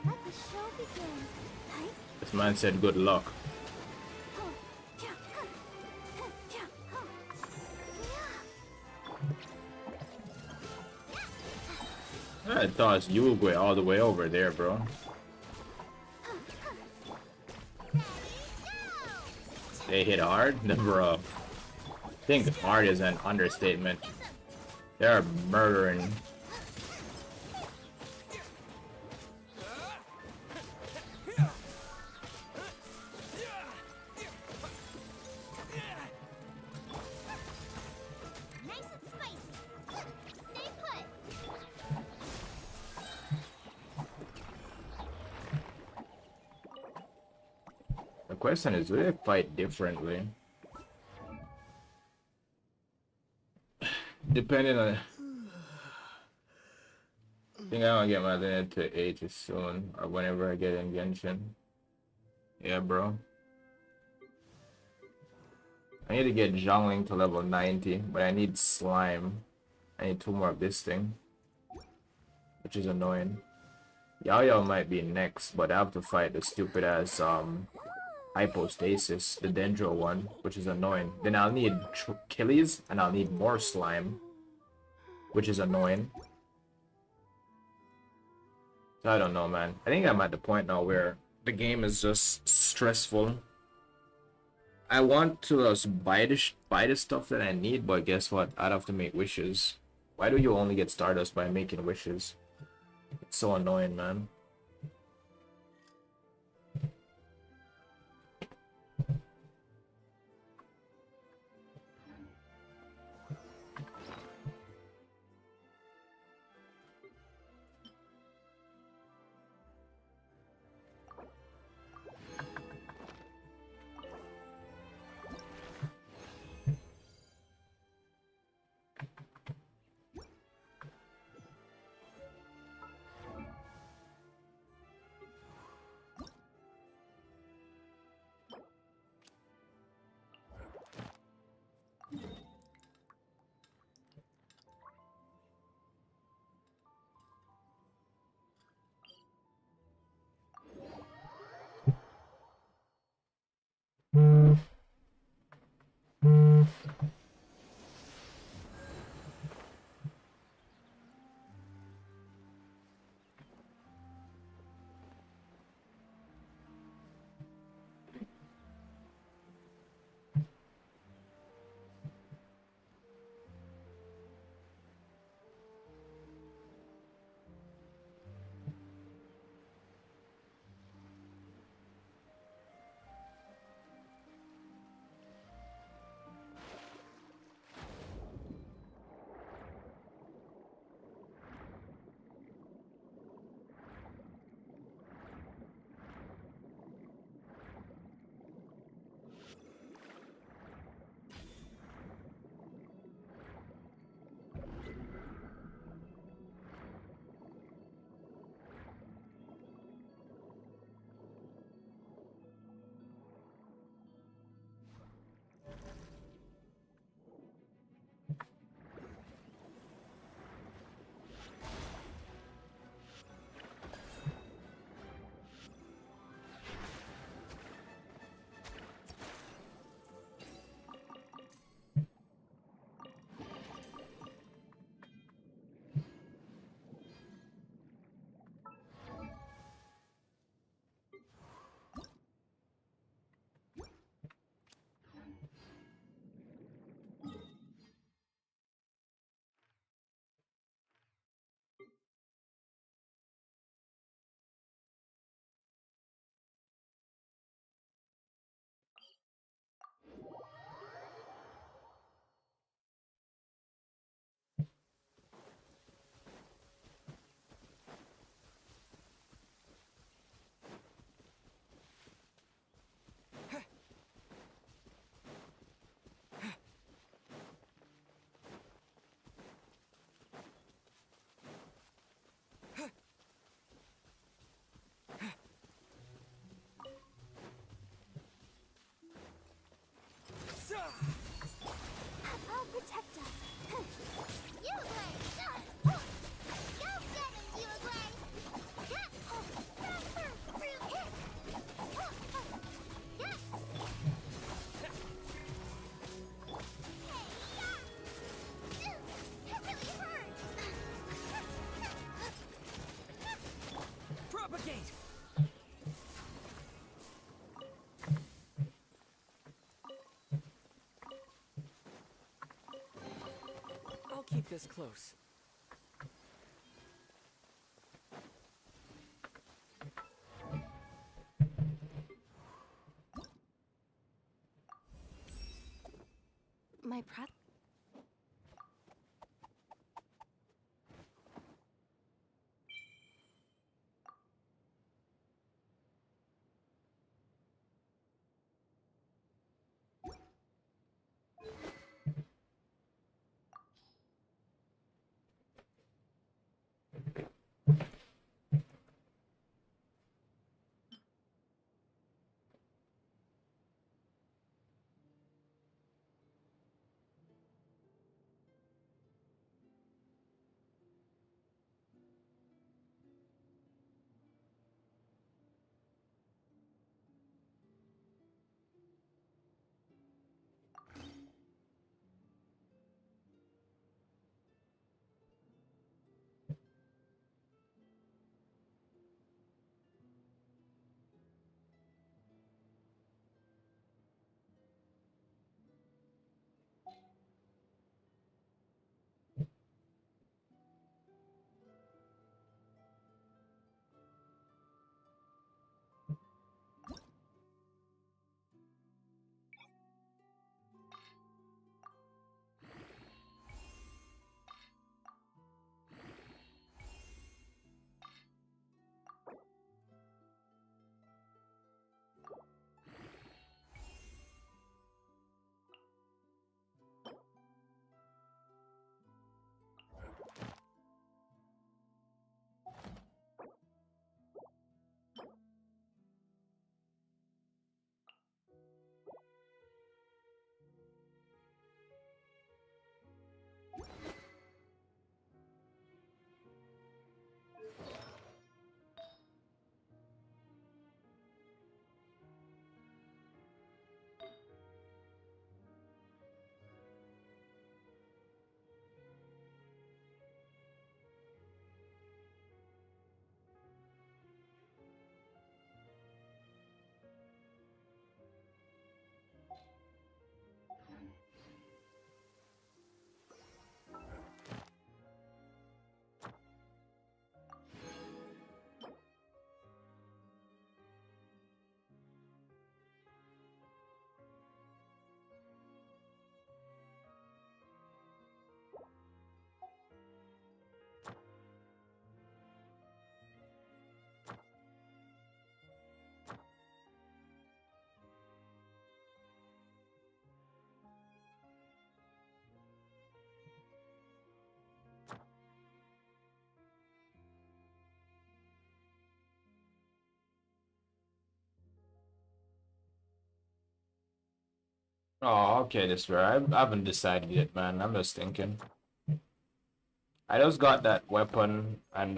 Let the show begin. Right? This man said good luck. I thought it's Uruguay all the way over there, bro. They hit hard? Bro. I think hard is an understatement. They're murdering. Nice and spicy. Stay put. The question is, do they fight differently? Depending on... I think I want to get my lineage to 80 soon, or whenever I get in Genshin. Yeah, bro. I need to get jungling to level 90, but I need slime. I need 2 more of this thing, which is annoying. Yaoyao might be next, but I have to fight the stupid ass hypostasis, the Dendro one, which is annoying. Then I'll need Achilles, and I'll need more slime, which is annoying. So I don't know, man. I think I'm at the point now where the game is just stressful. I want to just buy the stuff that I need, but guess what? I'd have to make wishes. Why do you only get Stardust by making wishes? It's so annoying, man. this close. My prep. Oh, okay, this where I haven't decided yet, man. I'm just thinking. I just got that weapon and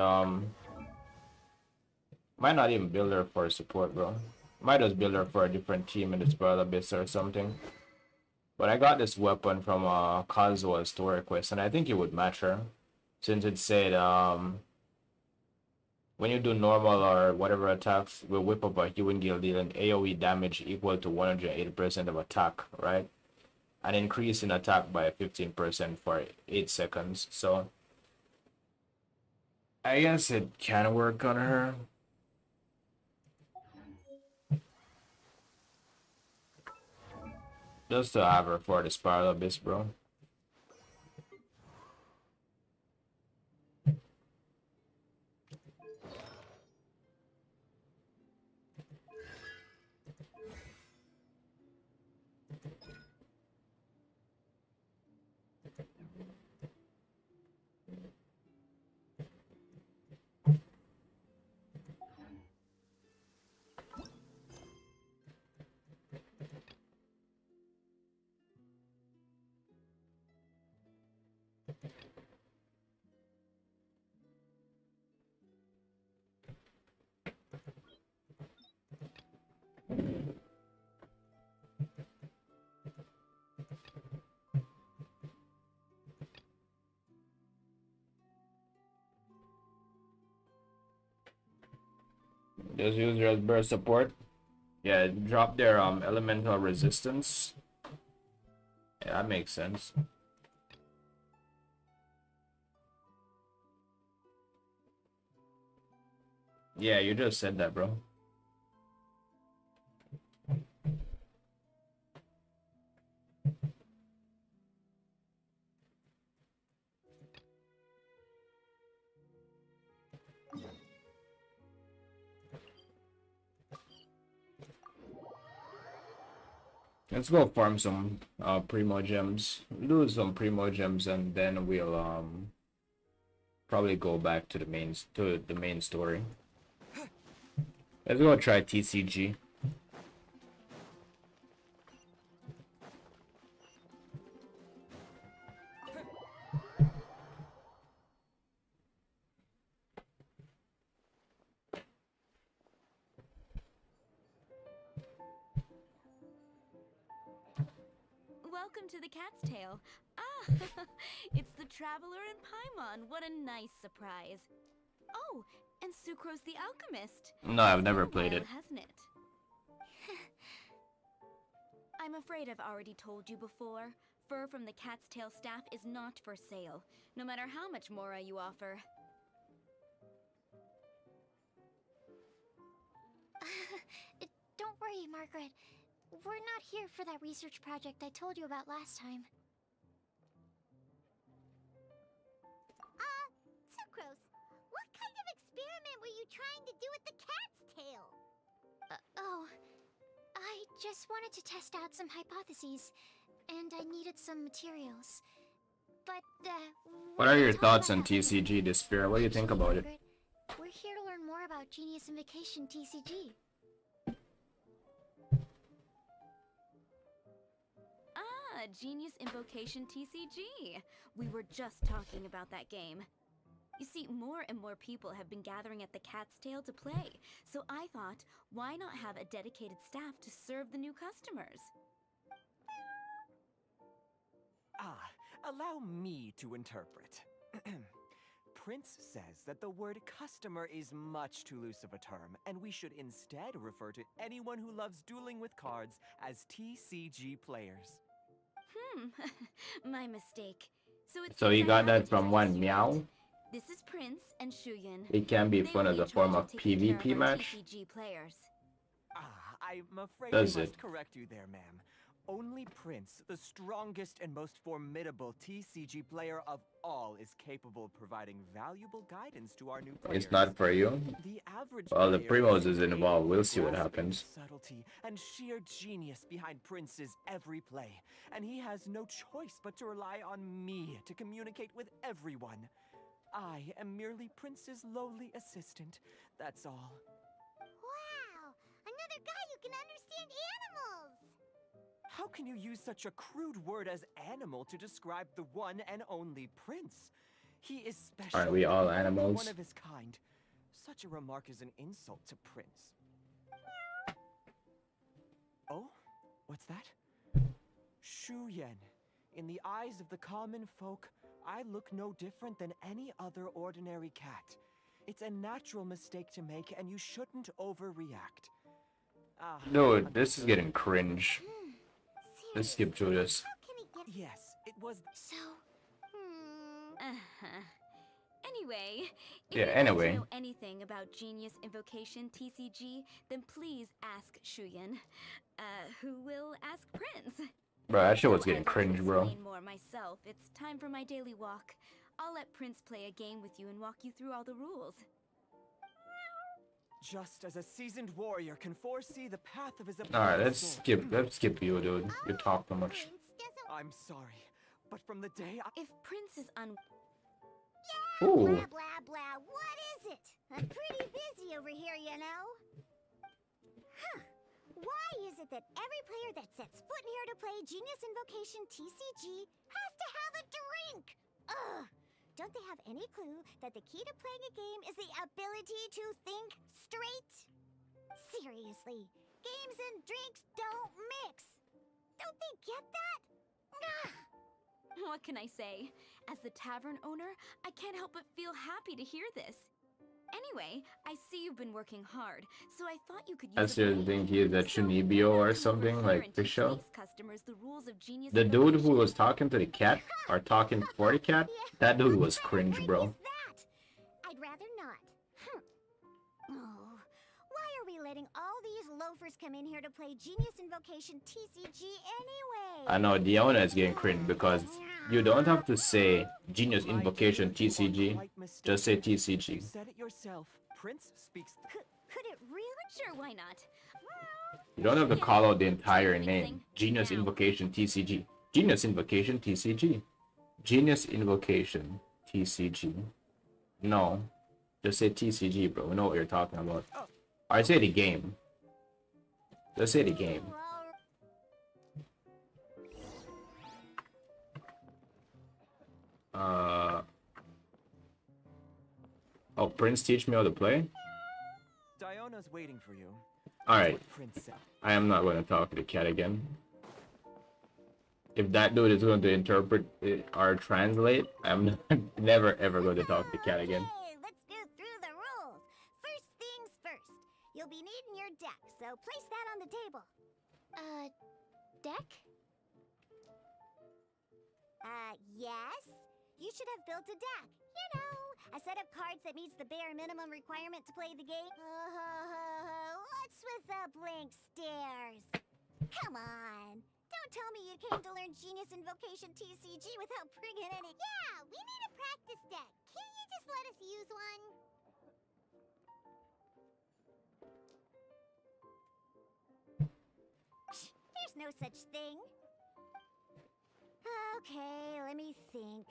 might not even build her for support, bro. Might just build her for a different team in the spoiler base or something. But I got this weapon from Kazua's story quest, and I think it would match her, since it said when you do normal or whatever attacks will whip up a healing guild dealing AoE damage equal to 180% of attack, right? And increase in attack by 15% for 8 seconds. So I guess it can work on her. Just to have her for the Spiral Abyss, bro. Just use your burst support. Yeah, drop their elemental resistance. Yeah, that makes sense. Yeah, you just said that, bro. Let's go farm some primo gems. Lose some primo gems, and then we'll probably go back to the main story. Let's go try TCG. Welcome to the Cat's Tail. Ah, it's the Traveler and Paimon. What a nice surprise. Oh, and Sucrose the Alchemist. No, I've It's never been a played while, it. hasn't it? I'm afraid I've already told you before. Fur from the Cat's Tail staff is not for sale, no matter how much Mora you offer. Don't worry, Margaret. We're not here for that research project I told you about last time. Sucrose, what kind of experiment were you trying to do with the cat's tail? I just wanted to test out some hypotheses, and I needed some materials. But, What are your thoughts on TCG Despair? What do you think about it? Margaret, we're here to learn more about Genius Invocation TCG. Genius Invocation TCG. We were just talking about that game. You see, more and more people have been gathering at the Cat's Tail to play, so I thought, why not have a dedicated staff to serve the new customers? Allow me to interpret. Prince says that the word customer is much too loose of a term, and we should instead refer to anyone who loves dueling with cards as TCG players. My mistake. So you got that from one Meow? This is Prince and Shuyan. It can be fun as a form of PvP match. TCG players. I'm afraid Does I it? must correct you there, ma'am. Only Prince, the strongest and most formidable TCG player of all, is capable of providing valuable guidance to our new players. It's not for you. The average Well, the player Primos is isn't involved. We'll able see what to grasp happens. the subtlety and sheer genius behind Prince's every play, and he has no choice but to rely on me to communicate with everyone. I am merely Prince's lowly assistant. That's all. Wow! Another guy who can understand animals! How can you use such a crude word as animal to describe the one and only Prince? He is special. Aren't we all and animals? one of his kind. Such a remark is an insult to Prince. Oh? What's that? Shuyan. In the eyes of the common folk, I look no different than any other ordinary cat. It's a natural mistake to make, and you shouldn't overreact. Dude, this is getting cringe. Let's skip through this. Yes, it was. So, Anyway, if Yeah, you anyway. know anything about Genius Invocation TCG, then please ask Shuyan, who will ask Prince. Bro, that shit was Though getting I'd like to cringe, bro. explain more myself. It's time for my daily walk. I'll let Prince play a game with you and walk you through all the rules. Just as a seasoned warrior can foresee the path of his Alright, opponent's let's skip you, dude. You talk too much. I'm sorry, but from the day If Prince is Ooh. blah blah blah, what is it? I'm pretty busy over here, you know? Huh. Why is it that every player that sets foot in here to play Genius Invocation TCG has to have a drink? Ugh! Don't they have any clue that the key to playing a game is the ability to think straight? Seriously, games and drinks don't mix. Don't they get that? Ugh. What can I say? As the tavern owner, I can't help but feel happy to hear this. Anyway, I see you've been working hard, so I thought you could use I still think he is a Chunibyo or something, like Fisher. customers the rules of Genius The dude who was talking to the cat, or talking for the cat, that dude was cringe, bro. I'd rather not. Oh, loafers come in here to play Genius Invocation TCG anyway? I know Diona is getting cringe because you don't have to say Genius Invocation TCG. Just say TCG. You said it yourself. Prince speaks. Could it really? Sure, why not? You don't have to call out the entire name. Genius Invocation TCG. Genius Invocation TCG. Genius Invocation TCG. No. Just say TCG, bro. We know what you're talking about. I say the game. Just say the game. Oh, Prince teach me how to play? Diona's waiting for you. Alright. Prince said. I am not going to talk to the cat again. If that dude is going to interpret it or translate, I'm never ever going to talk to the cat again. Okay, let's go through the rules. First things first. You'll be needing your deck, so place that on the table. Deck? Yes? You should have built a deck. You know, a set of cards that meets the bare minimum requirement to play the game. What's with the blank stares? Come on. Don't tell me you came to learn Genius Invocation TCG without bringing any... Yeah, we need a practice deck. Can't you just let us use one? There's no such thing. Okay, let me think.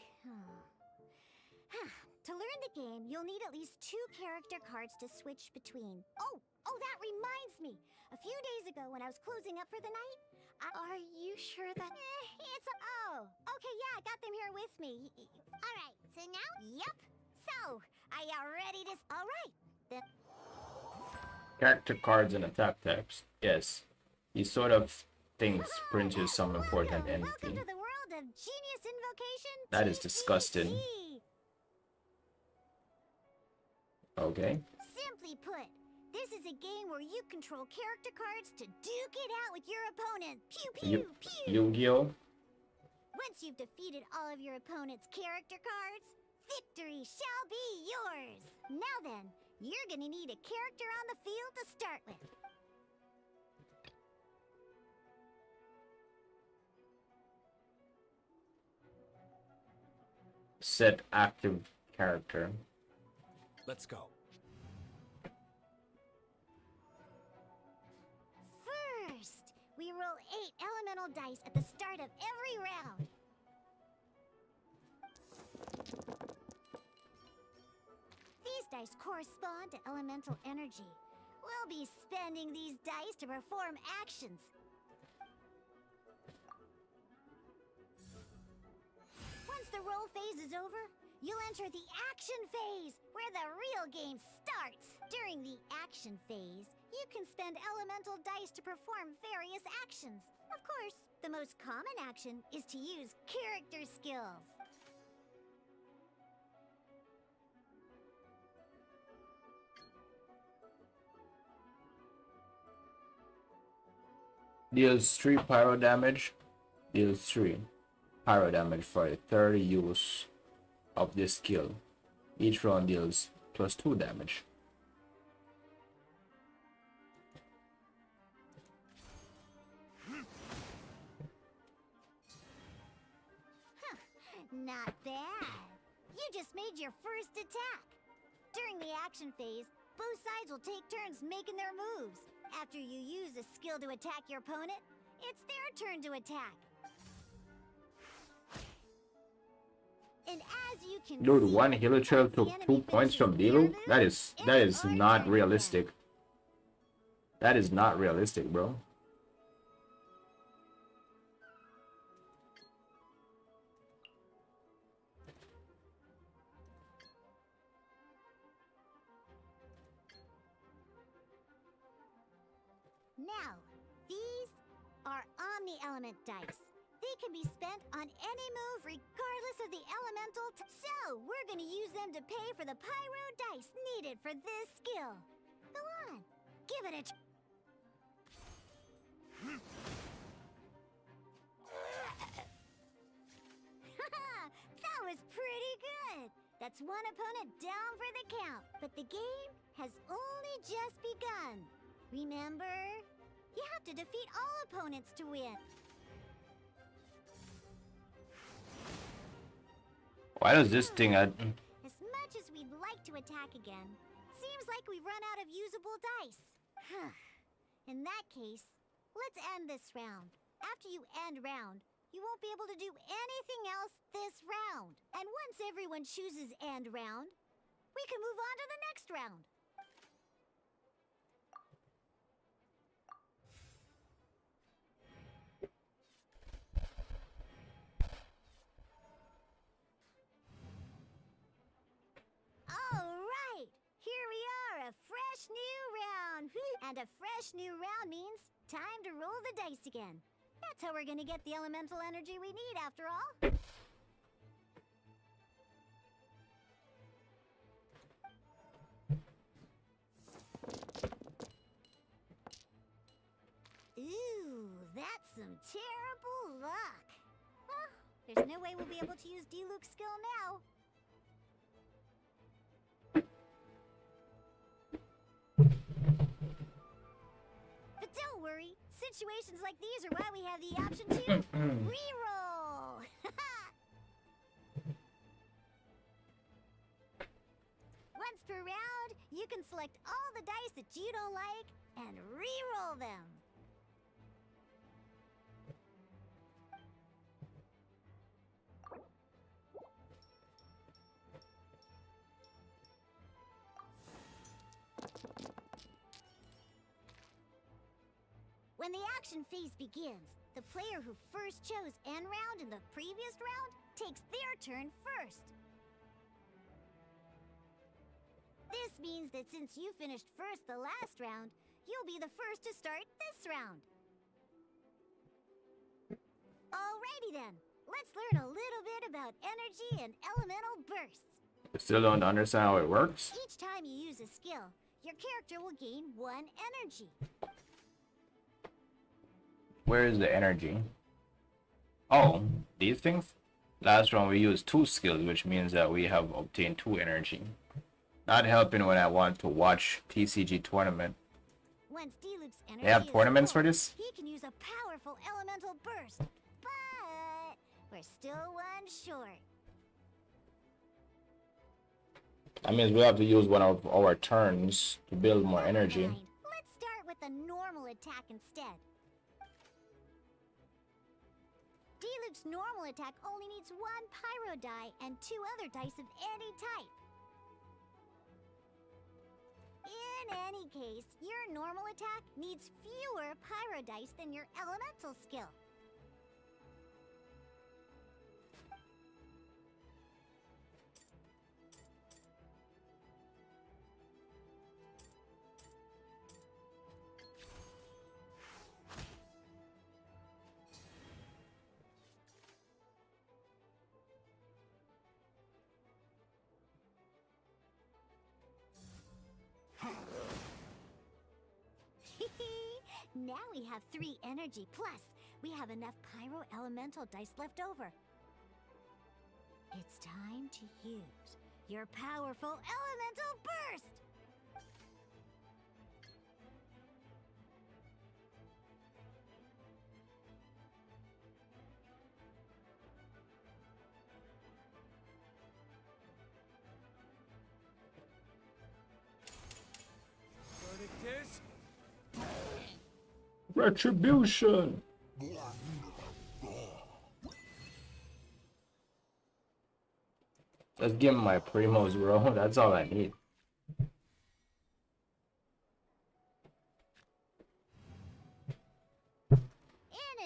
To learn the game, you'll need at least 2 character cards to switch between. Oh, that reminds me. A few days ago when I was closing up for the night, Are you sure that... okay, yeah, I got them here with me. Alright, so now? Yep. So, are you ready to... Alright, then... Character cards and attack types. Yes. He sort of thinks Prince is some important Welcome entity. to the world of Genius Invocation That is disgusting. TCG. Okay. Simply put, this is a game where you control character cards to duke it out with your opponent. Pew pew pew! Yu-Gi-Oh! Once you've defeated all of your opponent's character cards, victory shall be yours! Now then, you're gonna need a character on the field to start with. Set active character. Let's go. First, we roll 8 elemental dice at the start of every round. These dice correspond to elemental energy. We'll be spending these dice to perform actions. Once the roll phase is over, you'll enter the action phase, where the real game starts. During the action phase, you can spend elemental dice to perform various actions. Of course, the most common action is to use character skills. Deals 3 pyro damage. Deals 3 pyro damage for a 30 use of this skill. Each round deals +2 damage. Not bad. You just made your first attack. During the action phase, both sides will take turns making their moves. After you use a skill to attack your opponent, it's their turn to attack. And as you can Dude, see, one healer trail once the took enemy 2 points finishes from their Dilu? move, That it's is our not turn realistic. again. That is not realistic, bro. Now, these are Omni-Element dice. They can be spent on any move regardless of the elemental so, we're gonna use them to pay for the pyro dice needed for this skill. Go on, give it a That was pretty good! That's one opponent down for the count, but the game has only just begun. Remember? You have to defeat all opponents to win. Why does this thing As much as we'd like to attack again, seems like we've run out of usable dice. In that case, let's end this round. After you end round, you won't be able to do anything else this round. And once everyone chooses end round, we can move on to the next round. Alright, here we are, a fresh new round. And a fresh new round means time to roll the dice again. That's how we're gonna get the elemental energy we need after all. Ooh, that's some terrible luck. Well, there's no way we'll be able to use Diluc's skill now. But don't worry, situations like these are why we have the option to reroll. Once per round, you can select all the dice that you don't like and reroll them. When the action phase begins, the player who first chose end round in the previous round takes their turn first. This means that since you finished first the last round, you'll be the first to start this round. Alrighty then, let's learn a little bit about energy and elemental bursts. I still don't understand how it works. Each time you use a skill, your character will gain 1 energy. Where is the energy? Oh, these things? Last round we used 2 skills, which means that we have obtained 2 energy. Not helping when I want to watch TCG tournament. Once Diluc's energy They have tournaments full, for this? He can use a powerful elemental burst, but we're still 1 short. That means we have to use one of our turns to build more energy. Let's start with a normal attack instead. Diluc's normal attack only needs 1 pyro die and 2 other dice of any type. In any case, your normal attack needs fewer pyro dice than your elemental skill. Now we have 3 energy, plus we have enough pyro elemental dice left over. It's time to use your powerful elemental burst! Verdict is... Retribution! Just give me my primos, bro. That's all I need. In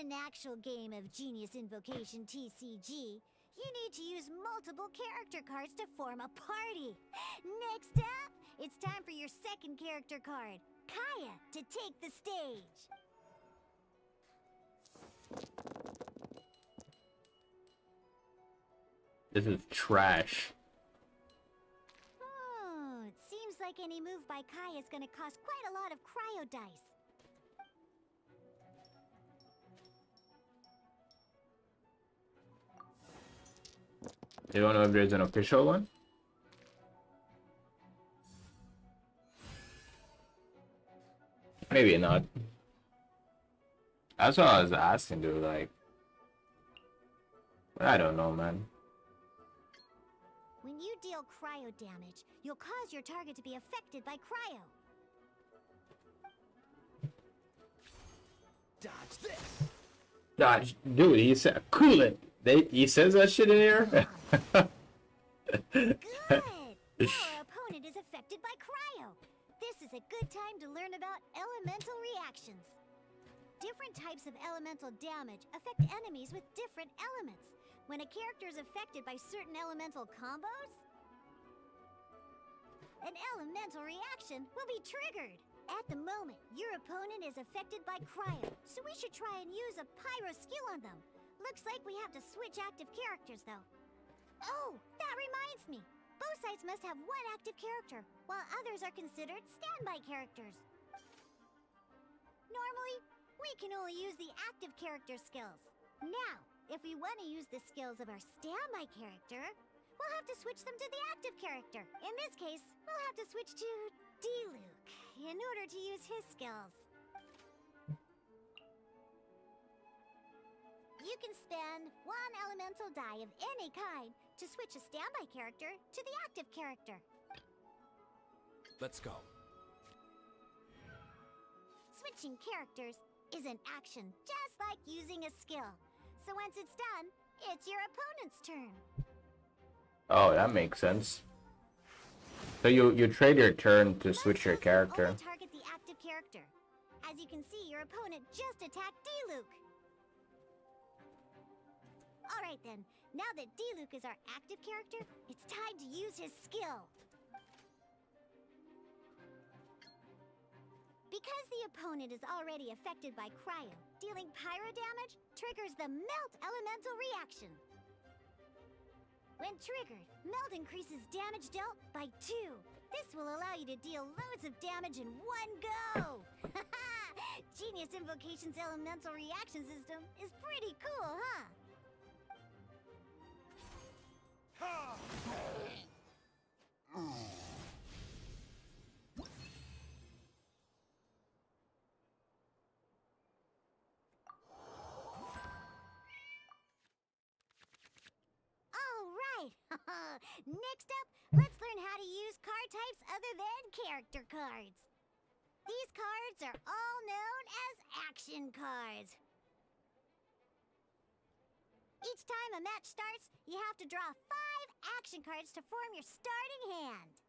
an actual game of Genius Invocation TCG, you need to use multiple character cards to form a party. Next up, it's time for your second character card, Kaya, to take the stage. This is trash. It seems like any move by Kaya is gonna cost quite a lot of cryo dice. You don't know if there's an official one? Maybe not. That's what I was asking, dude. Like, I don't know, man. When you deal cryo damage, you'll cause your target to be affected by cryo. Dodge this! Dodge, dude. He said, "Cool it." He says that shit in here. Good! Now our opponent is affected by cryo. This is a good time to learn about elemental reactions. Different types of elemental damage affect enemies with different elements. When a character is affected by certain elemental combos, an elemental reaction will be triggered. At the moment, your opponent is affected by cryo, so we should try and use a pyro skill on them. Looks like we have to switch active characters, though. Oh, that reminds me. Both sides must have one active character, while others are considered standby characters. Normally, we can only use the active character skills. Now, if we want to use the skills of our standby character, we'll have to switch them to the active character. In this case, we'll have to switch to D-Luke in order to use his skills. You can spend one elemental die of any kind to switch a standby character to the active character. Let's go. Switching characters is an action just like using a skill. So once it's done, it's your opponent's turn. Oh, that makes sense. So you trade your turn to switch your character. Only target the active character. As you can see, your opponent just attacked D-Luke. Alright then, now that D-Luke is our active character, it's time to use his skill. Because the opponent is already affected by cryo, dealing pyro damage triggers the melt elemental reaction. When triggered, melt increases damage dealt by 2. This will allow you to deal loads of damage in one go! Genius Invocation's elemental reaction system is pretty cool, huh? Alright! Next up, let's learn how to use card types other than character cards. These cards are all known as action cards. Each time a match starts, you have to draw 5 action cards to form your starting hand.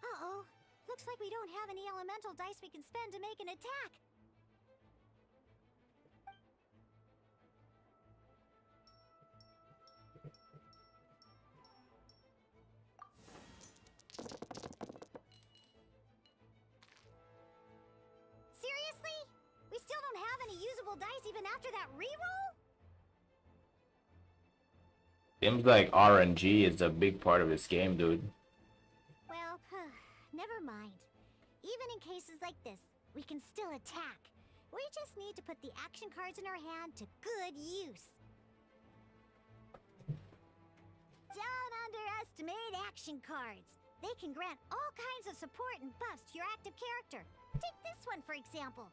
Uh-oh. Looks like we don't have any elemental dice we can spend to make an attack. Seriously? We still don't have any usable dice even after that reroll? Seems like RNG is a big part of this game, dude. Well, never mind. Even in cases like this, we can still attack. We just need to put the action cards in our hand to good use. Don't underestimate action cards. They can grant all kinds of support and buffs to your active character. Take this one, for example.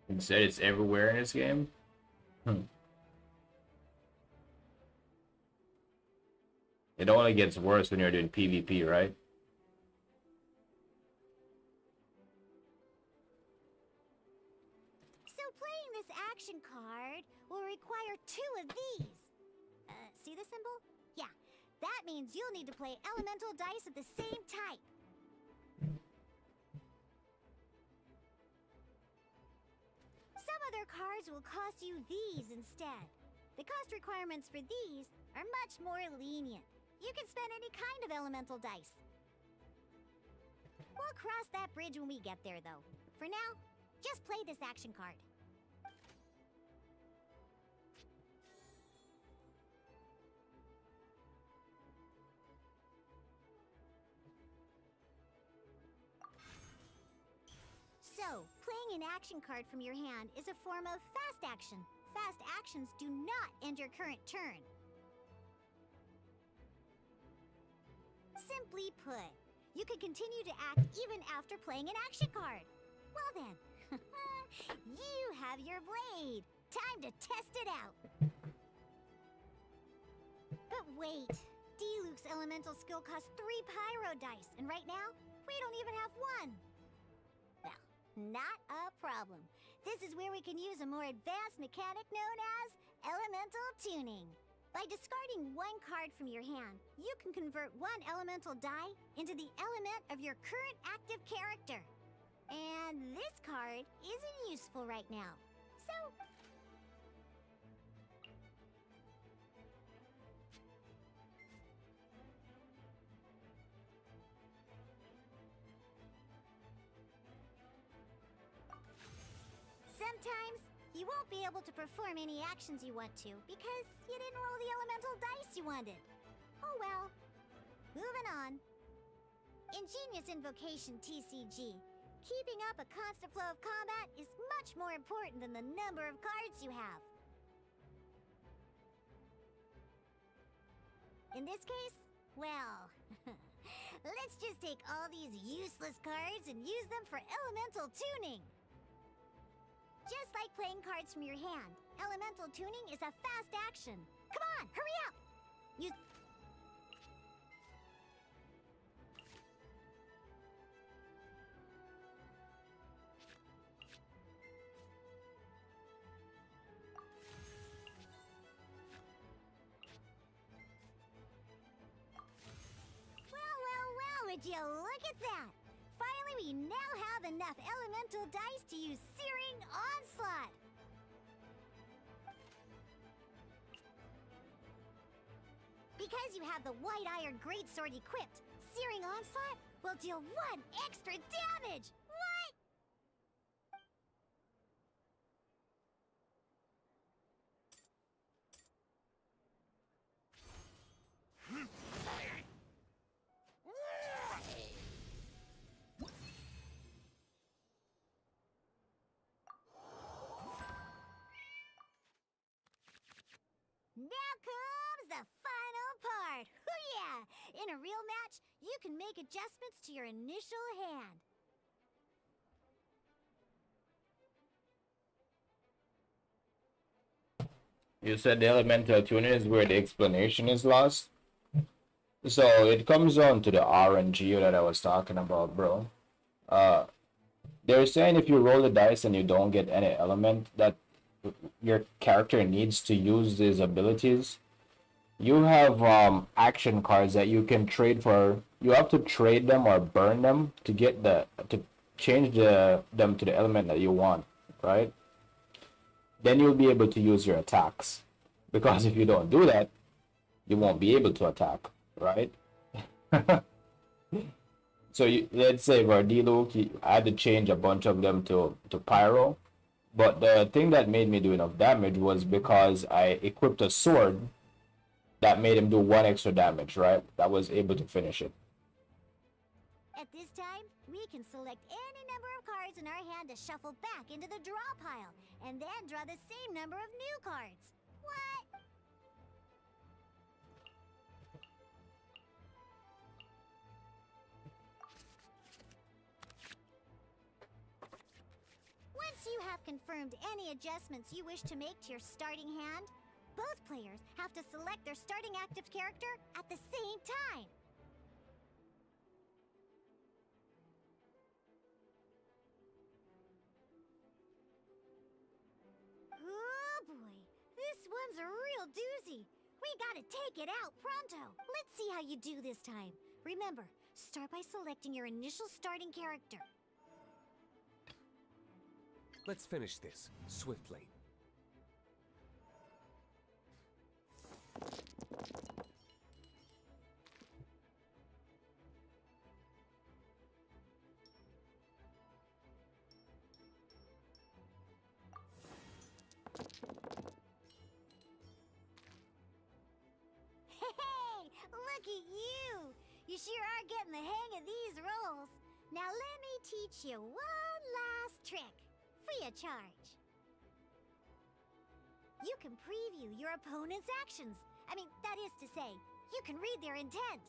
You said it's everywhere in this game? It only gets worse when you're doing PvP, right? So playing this action card will require 2 of these. See the symbol? Yeah, that means you'll need to play elemental dice of the same type. Some other cards will cost you these instead. The cost requirements for these are much more lenient. You can spend any kind of elemental dice. We'll cross that bridge when we get there, though. For now, just play this action card. an action card from your hand is a form of fast action. Fast actions do not end your current turn. Simply put, you can continue to act even after playing an action card. Well then, you have your blade. Time to test it out. But wait, D-Luke's elemental skill costs 3 pyro dice, and right now, we don't even have 1. Well, not a problem. This is where we can use a more advanced mechanic known as elemental tuning. By discarding 1 card from your hand, you can convert 1 elemental die into the element of your current active character. And this card isn't useful right now. So, sometimes you won't be able to perform any actions you want to because you didn't roll the elemental dice you wanted. Oh well. Moving on. Ingenious Invocation TCG. Keeping up a constant flow of combat is much more important than the number of cards you have. In this case, well, let's just take all these useless cards and use them for elemental tuning. Just like playing cards from your hand, elemental tuning is a fast action. Come on, hurry up! You... Well, would you look at that? Finally, we now have enough elemental dice to use Searing Onslaught! Because you have the White Iron Greatsword equipped, Searing Onslaught will deal 1 extra damage! What? Now comes the final part! Hoo-yeah! In a real match, you can make adjustments to your initial hand. You said the elemental tuning is where the explanation is lost. So it comes down to the RNG that I was talking about, bro. They're saying if you roll the dice and you don't get any element that your character needs to use these abilities, you have action cards that you can trade for. You have to trade them or burn them to get to change them to the element that you want, right? Then you'll be able to use your attacks, because if you don't do that, you won't be able to attack, right? So let's say for D-Luke, I had to change a bunch of them to Pyro. But the thing that made me do enough damage was because I equipped a sword that made him do 1 extra damage, right? That was able to finish it. At this time, we can select any number of cards in our hand to shuffle back into the draw pile, and then draw the same number of new cards. What? Once you have confirmed any adjustments you wish to make to your starting hand, both players have to select their starting active character at the same time. Oh boy, this one's a real doozy. We gotta take it out pronto. Let's see how you do this time. Remember, start by selecting your initial starting character. Let's finish this, swiftly. Hey, look at you! You sure are getting the hang of these rolls. Now let me teach you one last trick. free of charge. You can preview your opponent's actions. I mean, that is to say, you can read their intent.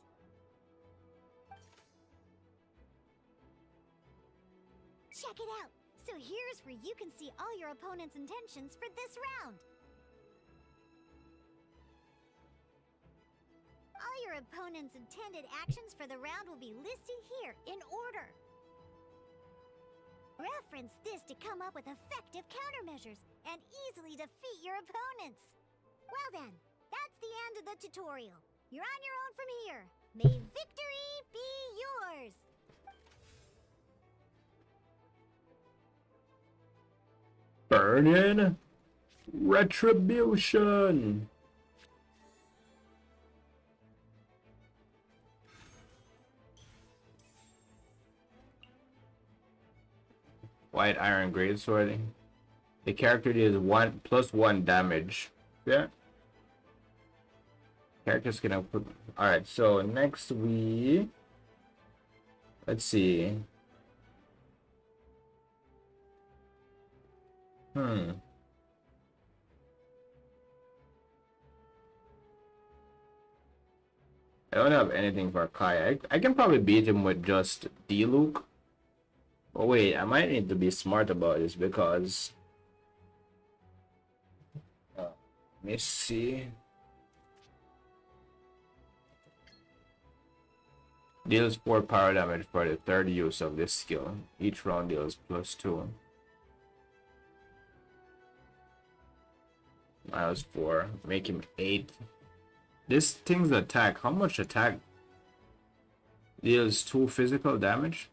Check it out. So here's where you can see all your opponent's intentions for this round. All your opponent's intended actions for the round will be listed here in order. Reference this to come up with effective countermeasures and easily defeat your opponents. Well then, that's the end of the tutorial. You're on your own from here. May victory be yours! Burn-in Retribution. White Iron Greatsword. The character deals +1 damage. Yeah. Characters can output. Alright, so next let's see. I don't have anything for Kai. I can probably beat him with just D-Luke. But wait, I might need to be smart about this because... let me see. Deals 4 power damage for the 3rd use of this skill. Each round deals +2. -4. Make him 8. This thing's attack. How much attack? Deals 2 physical damage?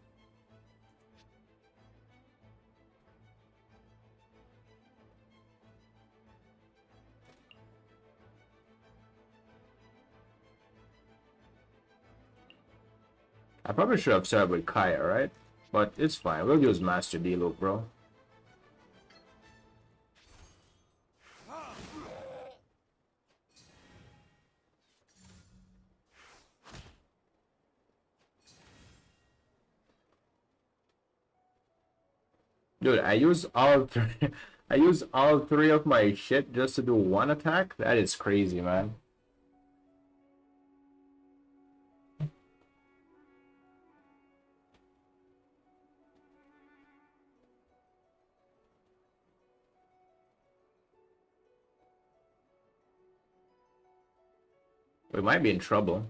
I probably should have started with Kaya, right? But it's fine. We'll use Master D-Luke, bro. Dude, I use all three. I use all 3 of my shit just to do 1 attack. That is crazy, man. We might be in trouble.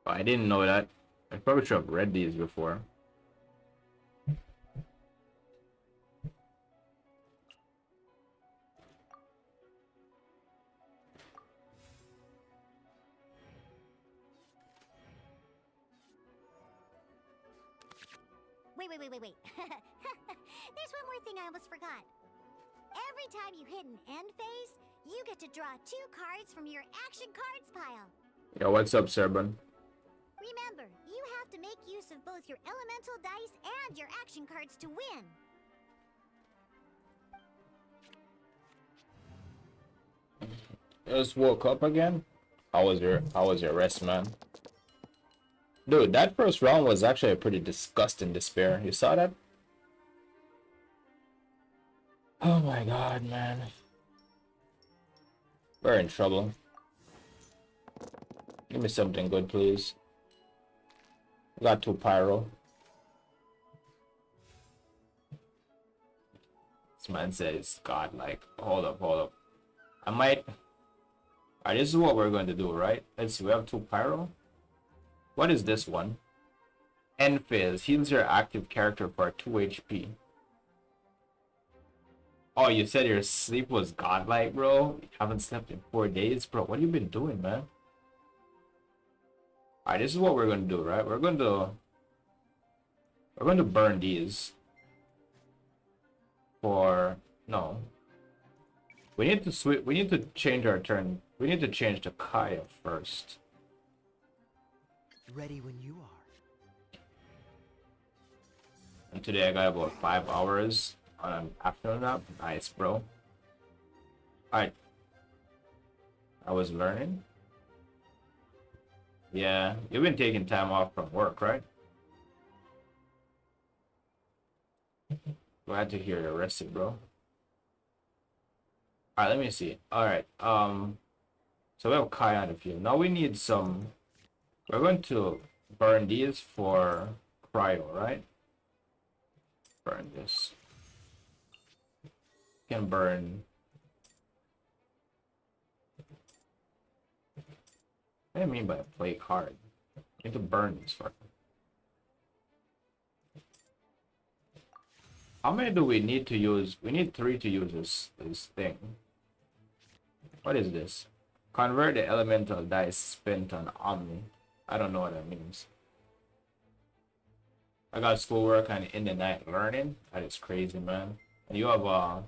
Oh, I didn't know that. I probably should have read these before. Wait. There's one more thing I almost forgot. Every time you hit an end phase, you get to draw 2 cards from your action cards pile. Yo, what's up, Serban? Remember, you have to make use of both your elemental dice and your action cards to win. Just woke up again? How was your rest, man? Dude, that first round was actually a pretty disgusting despair. You saw that? Oh my god, man. We're in trouble. Give me something good, please. Got 2 pyro. This man says, God, like, hold up. I might... Alright, this is what we're going to do, right? Let's see, we have 2 pyro. What is this one? End phase. Heals your active character for 2 HP. Oh, you said your sleep was godlike, bro? You haven't slept in 4 days, bro. What have you been doing, man? Alright, this is what we're gonna do, right? We're going to burn these for no. We need to switch. We need to change our turn. We need to change to Kaya first. Ready when you are. And today I got about 5 hours on an afternoon nap. Nice, bro. Alright. I was learning. Yeah, you've been taking time off from work, right? Glad to hear you're rested, bro. Alright, let me see. Alright, so we have Kaya on the field. Now we need some. We're going to burn these for cryo, right? Burn this. Can burn. What do I mean by play card? Need to burn this fucker. How many do we need to use? We need 3 to use this thing. What is this? Convert the elemental dice spent on Omni. I don't know what that means. I got schoolwork and in the night learning. That is crazy, man. And you have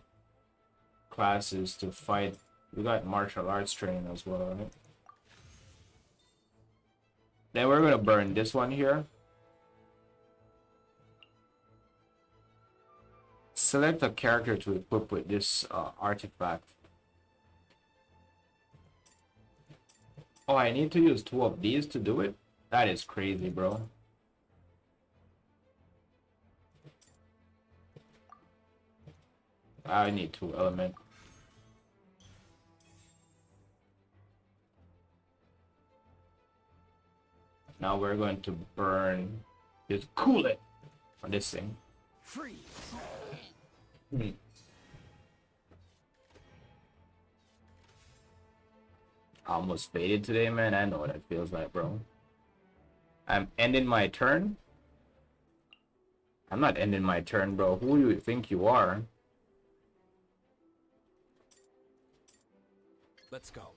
classes to fight. You got martial arts training as well, right? Then we're gonna burn this one here. Select a character to equip with this artifact. Oh, I need to use 2 of these to do it? That is crazy, bro. I need 2 element. Now we're going to burn this coolant on this thing. Freeze. Almost faded today, man. I know what it feels like, bro. I'm ending my turn. I'm not ending my turn, bro. Who do you think you are? Let's go.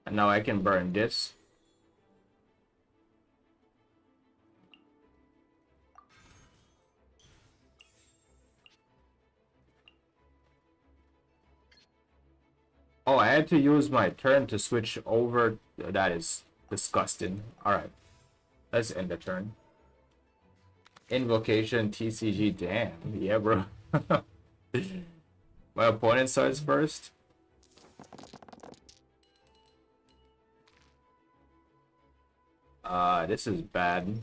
And now I can burn this. Oh, I had to use my turn to switch over. That is disgusting. Alright. Let's end the turn. Invocation TCG. Damn. Yeah, bro. My opponent starts first. This is bad.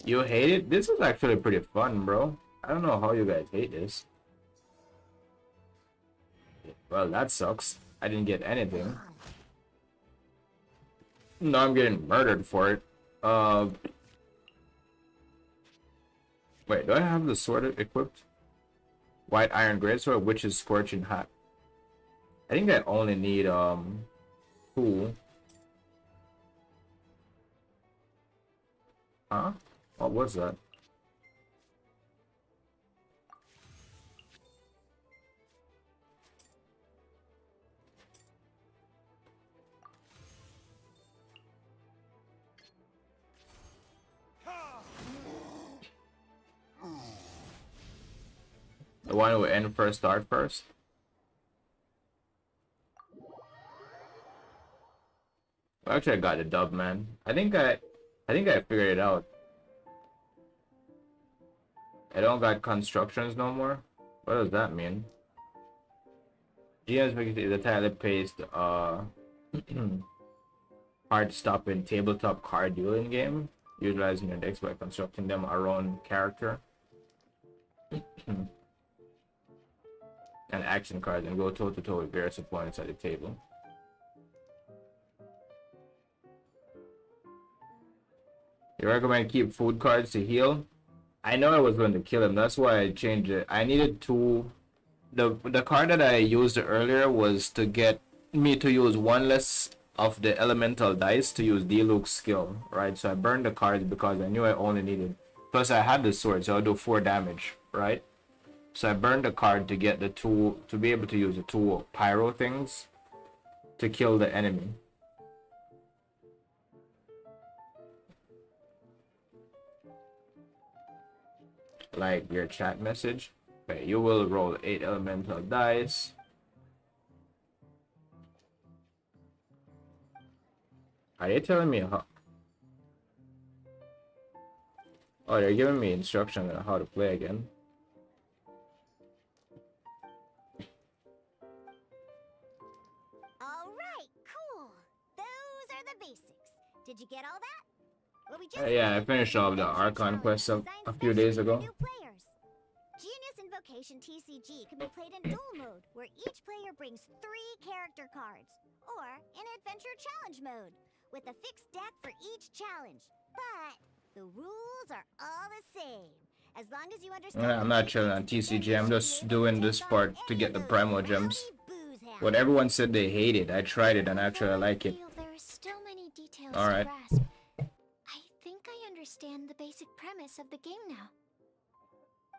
You hate it? This is actually pretty fun, bro. I don't know how you guys hate this. Well, that sucks. I didn't get anything. No, I'm getting murdered for it. Wait, do I have the sword equipped? White Iron Greatsword, which is Scorching Hot. I think I only need, two. Huh? What was that? The one who end first, start first. Well, actually, I got a dub, man. I think I figured it out. I don't got constructions no more. What does that mean? GM's is a tightly paced, hard-stopping tabletop card dueling game, utilizing your decks by constructing them our own character. And action cards and go toe-to-toe with various opponents at the table. You recommend keep food cards to heal? I know I was going to kill him, that's why I changed it. I needed to... The card that I used earlier was to get me to use one less of the elemental dice to use Diluc's skill, right? So I burned the cards because I knew I only needed. Plus I had the sword, so I'll do 4 damage, right? So I burned the card to get the tool, to be able to use the two pyro things to kill the enemy. Like your chat message. Okay, you will roll 8 elemental dice. Are they telling me how? Oh, they're giving me instruction on how to play again. Alright, cool. Those are the basics. Did you get all that? Well, we Yeah, I finished all the Archon quests a few days ago. players. Genius Invocation TCG can be played in duel mode, where each player brings 3 character cards, or in Adventure Challenge mode, with a fixed deck for each challenge. But the rules are all the same. As long as you understand. I'm not chilling on TCG. I'm just doing this part to get the Primal Gems. What everyone said they hated, I tried it and actually I like it. There are still many details All right. to grasp. I think I understand the basic premise of the game now.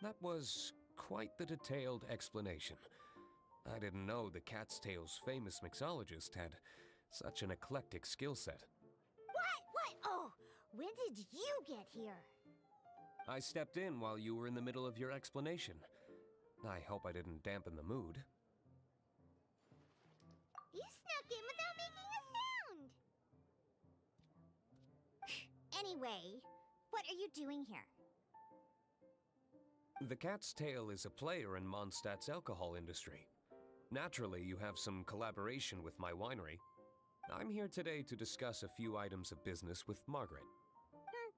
That was quite the detailed explanation. I didn't know the Cat's Tail's famous mixologist had such an eclectic skill set. What? Oh, when did you get here? I stepped in while you were in the middle of your explanation. I hope I didn't dampen the mood. You snuck in without making a sound. Anyway, what are you doing here? The Cat's Tail is a player in Mondstadt's alcohol industry. Naturally, you have some collaboration with my winery. I'm here today to discuss a few items of business with Margaret.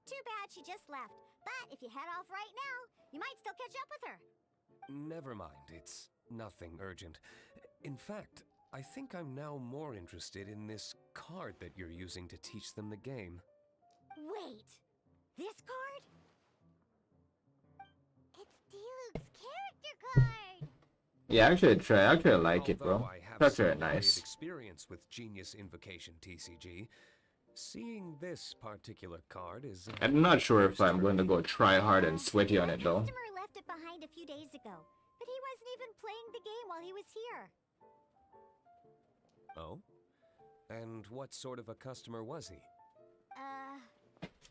Too bad she just left. But if you head off right now, you might still catch up with her. Never mind, it's nothing urgent. In fact, I think I'm now more interested in this card that you're using to teach them the game. Wait, this card? It's Diluc's character card! Yeah, actually I like it, Although bro. I have That's some very degree of nice. experience with Genius Invocation TCG, seeing this particular card is I'm not sure if I'm going to go try hard and sweaty on it though. The customer left it behind a few days ago, but he wasn't even playing the game while he was here. Oh? And what sort of a customer was he?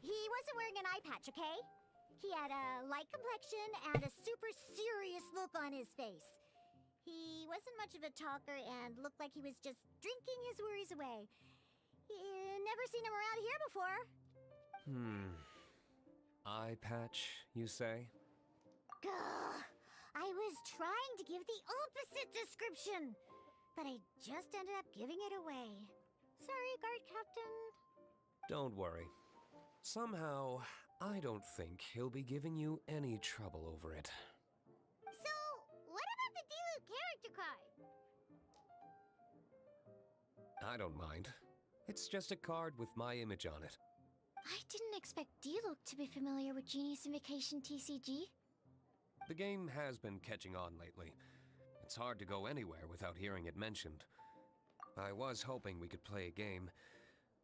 He wasn't wearing an eye patch, okay? He had a light complexion and a super serious look on his face. He wasn't much of a talker and looked like he was just drinking his worries away. Never seen him around here before. Eye patch, you say? Gah! I was trying to give the opposite description, but I just ended up giving it away. Sorry, guard captain. Don't worry. Somehow, I don't think he'll be giving you any trouble over it. So, what about the Diluc character card? I don't mind. It's just a card with my image on it. I didn't expect Diluc to be familiar with Genius Invocation TCG. The game has been catching on lately. It's hard to go anywhere without hearing it mentioned. I was hoping we could play a game,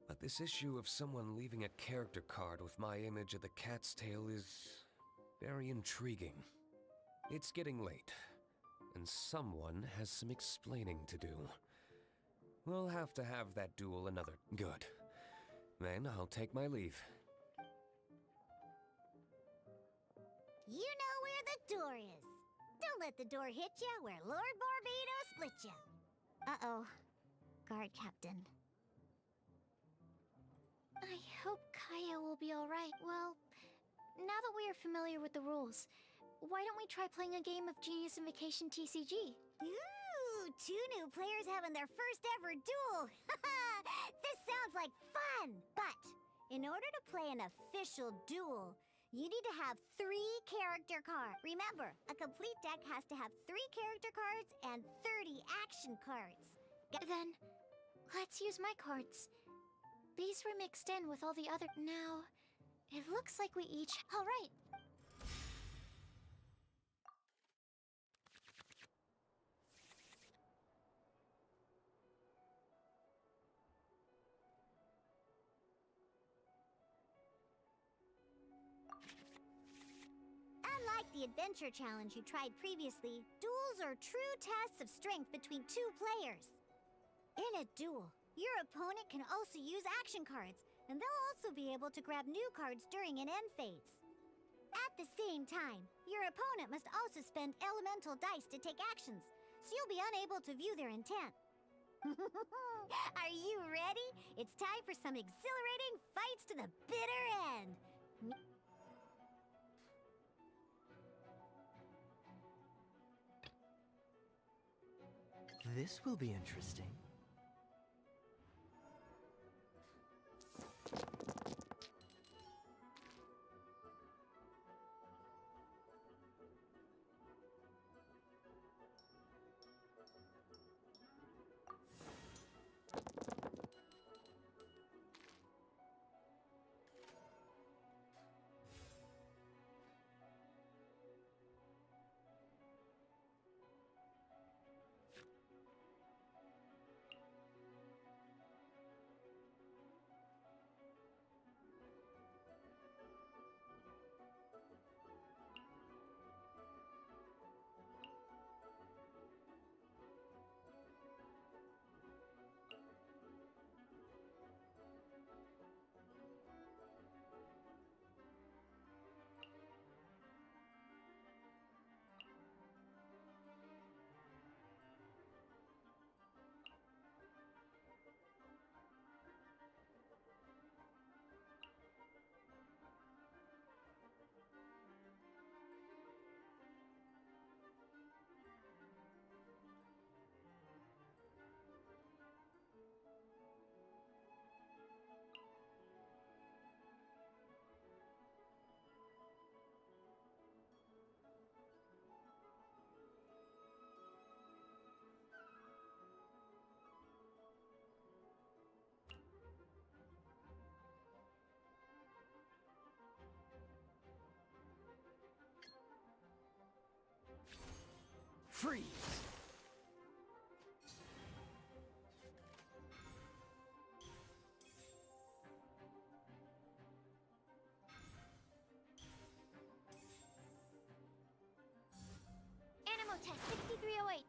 but this issue of someone leaving a character card with my image of the Cat's Tail is very intriguing. It's getting late, and someone has some explaining to do. We'll have to have that duel another. Good. Then I'll take my leave. You know where the door is. Don't let the door hit ya where Lord Barbados split ya. Uh-oh. Guard captain. I hope Kaya will be alright. Well, now that we are familiar with the rules, why don't we try playing a game of Genius Invocation TCG? Ooh, 2 new players having their first ever duel. This sounds like fun! But in order to play an official duel, you need to have 3 character cards. Remember, a complete deck has to have 3 character cards and 30 action cards. Then, let's use my cards. These were mixed in with all the other... Now, it looks like we each... Alright. the adventure challenge you tried previously, duels are true tests of strength between two players. In a duel, your opponent can also use action cards, and they'll also be able to grab new cards during an end phase. At the same time, your opponent must also spend elemental dice to take actions, so you'll be unable to view their intent. Are you ready? It's time for some exhilarating fights to the bitter end! This will be interesting. Freeze! Animo test 6308.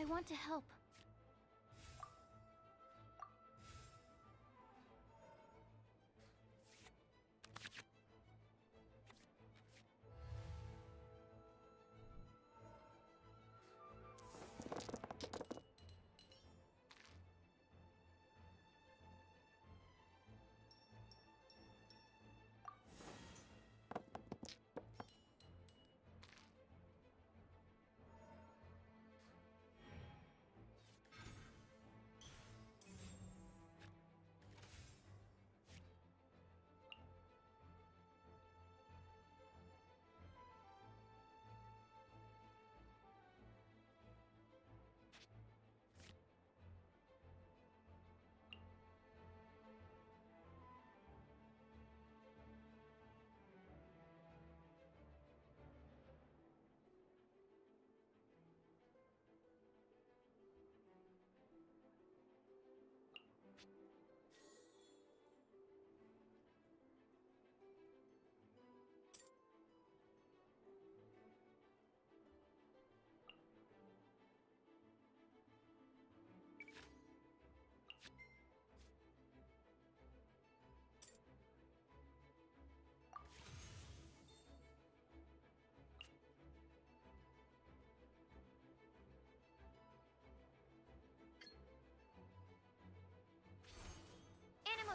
I want to help.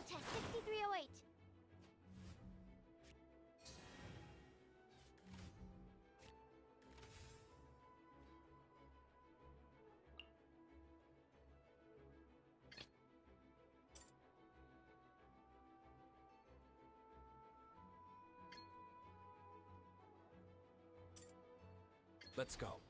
Test 6308. Let's go.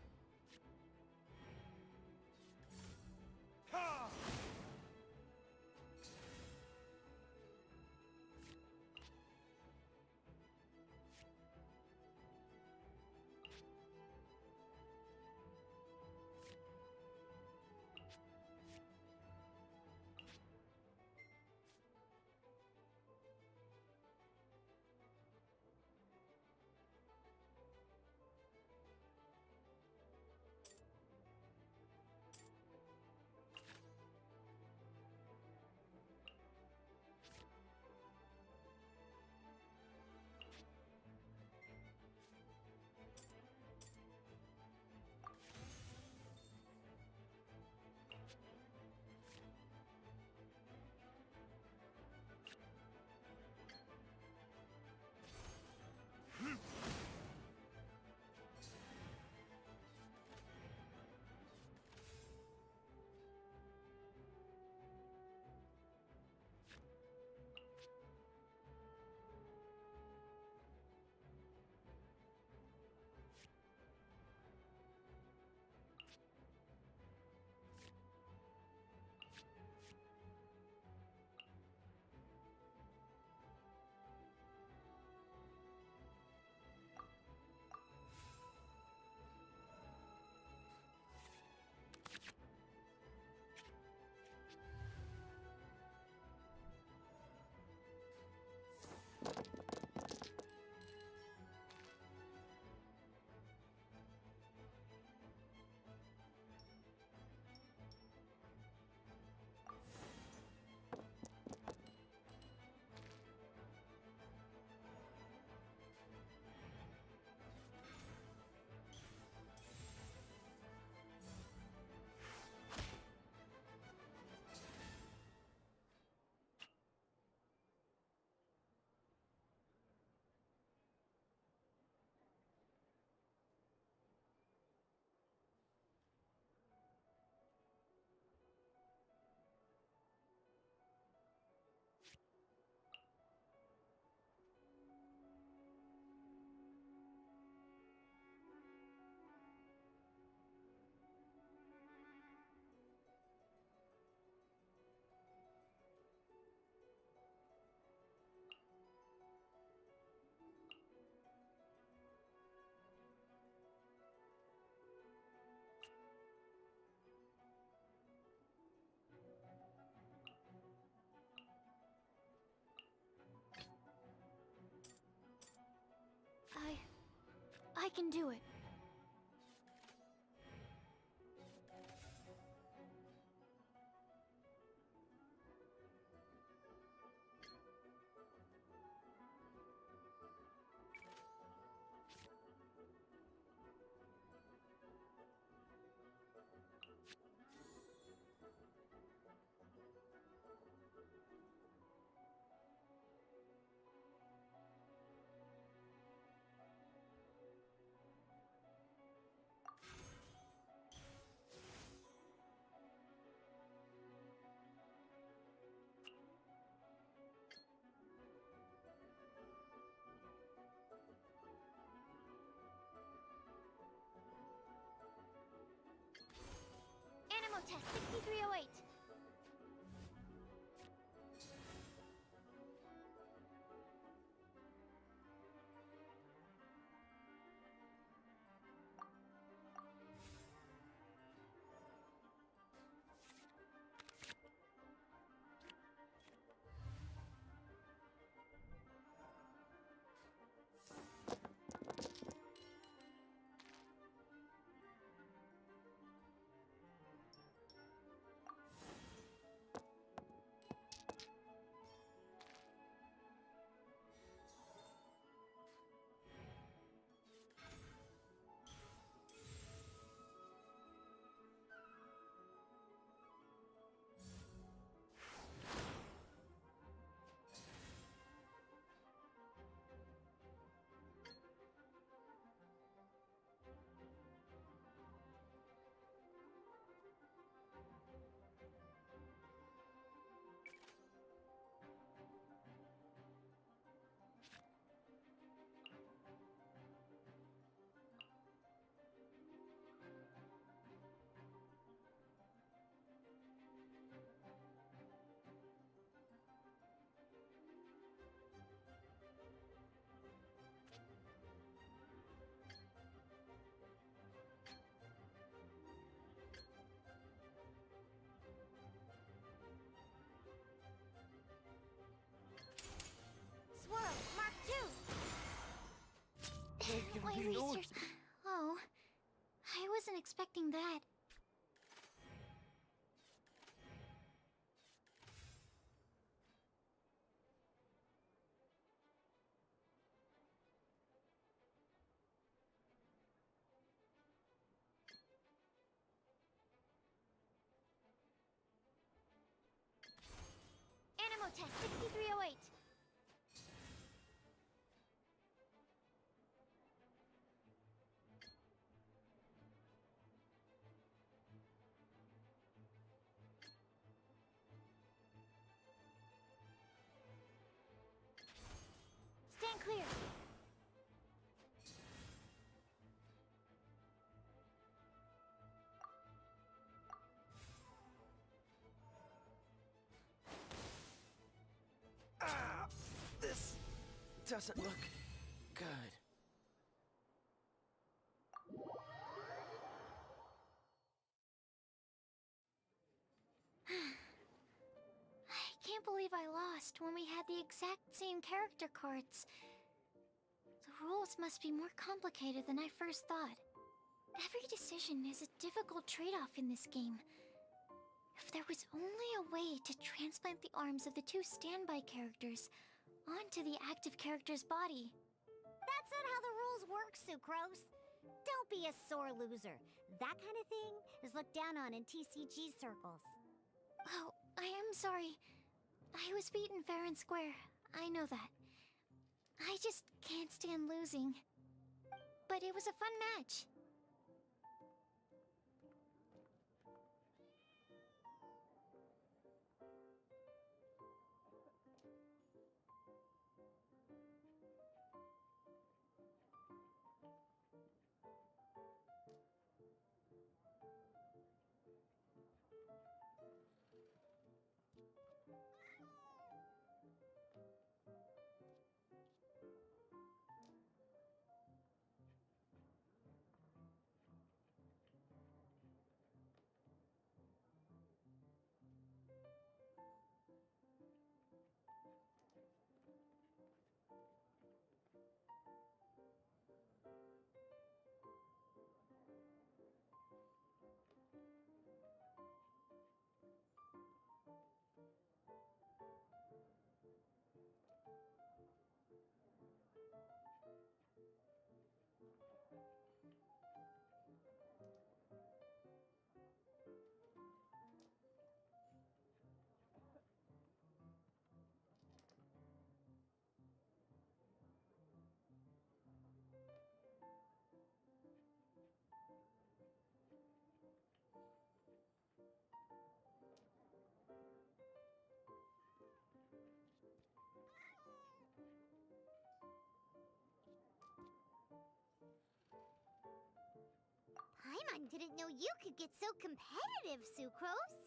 I can do it. expecting that. Animo test 6308. Stand clear. This doesn't look good. I can't believe I lost when we had the exact same character cards. The rules must be more complicated than I first thought. Every decision is a difficult trade-off in this game. If there was only a way to transplant the arms of the two standby characters onto the active character's body. That's not how the rules work, Sucrose. Don't be a sore loser. That kind of thing is looked down on in TCG circles. Oh, I am sorry. I was beaten fair and square. I know that. I just can't stand losing. But it was a fun match. Paimon didn't know you could get so competitive, Sucrose.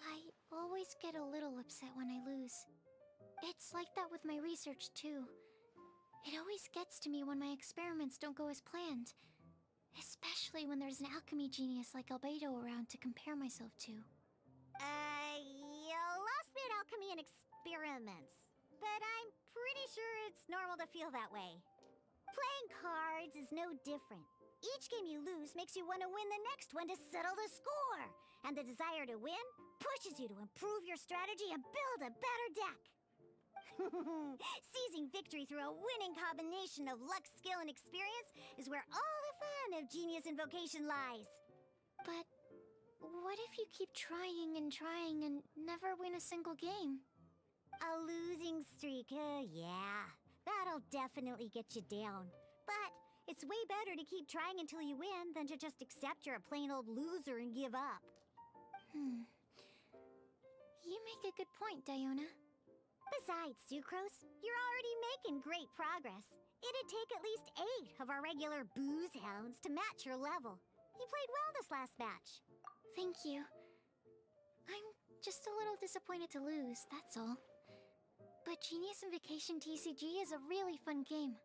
I always get a little upset when I lose. It's like that with my research, too. It always gets to me when my experiments don't go as planned. Especially when there's an alchemy genius like Albedo around to compare myself to. You lost me at alchemy and experiments. But I'm pretty sure it's normal to feel that way. Playing cards is no different. Each game you lose makes you want to win the next one to settle the score. And the desire to win pushes you to improve your strategy and build a better deck. Seizing victory through a winning combination of luck, skill, and experience is where all the fun of Genius Invocation lies. But what if you keep trying and never win a single game? A losing streak, yeah. That'll definitely get you down. But it's way better to keep trying until you win than to just accept you're a plain old loser and give up. You make a good point, Diona. Besides, Sucrose, you're already making great progress. It'd take at least 8 of our regular booze hounds to match your level. You played well this last match. Thank you. I'm just a little disappointed to lose, that's all. But Genius Invocation TCG is a really fun game.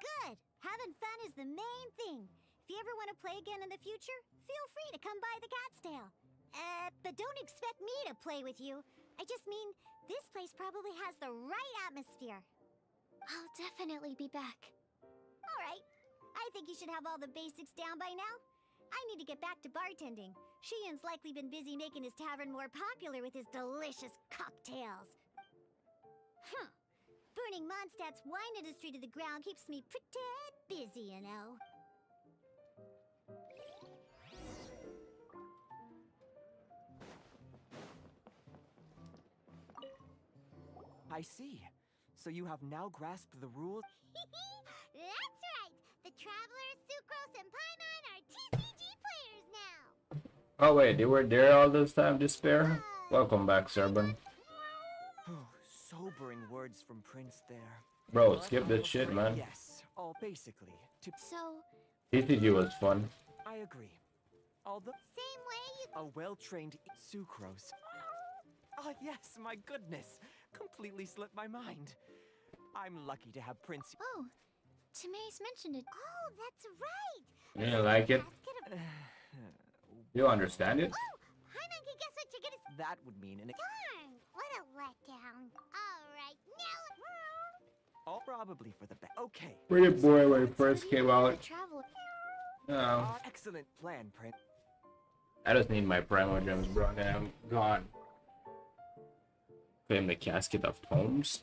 Good! Having fun is the main thing. If you ever want to play again in the future, feel free to come by the Cat's Tail. But don't expect me to play with you. I just mean, this place probably has the right atmosphere. I'll definitely be back. All right. I think you should have all the basics down by now. I need to get back to bartending. Shiyan's likely been busy making his tavern more popular with his delicious cocktails. Huh. Burning Mondstadt's wine industry to the ground keeps me pretty busy, you know. I see. So you have now grasped the rules? That's right! The Travelers, Sucrose, and Paimon are TCG players now! Oh wait, they were there all this time, Despair? Welcome back, Serban. Sobering words from Prince there. Bro, skip this shit, man. Yes, all basically. So... TCG was fun. I agree. Although... Same way you... A well-trained sucrose. Oh yes, my goodness. Completely slipped my mind. I'm lucky to have Prince... Oh, Timaeus mentioned it. Oh, that's right! You didn't like it? You understand it? Oh, Paimon can guess what you're gonna... That would mean an... Darn! What a letdown. Alright, now... All probably for the best. Okay. Pretty boy when it first came out. No. Excellent plan, Prince. I just need my Primo Gems, bro, and then I'm gone. Claim the Casket of Tomes.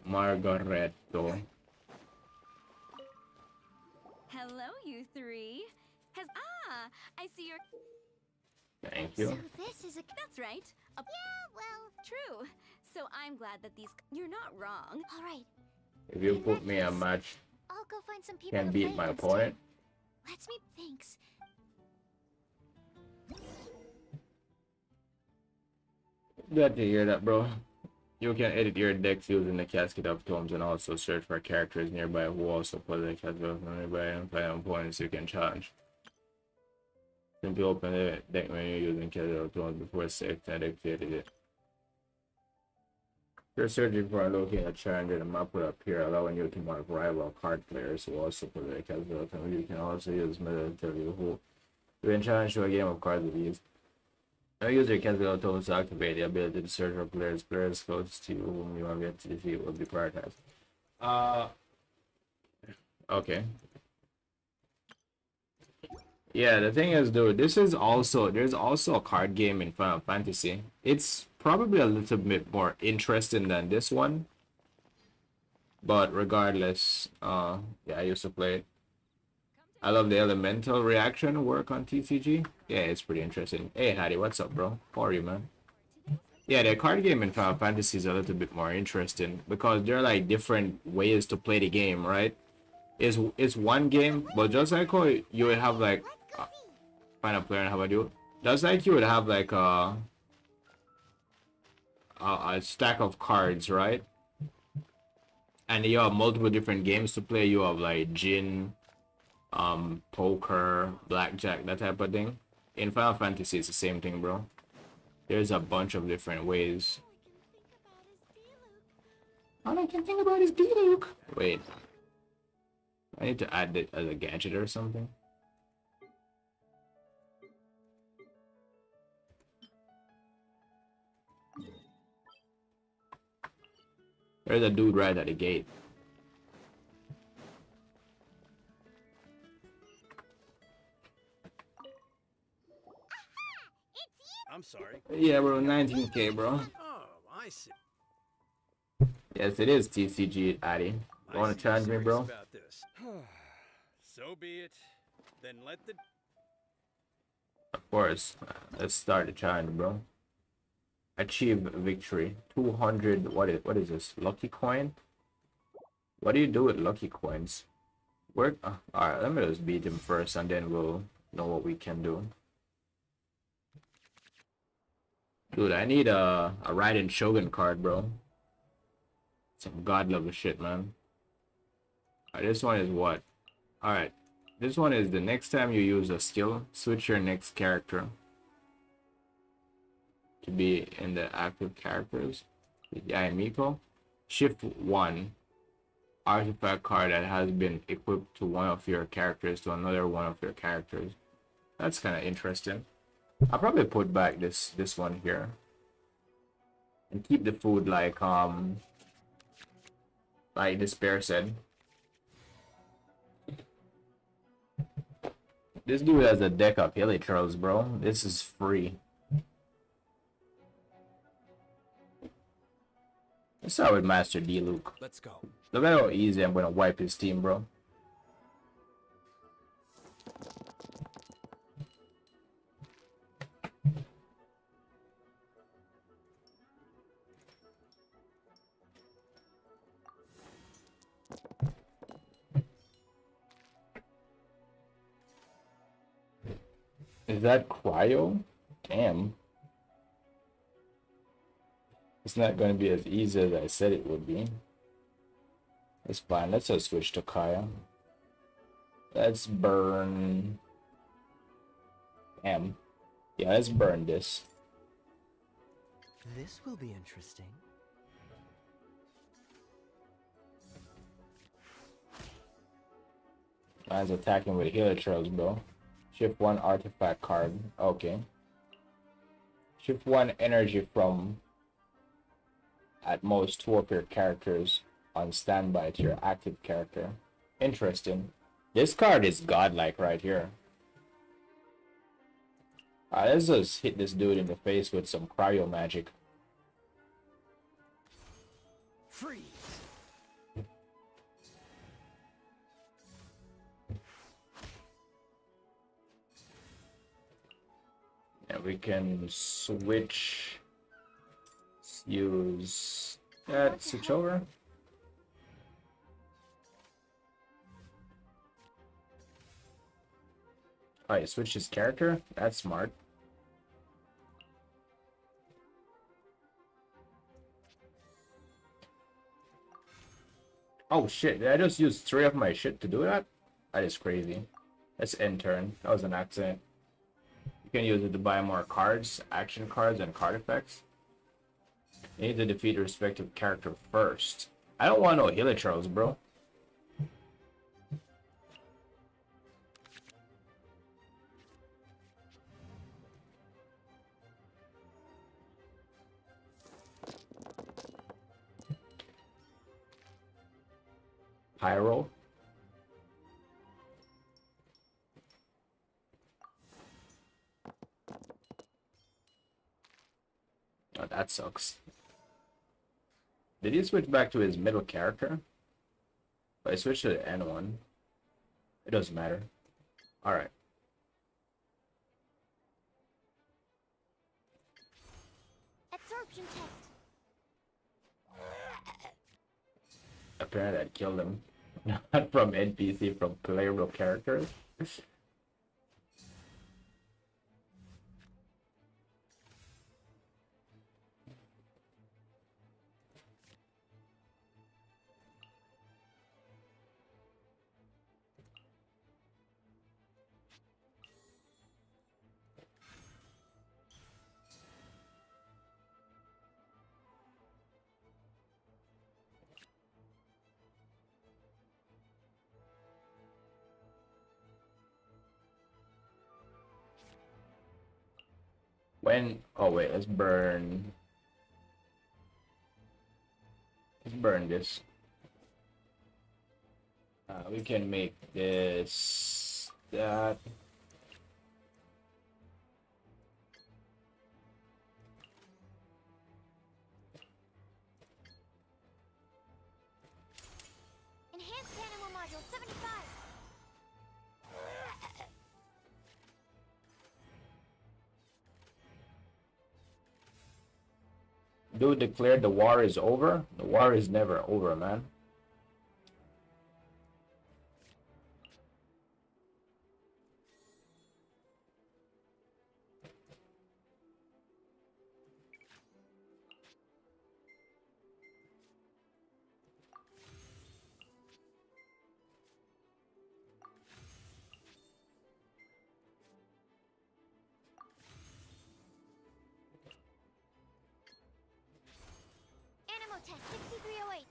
Margaretto. Hello, you three. I see your... Thank you. So this is a... That's right. Yeah, well... True. So I'm glad that these... You're not wrong. All right. If you put me a match, I'll go find some people can to beat play my against opponent. Let's meet. Thanks. Glad to hear that, bro. You can edit your decks using the Casket of Tomes and also search for characters nearby who also play the Casket of Tomes nearby and play opponents you can challenge. Simply open the deck menu using Casket of Tomes before activated it. You're searching for and locating a challenger, the map will appear, allowing you to mark rival card players who also play the Casket of Tomes. You can also use method to tell you who you can challenge to a game of cards with these. Now use your Casket of Tomes to activate the ability to search for players. Players close to you whom you have yet to defeat will be prioritized. Okay. Yeah, the thing is, dude, there's also a card game in Final Fantasy. It's probably a little bit more interesting than this one. But regardless, yeah, I used to play it. I love the elemental reaction work on TCG. Yeah, it's pretty interesting. Hey, Hattie, what's up, bro? How are you, man? Yeah, the card game in Final Fantasy is a little bit more interesting because there are like different ways to play the game, right? It's one game, but just like how you would have like Final Player and how about you? Just like you would have like a stack of cards, right? And you have multiple different games to play. You have like Jin, poker, blackjack, that type of thing. In Final Fantasy, it's the same thing, bro. There's a bunch of different ways. All I can think about is D-Luke. Wait. I need to add it as a gadget or something. There's a dude right at the gate. I'm sorry. Yeah, bro, 19K, bro. Oh, I see. Yes, it is TCG, Addy. You want to challenge me, bro? About this. So be it. Then let the... Of course. Let's start the challenge, bro. Achieve victory. 200. What is this? Lucky coin? What do you do with lucky coins? Where? Alright, let me just beat him first, and then we'll know what we can do. Dude, I need a Raiden Shogun card, bro. Some god level shit, man. Alright, this one is what? Alright. This one is the next time you use a skill, switch your next character to be in the active characters. Yeah, Miko. Shift 1 artifact card that has been equipped to one of your characters to another one of your characters. That's kind of interesting. I'll probably put back this one here and keep the food like Despair said. This dude has a deck of Hilichurls, bro. This is free. Let's start with Master D Luke. Let's go. Look at how easy I'm gonna wipe his team, bro. Is that cryo? Damn. It's not going to be as easy as I said it would be. It's fine. Let's just switch to Kaya. Let's burn... Damn. Yeah, let's burn this. This will be interesting. Mine's attacking with healer trails, bro. Shift 1 artifact card. Okay. Shift 1 energy from at most 2 of your characters on standby to your active character. Interesting. This card is godlike right here. Alright, let's just hit this dude in the face with some cryo magic. Freeze. And we can switch. Let's use that. Switch over. Alright, switch his character. That's smart. Oh shit, did I just use 3 of my shit to do that? That is crazy. Let's end turn. That was an accident. You can use it to buy more cards, action cards, and card effects. You need to defeat your respective character first. I don't want no Hilichurls, bro. Pyro. Oh, that sucks. Did he switch back to his middle character? But I switched to the N1. It doesn't matter. Alright. Absorption test. Apparently that killed him. Not from NPC, from playable characters. When... Oh wait, let's burn... Let's burn this. We can make this... that... Enhanced animal module 75. Dude declared the war is over? The war is never over, man. Animal test 6308.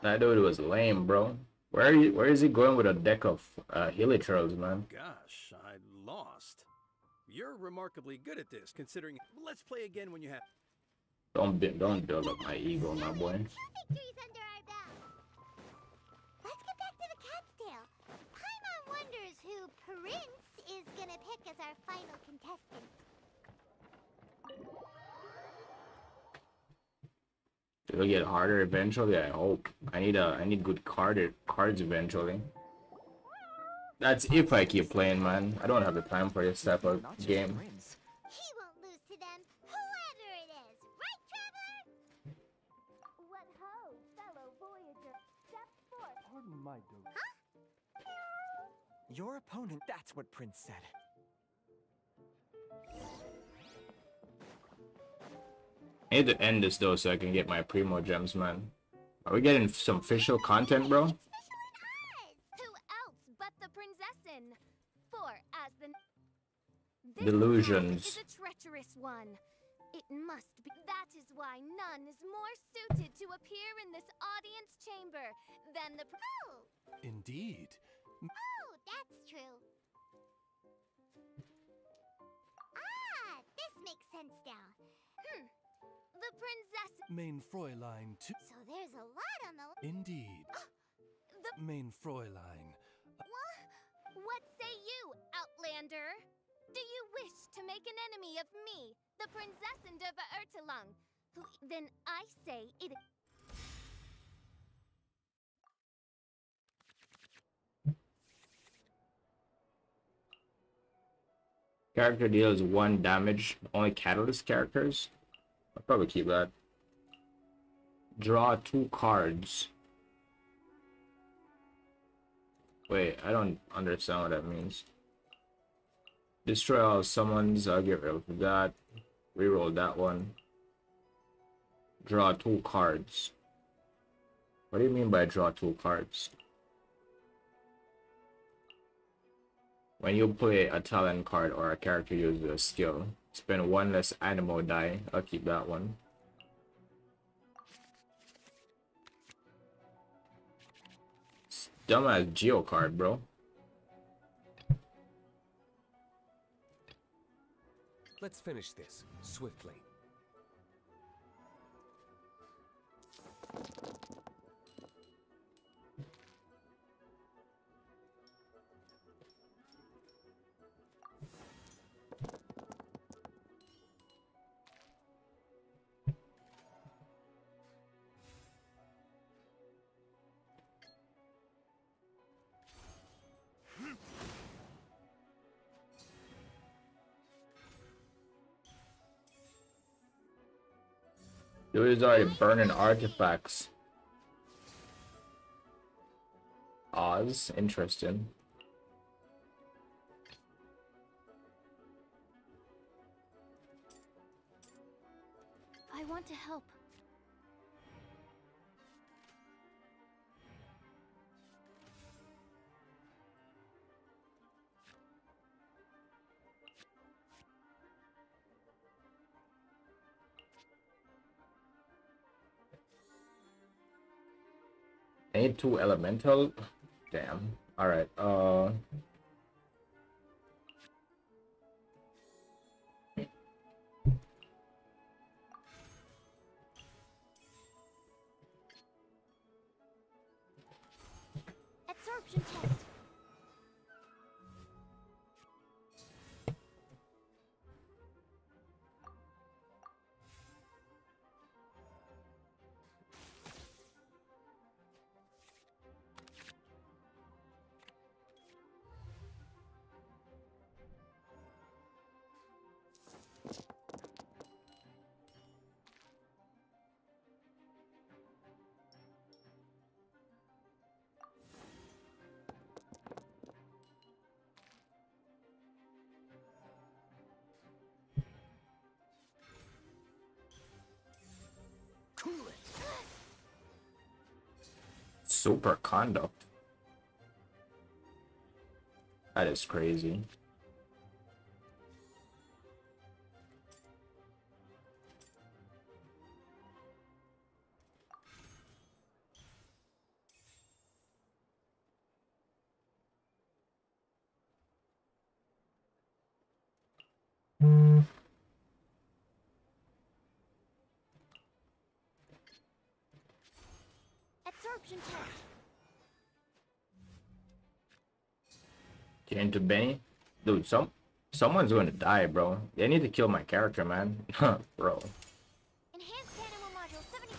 That dude was lame, bro. Where is he going with a deck of Hilichurls, man? Gosh, I lost. You're remarkably good at this, considering. Let's play again when you have. Don't build up my ego, my boy. Victories under our belt. Let's get back to the cat's tail. Paimon wonders who Prince is gonna pick as our final contestant. It'll get harder eventually, I hope. I need good cards eventually. That's if I keep playing, man. I don't have the time for this type of game. He won't lose to them, whoever it is. Right, Traveler? What ho, fellow Voyager. Step forth. Pardon my dote. Huh? Your opponent, that's what Prince said. I need to end this though so I can get my Primo Gems, man. Are we getting some official content, bro? Who else but the Prinzessin? For as the Delusions. This is a treacherous one. It must be. That is why none is more suited to appear in this audience chamber than the. Oh, Indeed. oh, that's true. Ah, this makes sense now. The Prinzessin. Main Fräulein too. So there's a lot on the. Indeed. The. Main Fräulein. What say you, Outlander? Do you wish to make an enemy of me, the Prinzessin of Ertelung? Who then I say it. Character deals 1 damage. Only catalyst characters. I'll probably keep that. Draw 2 cards. Wait, I don't understand what that means. Destroy all summons. I'll get rid of that. Reroll that one. Draw 2 cards. What do you mean by draw 2 cards? When you play a talent card or a character uses a skill, spend 1 less animal die. I'll keep that one. It's dumbass Geo card, bro. Let's finish this swiftly. Dude is already burning artifacts. Oz, interesting. I want to help. I need 2 elemental. Damn. Alright, Absorption test. super conduct. That is crazy. Getting to Benny. Dude, someone's gonna die, bro. They need to kill my character, man. Bro. Enhanced animal module 75.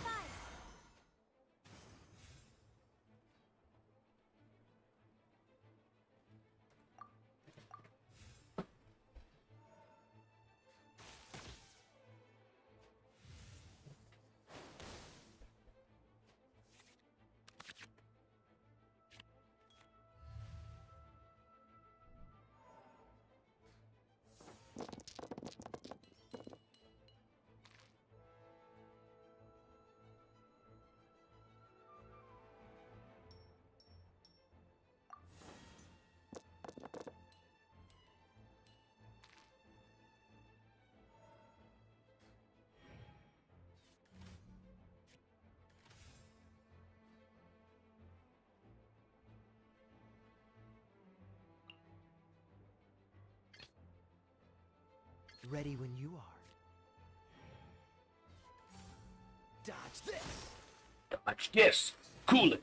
Ready when you are. Dodge this! Dodge this! Cool it!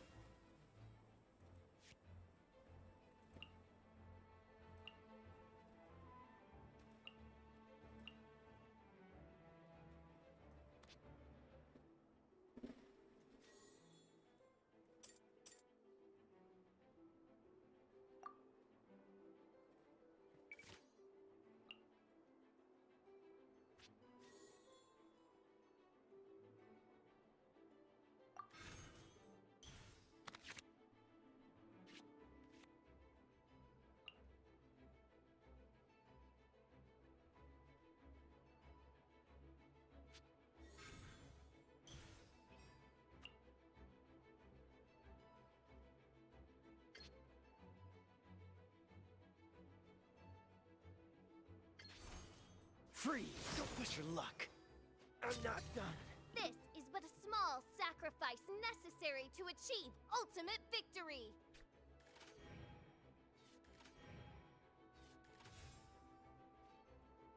Freeze! Don't push your luck. I'm not done. This is but a small sacrifice necessary to achieve ultimate victory.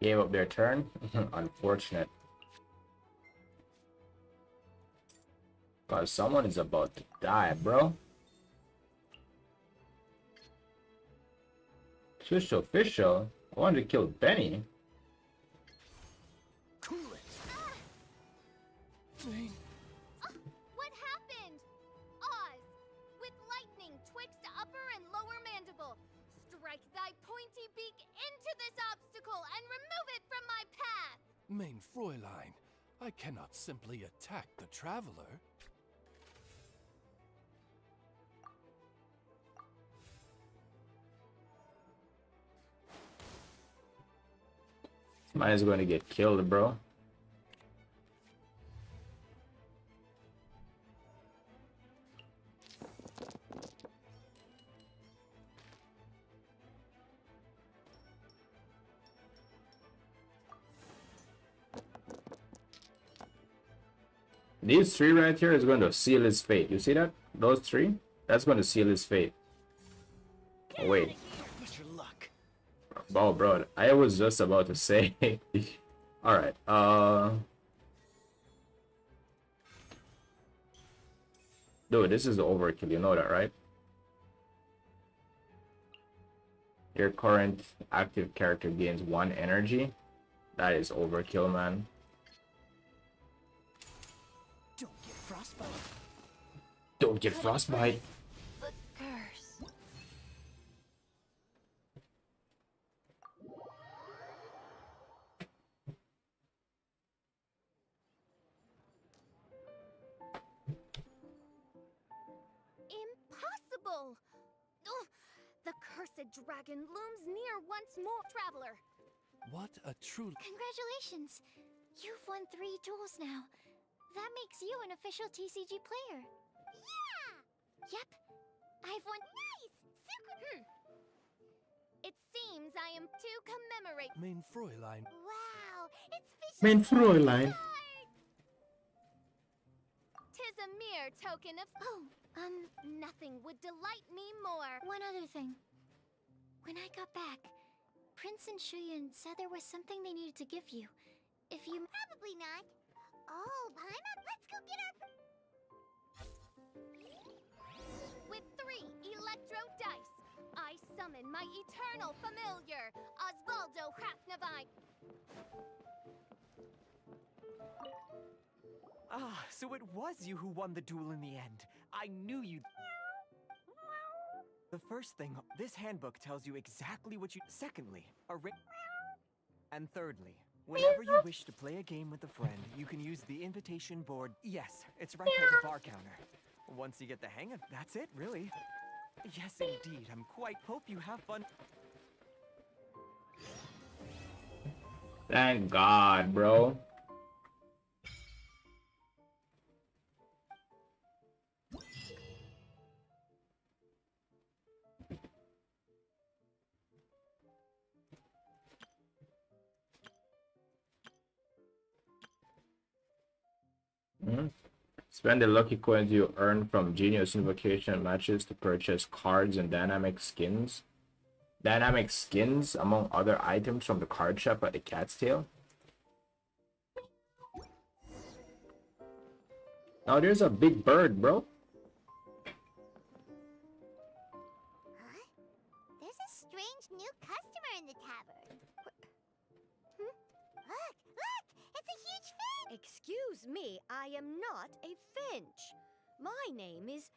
Gave up their turn. Unfortunate. Cause someone is about to die, bro. Shush official. I wanted to kill Benny. Cool it. What happened? Oz, with lightning twixt upper and lower mandible, strike thy pointy beak into this obstacle and remove it from my path. Mein Fräulein, I cannot simply attack the traveler. Might as well get killed, bro. These three right here is going to seal his fate. You see that? Those three? That's going to seal his fate. Oh, wait. Push your luck. Oh, bro. I was just about to say. Alright. Dude, this is overkill. You know that, right? Your current active character gains 1 energy. That is overkill, man. Don't get frostbite. Don't get frostbite. The curse. Impossible! Ugh, the cursed dragon looms near once more, traveler. What a true... Congratulations! You've won 3 duels now. That makes you an official TCG player. Yeah! Yep. I've won. Nice! Super. It seems I am to commemorate. Mein Fräulein. Wow! It's fishy. Mein Fräulein. Tis a mere token of. Oh, Nothing would delight me more. one other thing. When I got back, Prince and Shuyan said there was something they needed to give you. If you... Probably not. Oh, Paimon, let's go get our... With 3 electro dice, I summon my eternal familiar, Osvaldo Hrafnavine. Ah, so it was you who won the duel in the end. I knew you'd... The first thing, this handbook tells you exactly what you... Secondly, and thirdly, whenever you wish to play a game with a friend, you can use the invitation board. Yes, it's right by the bar counter. Once you get the hang of... That's it, really. Yes, indeed. I'm quite... Hope you have fun. Thank God, bro. Spend the lucky coins you earn from Genius Invocation matches to purchase cards and dynamic skins. Dynamic skins among other items from the card shop at the Cat's Tail. Oh, there's a big bird, bro. Huh? There's a strange new customer in the tavern. Look! It's a huge finch! Excuse me, I am not a finch. My name is,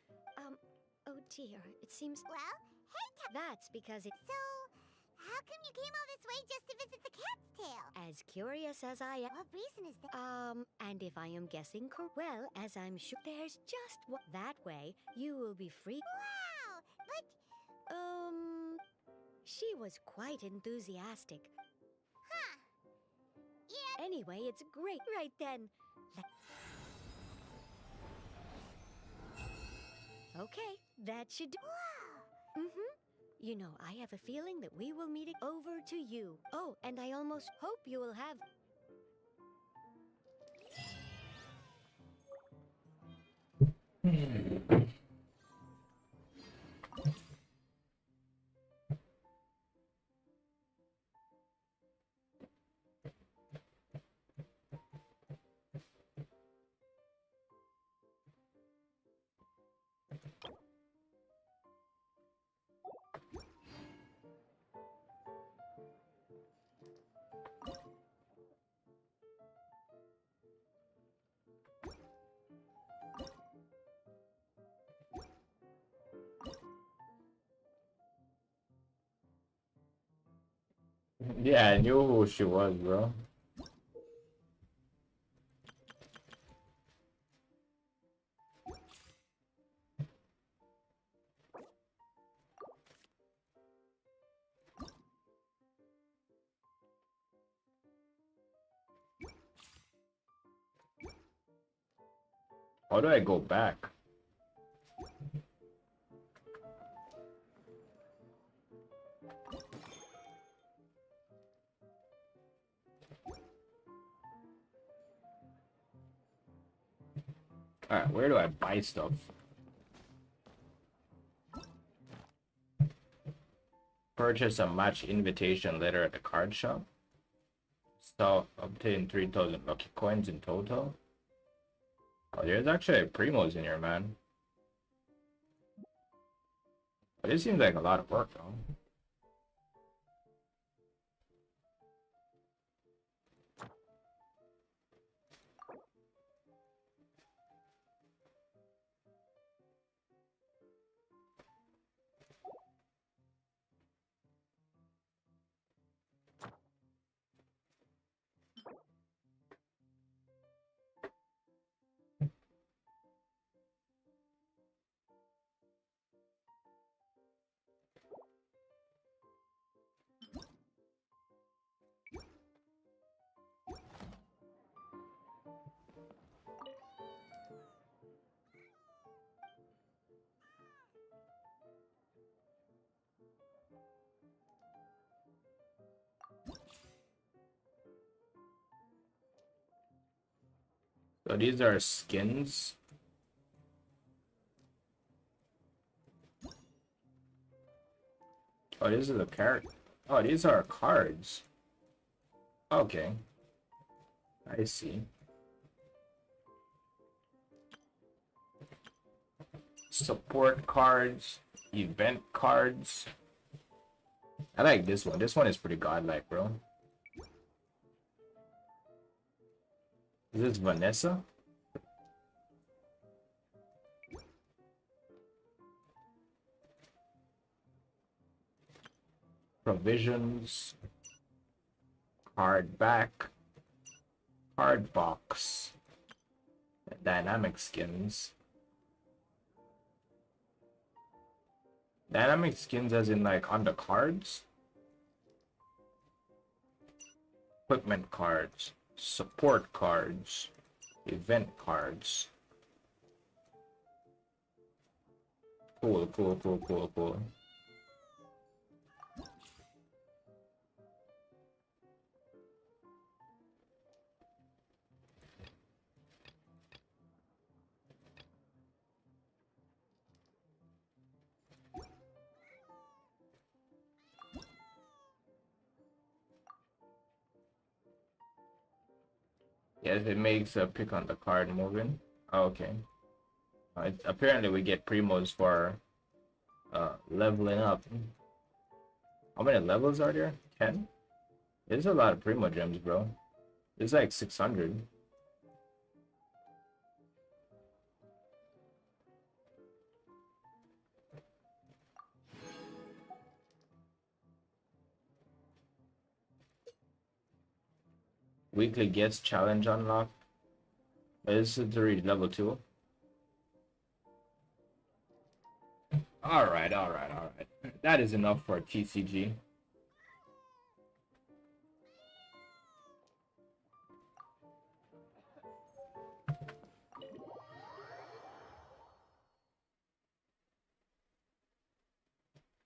oh dear, it seems... Well, hey, That's because it... So, how come you came all this way just to visit the Cat's Tail? As curious as I am... What reason is there? And if I am guessing well, as I'm sure there's just what... That way, you will be free... Wow! But... She was quite enthusiastic. Huh. Yeah. Anyway, it's great. Right then. Okay, that should do... Wow! You know, I have a feeling that we will meet it over to you. Oh, and I almost hope you will have... Yeah, I knew who she was, bro. How do I go back? Alright, where do I buy stuff? Purchase a match invitation letter at the card shop. So, obtain 3,000 lucky coins in total. Oh, there's actually primos in here, man. But it seems like a lot of work, though. So these are skins. Oh, this is a character. Oh, these are cards. Okay. I see. Support cards, event cards, I like this one. This one is pretty godlike, bro. Is this Vanessa? Provisions. Card back. Card box. Dynamic skins. Dynamic skins as in like on the cards. Equipment cards. Support cards. Event cards. Cool, cool, cool, cool, cool. Yes, it makes a pick on the card moving. Oh, okay. Apparently we get primos for leveling up. How many levels are there? 10? There's a lot of primo gems, bro. There's like 600. Weekly guest challenge unlocked. This is to reach level 2. Alright. That is enough for TCG.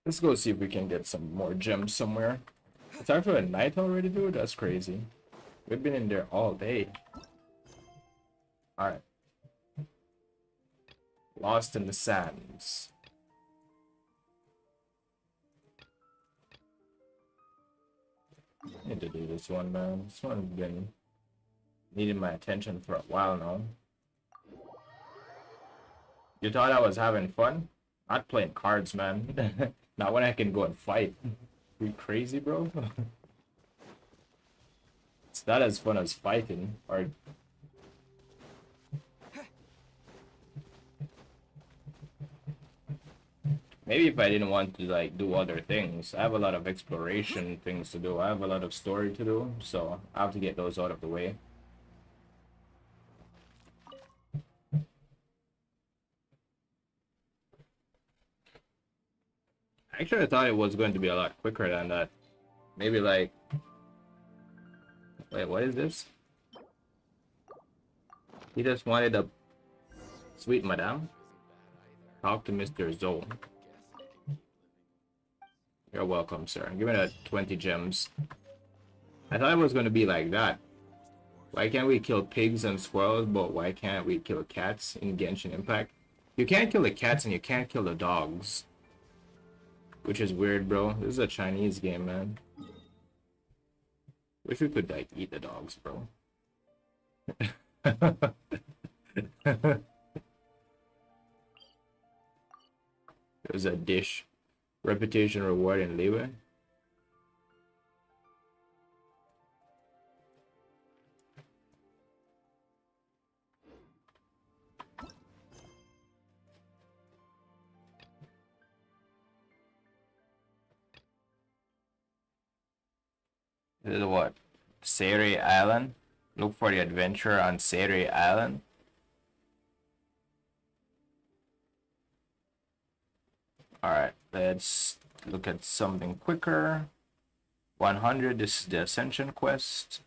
Let's go see if we can get some more gems somewhere. It's actually at night already, dude? That's crazy. We've been in there all day. Alright. Lost in the sands. I need to do this one, man. This one's been needing my attention for a while now. You thought I was having fun? Not playing cards, man. Not when I can go and fight. You crazy, bro? It's not as fun as fighting, or... Maybe if I didn't want to, like, do other things. I have a lot of exploration things to do. I have a lot of story to do, so I have to get those out of the way. Actually, I thought it was going to be a lot quicker than that. Maybe, like... Wait, what is this? He just wanted a... Sweet madam? Talk to Mr. Zoe. You're welcome, sir. Give me that 20 gems. I thought it was going to be like that. Why can't we kill pigs and squirrels, but why can't we kill cats in Genshin Impact? You can't kill the cats and you can't kill the dogs. Which is weird, bro. This is a Chinese game, man. Wish we could, like, eat the dogs, bro. There's a dish. Reputation, reward, and leeway. This is what? Seri Island? Look for the adventure on Seri Island. Alright, let's look at something quicker. 100, this is the Ascension quest.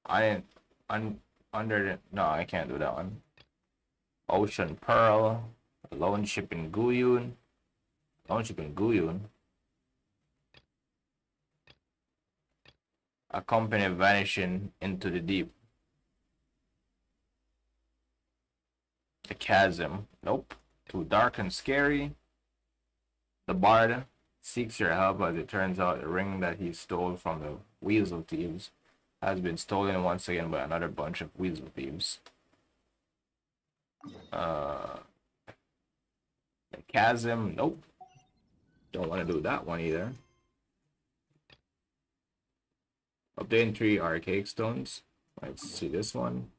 No, I can't do that one. Ocean Pearl, Lone Ship in Guyun. Lone Ship in Guyun. A company vanishing into the deep. The chasm. Nope. Too dark and scary. The bard seeks your help as it turns out the ring that he stole from the weasel thieves has been stolen once again by another bunch of weasel thieves. The chasm, nope. Don't want to do that one either. Obtain 3 archaic stones. Let's see this one.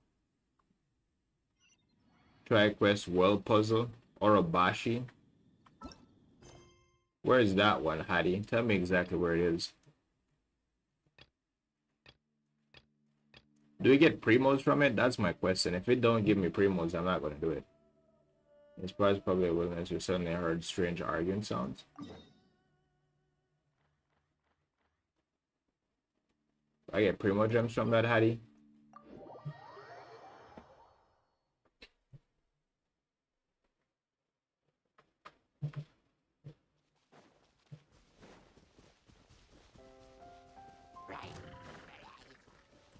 Try quest world puzzle. Orobashi. Where is that one, Hattie? Tell me exactly where it is. Do we get primos from it? That's my question. If it don't give me primos, I'm not gonna do it. This prize probably a wilderness. You suddenly heard strange arguing sounds. I get primo gems from that, Hattie.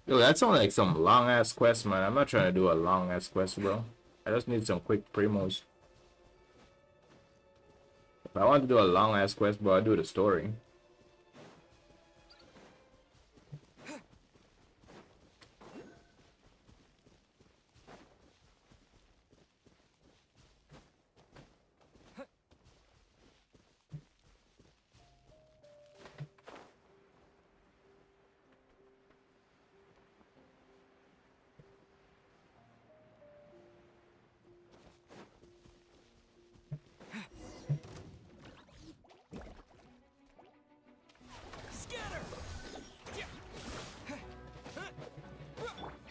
Yo, that sounds like some long ass quest, man. I'm not trying to do a long ass quest, bro. I just need some quick primos. If I want to do a long ass quest, bro, I'll do the story.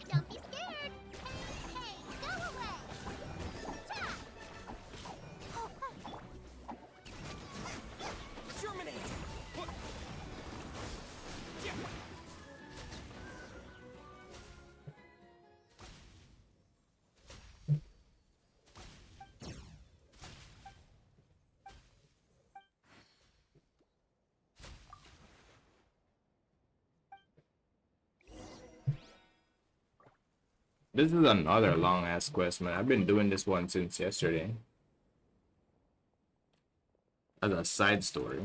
Don't be scared! Hey, go away! Ta! Germinate! This is another long ass quest, man. I've been doing this one since yesterday. As a side story.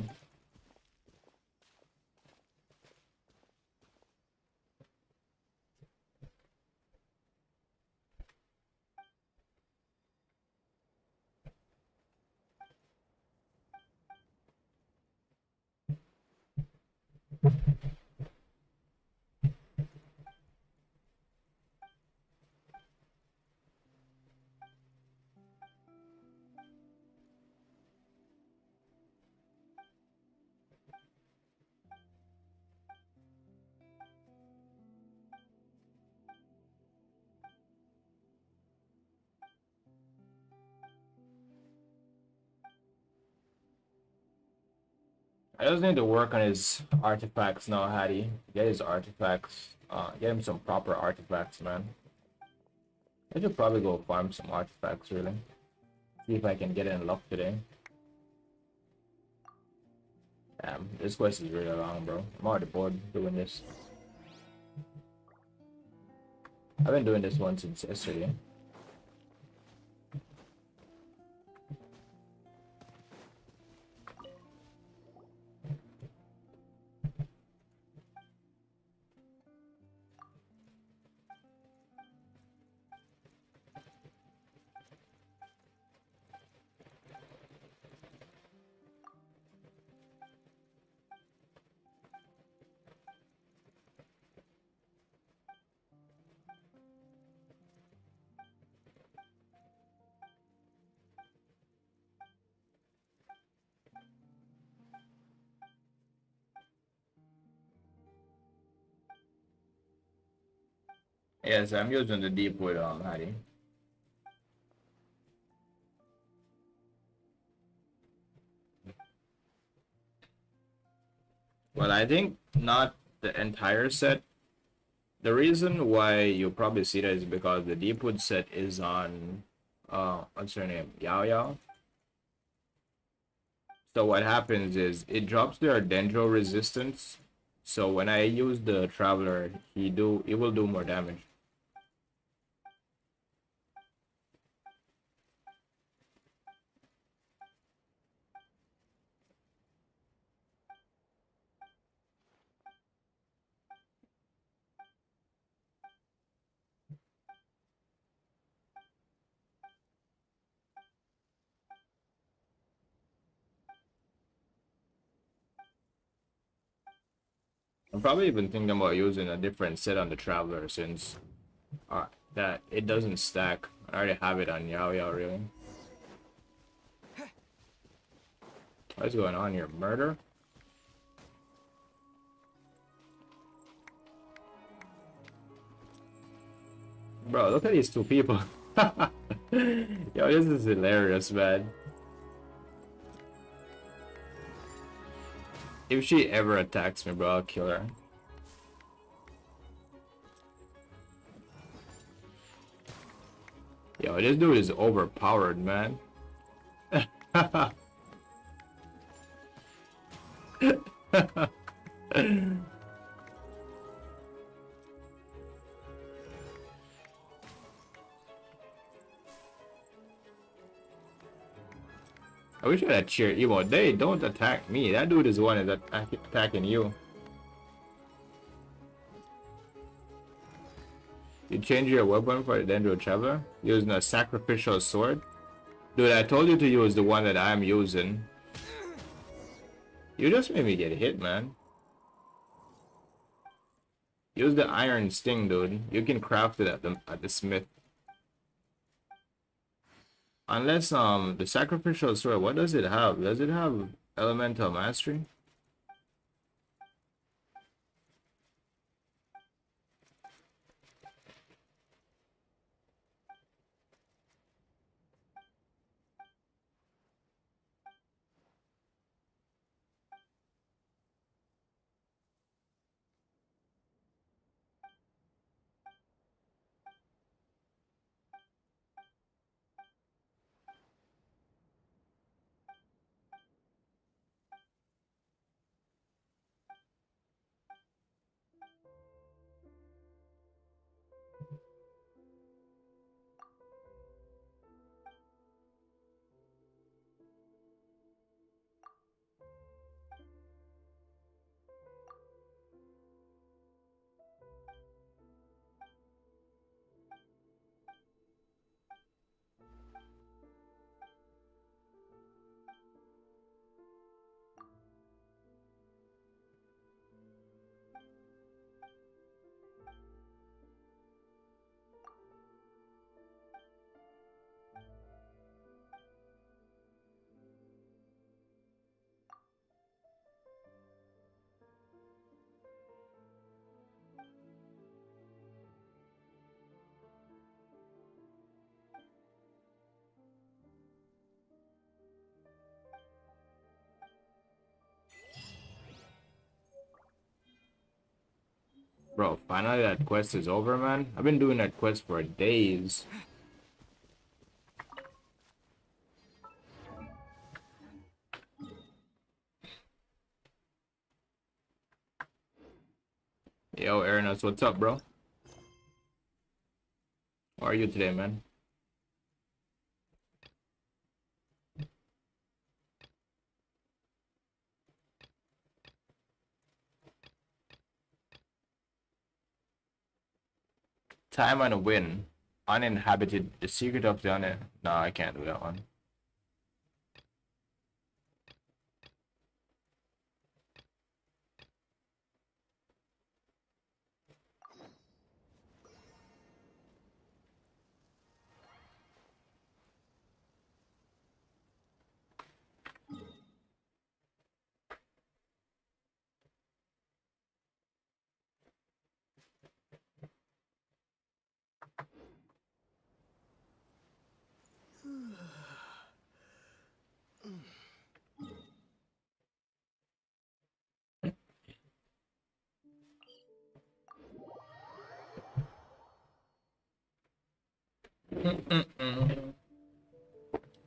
I just need to work on his artifacts now, Hattie. Get his artifacts. Get him some proper artifacts, man. I should probably go farm some artifacts, really. See if I can get in luck today. Damn, this quest is really long, bro. I'm already bored doing this. I've been doing this one since yesterday. Yes, I'm using the deep wood on Hattie. Well, I think not the entire set. The reason why you probably see that is because the deep wood set is on what's her name? Yao Yao. So what happens is it drops their dendro resistance. So when I use the traveler, it will do more damage. I'm probably even thinking about using a different set on the Traveler since that it doesn't stack. I already have it on HoYoverse, really. What's going on here? Murder? Bro, look at these two people. Yo, this is hilarious, man. If she ever attacks me, bro, I'll kill her. Yo, this dude is overpowered, man. I wish I had cheer Evo. They don't attack me. That dude is the one that's attacking you. You change your weapon for the Dendro Traveler using a sacrificial sword? Dude, I told you to use the one that I'm using. You just made me get hit, man. Use the iron sting, dude. You can craft it at the smith. Unless the sacrificial sword, what does it have? Does it have elemental mastery? Bro, finally that quest is over, man. I've been doing that quest for days. Yo, Aaronos, what's up, bro? How are you today, man? Time and a win. Uninhabited. The secret of the No, I can't do that one.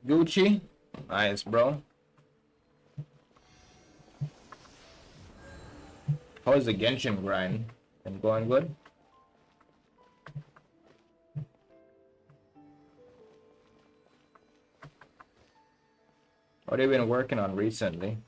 Gucci. Nice, bro. How's the Genshin grind? Been going good? What have you been working on recently?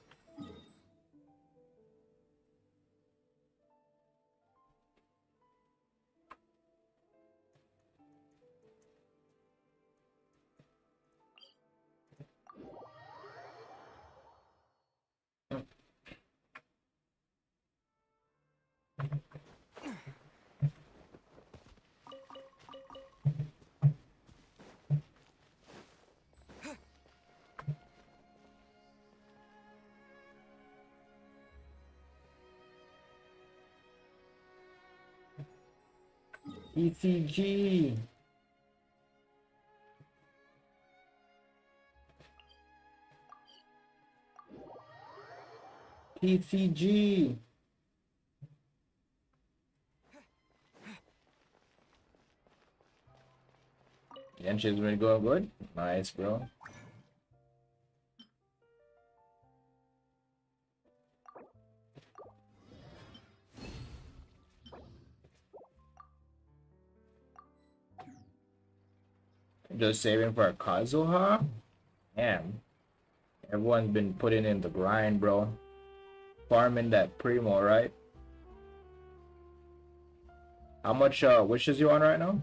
TCG. TCG. Genshin's been going good. Nice, bro. Just saving for a Kazuha? Damn. Everyone's been putting in the grind, bro. Farming that primo, right? How much wishes you on right now?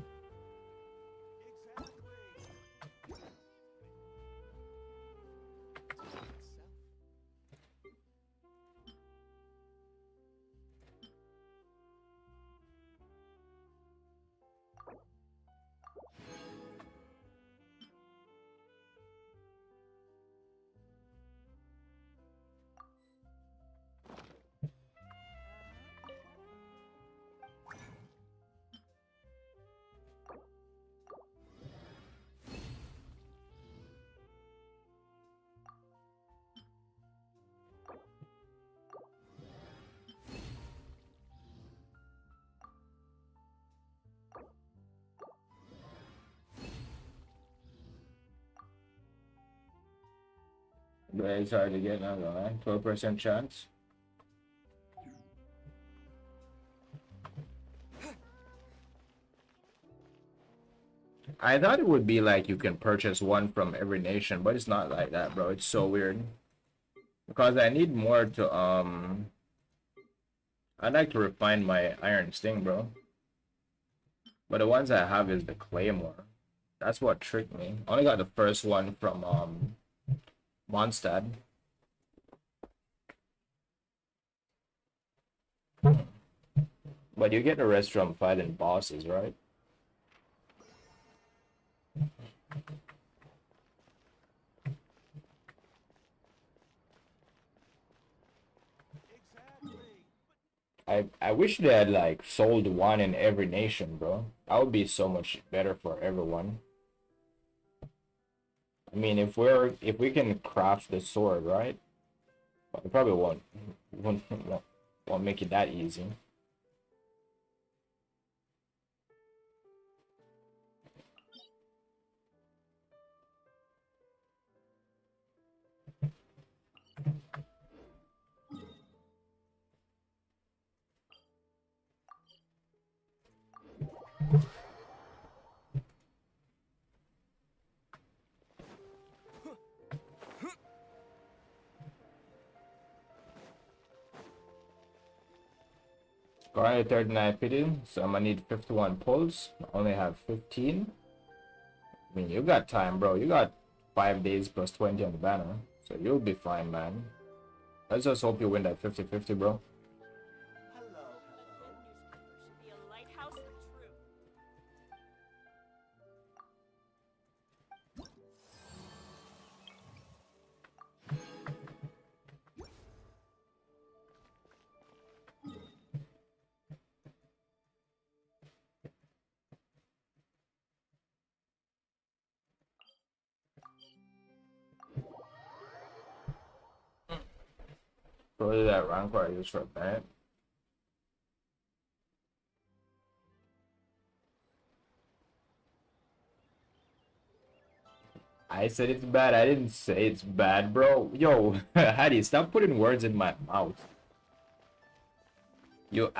Very hard to get now, though, 12% chance. I thought it would be like you can purchase one from every nation, but it's not like that, bro. It's so weird. Because I need more to, I'd like to refine my Iron Sting, bro. But the ones I have is the Claymore. That's what tricked me. I only got the first one from, Mondstadt. But you get the rest from fighting bosses, right? I wish they had like sold one in every nation, bro. That would be so much better for everyone. I mean, if we can craft the sword, right? But it probably won't make it that easy. Currently 39 pity, so I'm gonna need 51 pulls. I only have 15. I mean, you got time, bro. You got 5 days plus 20 on the banner, so you'll be fine, man. Let's just hope you win that 50-50, bro. Probably that rank where I use for a band. I said it's bad. I didn't say it's bad, bro. Yo, Hattie, stop putting words in my mouth. You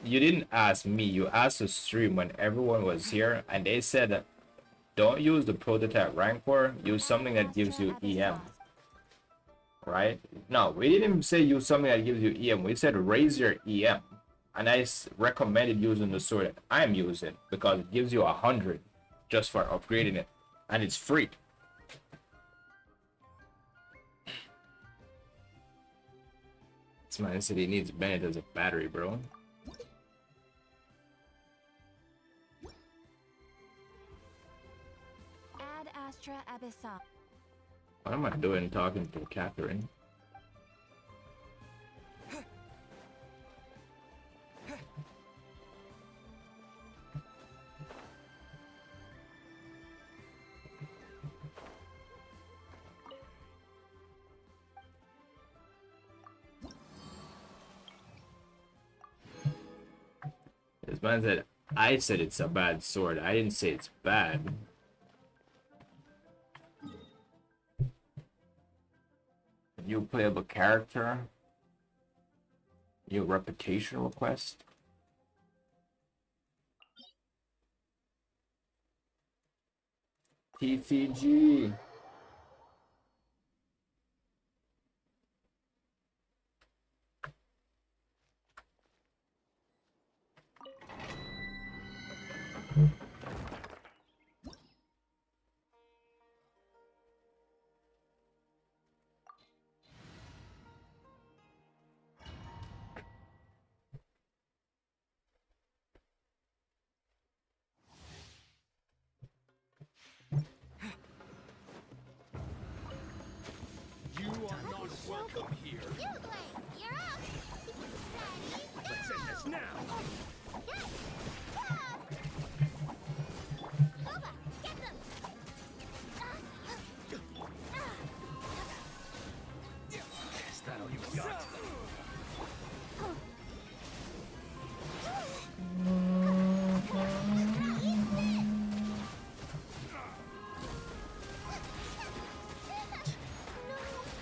didn't ask me. You asked the stream when everyone was here, and they said that don't use the prototype rancor. Use something that gives you EM. Right? No, we didn't say use something that gives you EM. We said raise your EM. And I recommended using the sword that I'm using because it gives you 100 just for upgrading it. And it's free. This man said he needs Bennett as a battery, bro. Ad Astra Abyssal. What am I doing talking to Catherine? Man said, I said it's a bad sword. I didn't say it's bad. New playable character. New reputation request. TCG. You are not welcome here. You're up! Ready? Let's end this now! Get them! Is that all you got?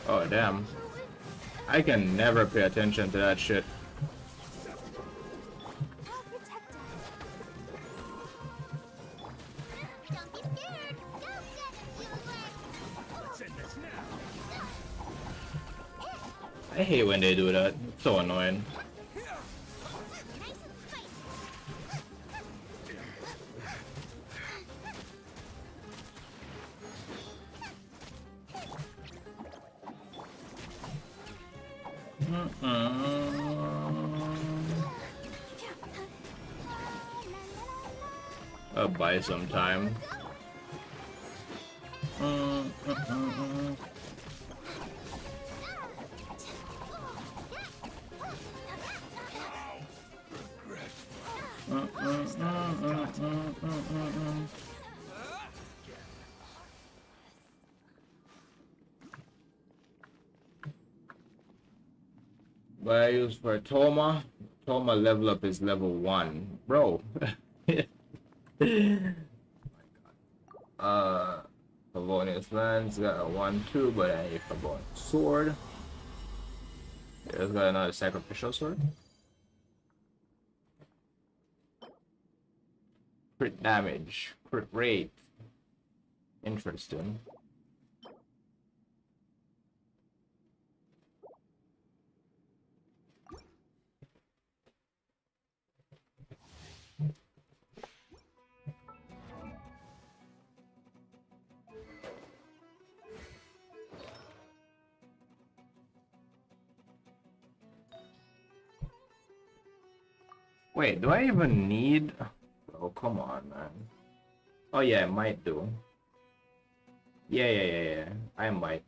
Oh, damn. I can never pay attention to that shit. Don't be scared! Don't get Let's end this now! I hate when they do that. It's so annoying. I'll buy some time. What I use for Toma? Toma level up is level 1. Bro. Favonius Lands got a 1-2, but I need Favonius Sword. There's got another Sacrificial Sword. Crit damage, crit rate. Interesting. Wait, do I even need... Oh, come on, man. Oh, yeah, I might do. Yeah. I might.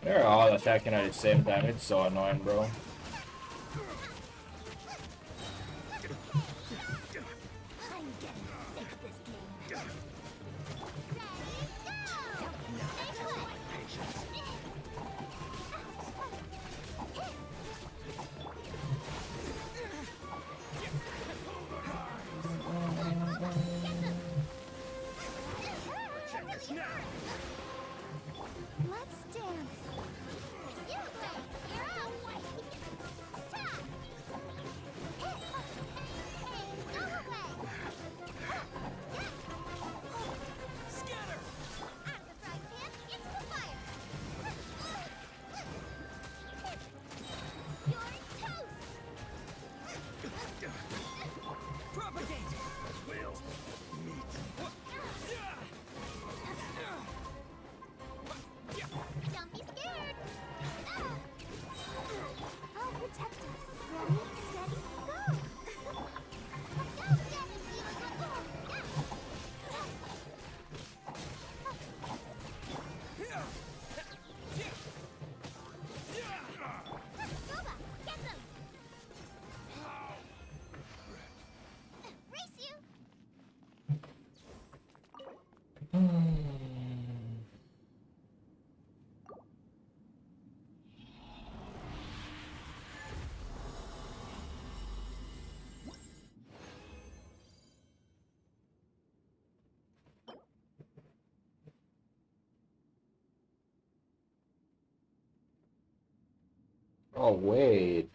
They're all attacking at the same time. It's so annoying, bro. Let's dance. Oh, wait.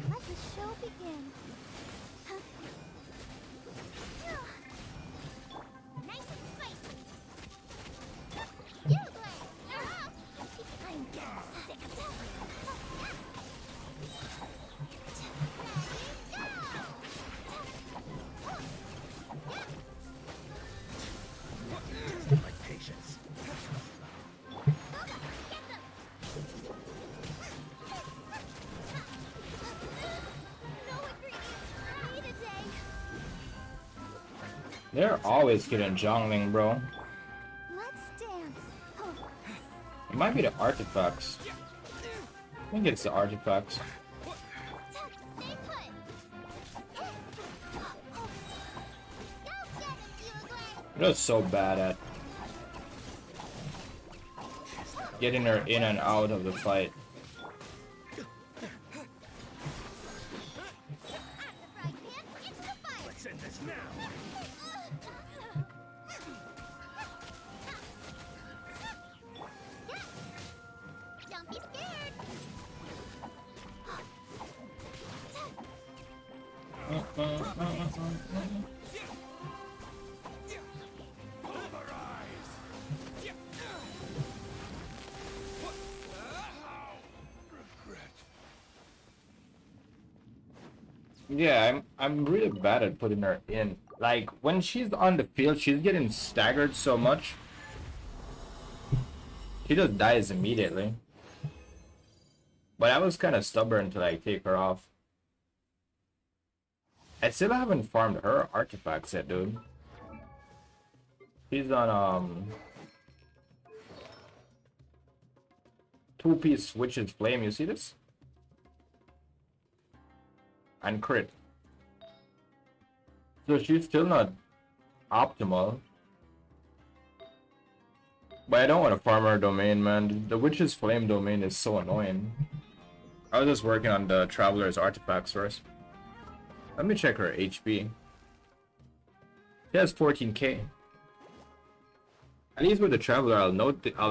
Let the show begin. Nice and spicy. You play. You're up. I'm getting sick of that. My patience. They're always getting jungling, bro. Let's dance. It might be the artifacts. I think it's the artifacts. They're so bad at getting her in and out of the fight. Let's end this now. Don't be scared. Yeah, I'm really bad at putting her in. Like when she's on the field, she's getting staggered so much. She just dies immediately. But I was kind of stubborn to like take her off. I still haven't farmed her artifacts yet, dude. She's on 2-piece Witch's Flame. You see this? And crit. So she's still not optimal. But I don't want to farm her domain, man. The Witch's Flame domain is so annoying. I was just working on the Traveler's artifacts first. Let me check her HP. She has 14k. At least with the Traveler, I'll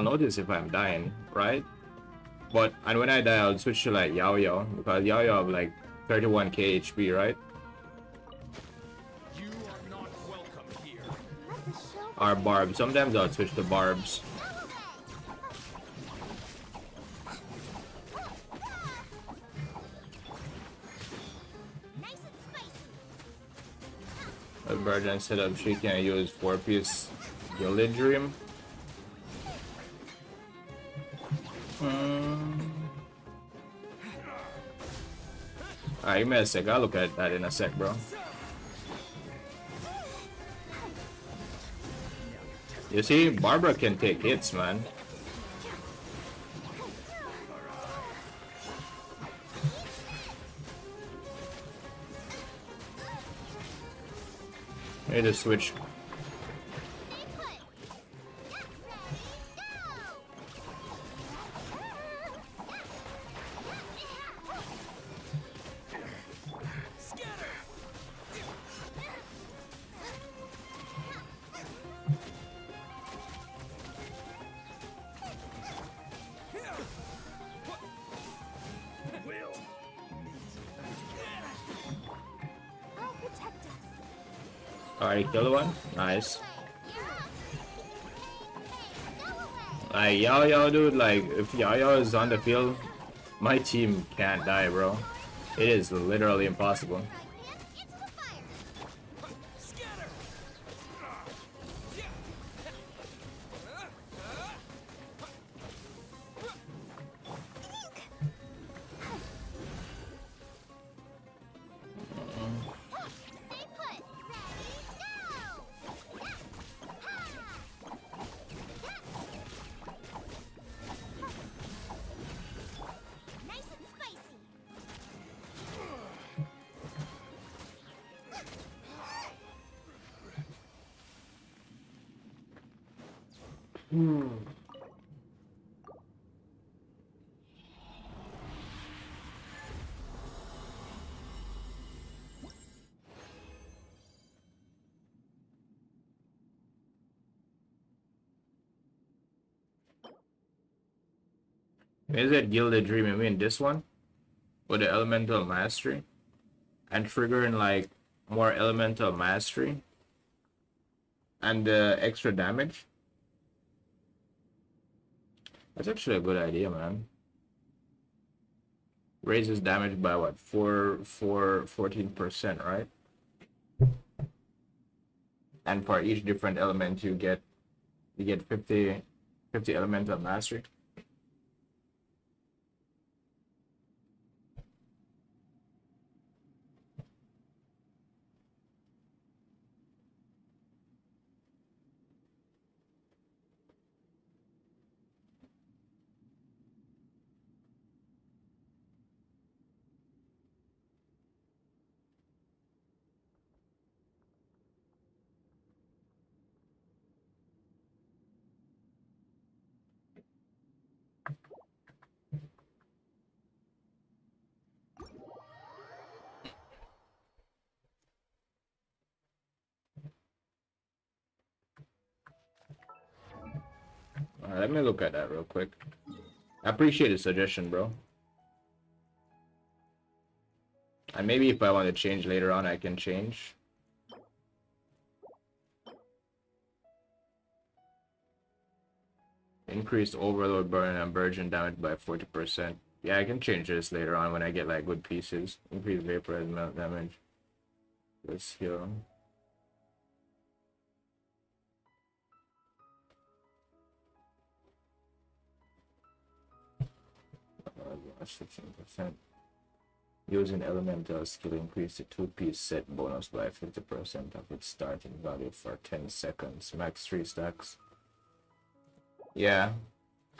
notice if I'm dying, right? But and when I die, I'll switch to like HoYoverse because HoYoverse have like 31k HP, right? You are not welcome here. Or Barbs. Sometimes I'll switch to Barbs. A bird instead of she can use 4-piece Gilded Dream. Alright, give me a sec. I'll look at that in a sec, bro. You see, Barbara can take hits, man. I need to switch. Alright, kill one. Nice. Like, HoYoverse, dude, like, if HoYoverse is on the field, my team can't die, bro. It is literally impossible. Is it Gilded Dream? I mean this one? With the Elemental Mastery? And triggering like more Elemental Mastery? And the extra damage? That's actually a good idea, man. Raises damage by what? 14%, right? And for each different element you get 50 Elemental Mastery. Alright, let me look at that real quick. I appreciate the suggestion, bro. And maybe if I want to change later on, I can change. Increased overload burn and burgeon damage by 40%. Yeah, I can change this later on when I get like good pieces. Increased vaporized melt damage. Let's heal. 16%. Using elemental skill increase the 2-piece set bonus by 50% of its starting value for 10 seconds. Max 3 stacks. Yeah.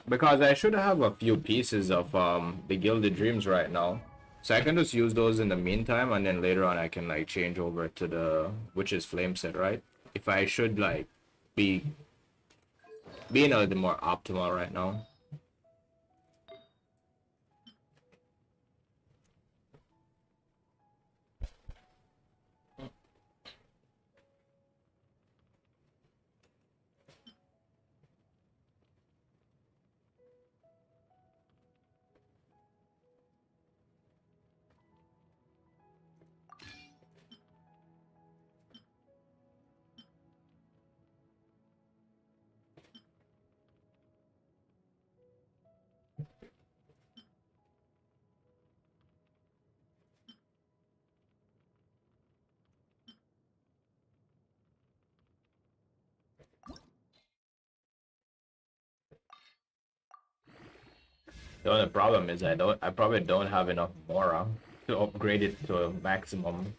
Because I should have a few pieces of the Gilded Dreams right now. So I can just use those in the meantime, and then later on I can like change over to the Witch's Flame set, right? If I should like being a little more optimal right now. The only problem is I probably don't have enough Mora to upgrade it to a maximum.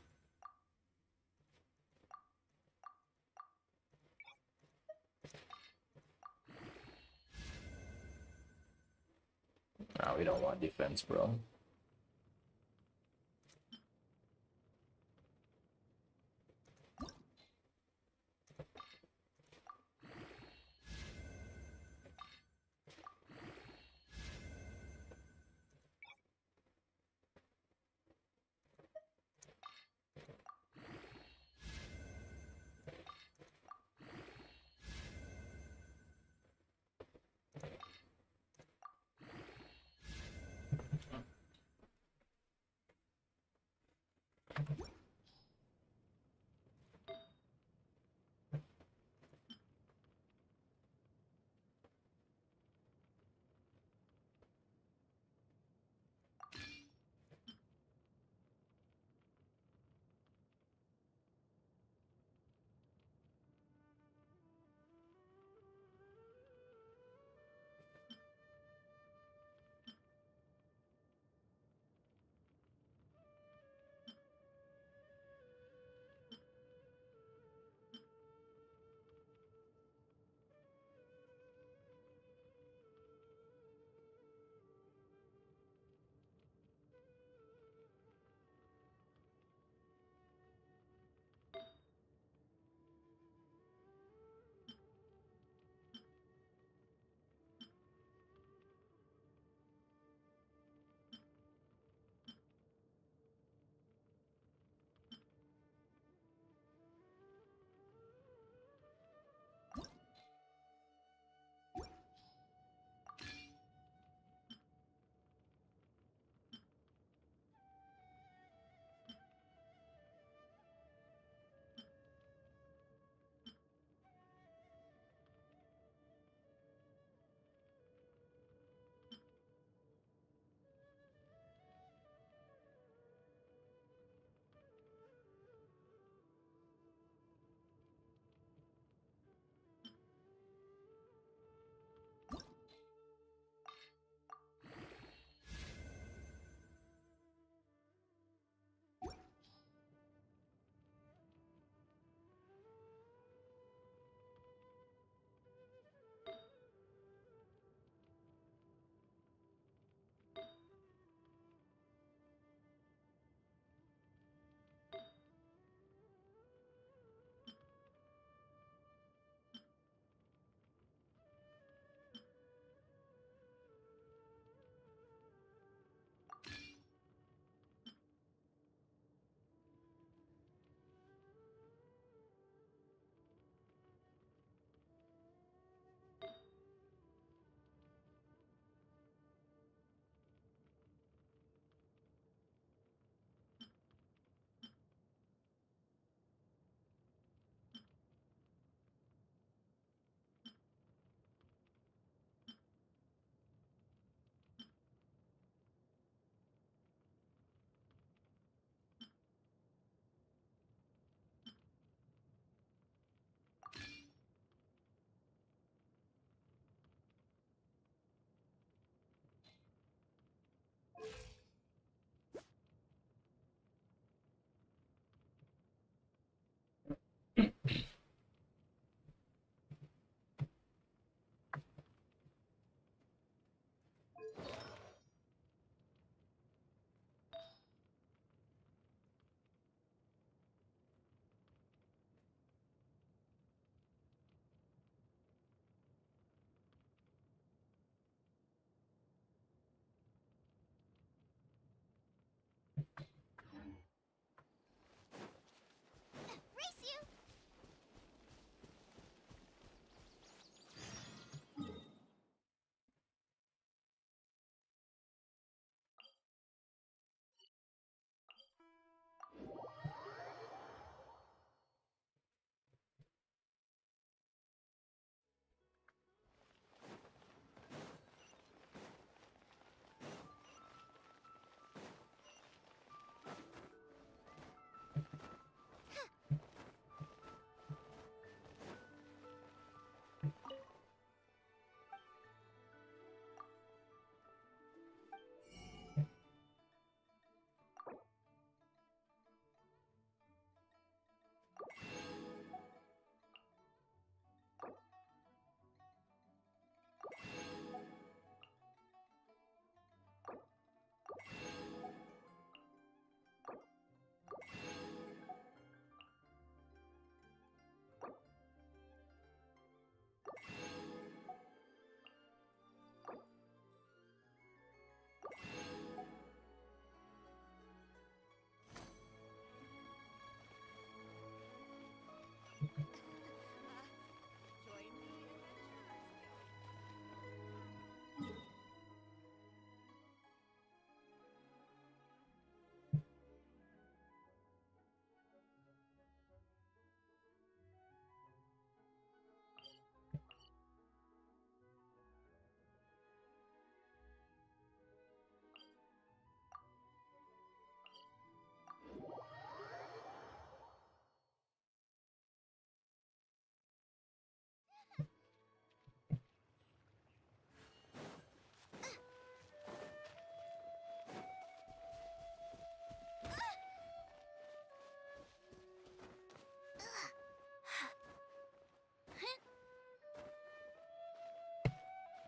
Nah, we don't want defense, bro.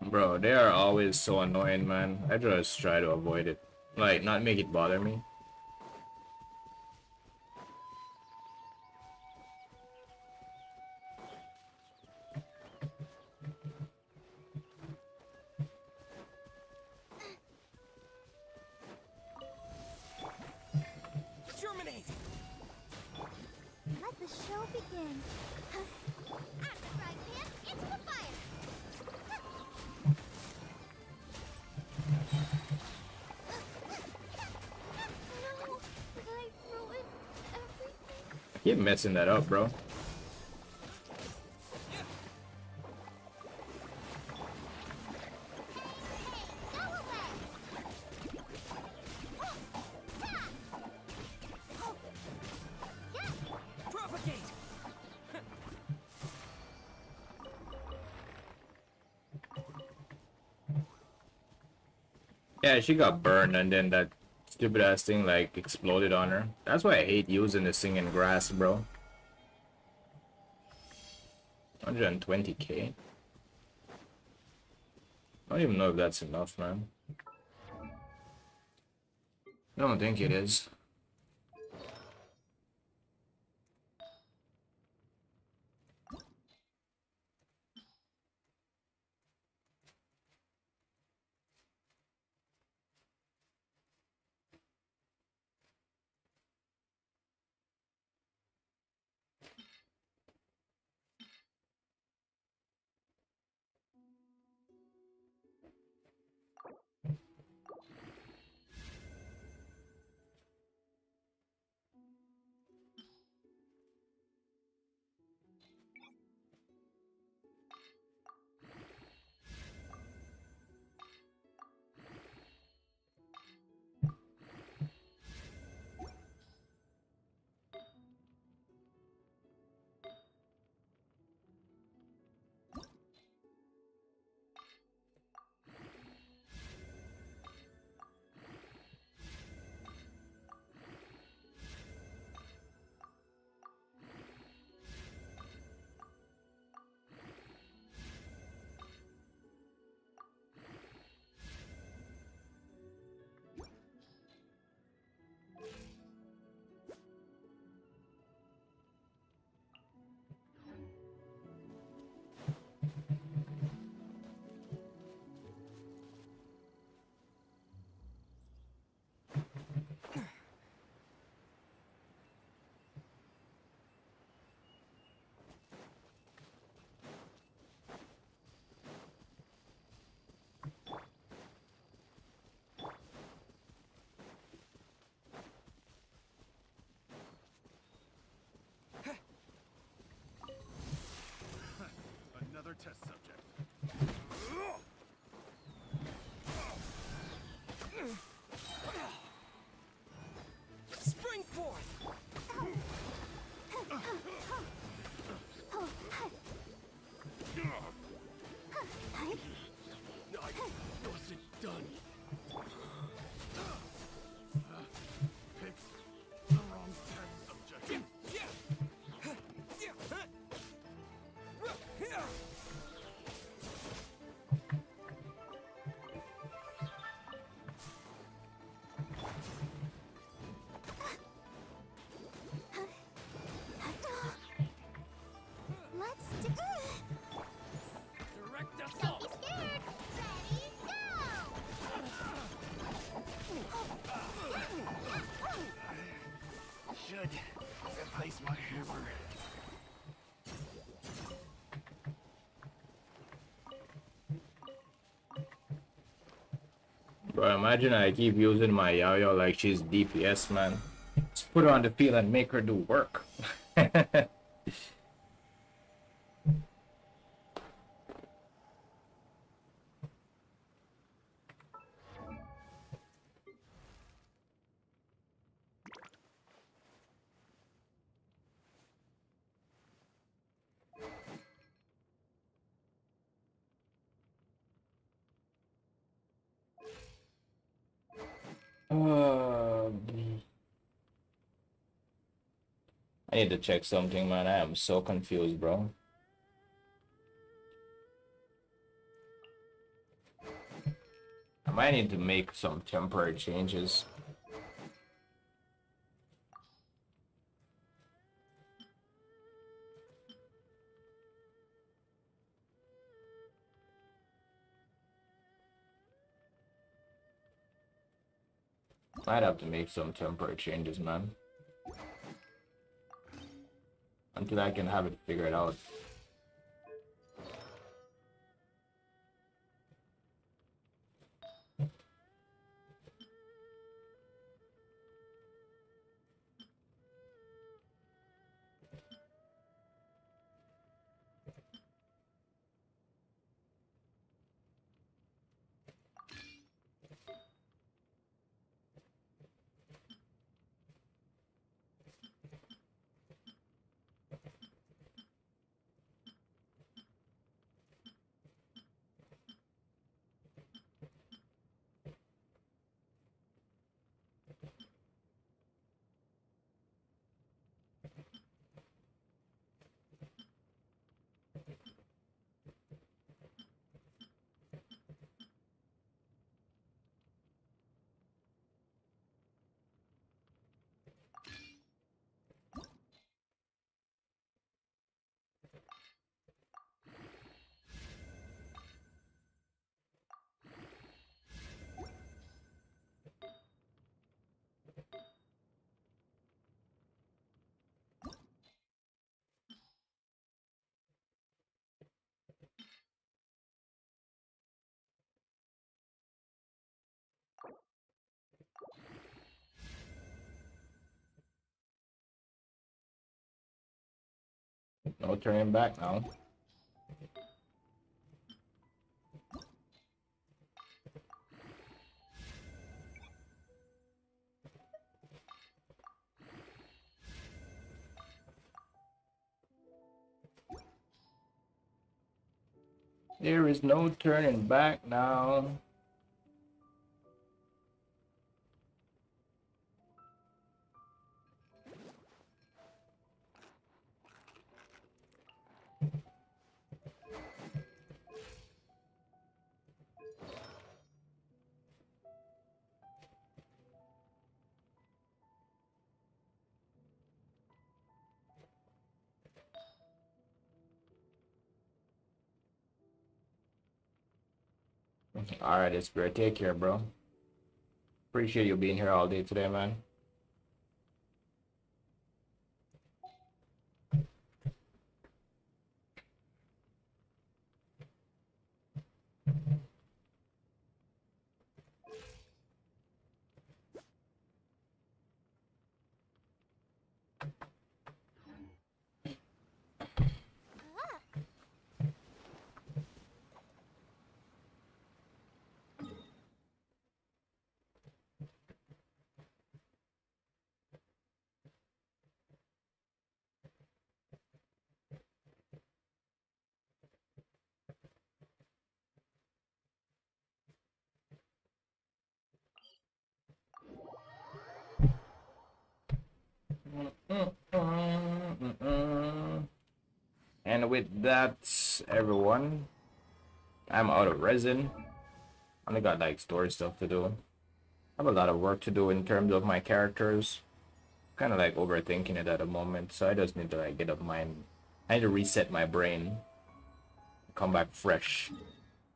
Bro, they are always so annoying, man. I just try to avoid it. Like, not make it bother me. Germinate! Let the show begin. Out of the frying pan, into the fire! No, I ruined everything. I keep messing that up, bro. Propagate! Yeah, she got burned and then that stupid ass thing like exploded on her. That's why I hate using this thing in grass, bro. 120k. I don't even know if that's enough, man. I don't think it is. Another test subject. Spring forth! I wasn't done. Picked the wrong test subject. Let's do Direct Don't assault! be scared! Ready, go! Should replace my hammer. Bro, imagine I keep using my Yayo like she's DPS, man. Just put her on the field and make her do work. I need to check something, man. I am so confused, bro. might need to make some temporary changes. Might have to make some temporary changes, man. Until I can have it figured out. No turning back now. There is no turning back now. Alright, Spirit, take care, bro. Appreciate you being here all day today, man. And with that, everyone, I'm out of resin. I only got like story stuff to do. I have a lot of work to do in terms of my characters. Kind of like overthinking it at the moment, so I just need to like get up mind. I need to reset my brain, come back fresh.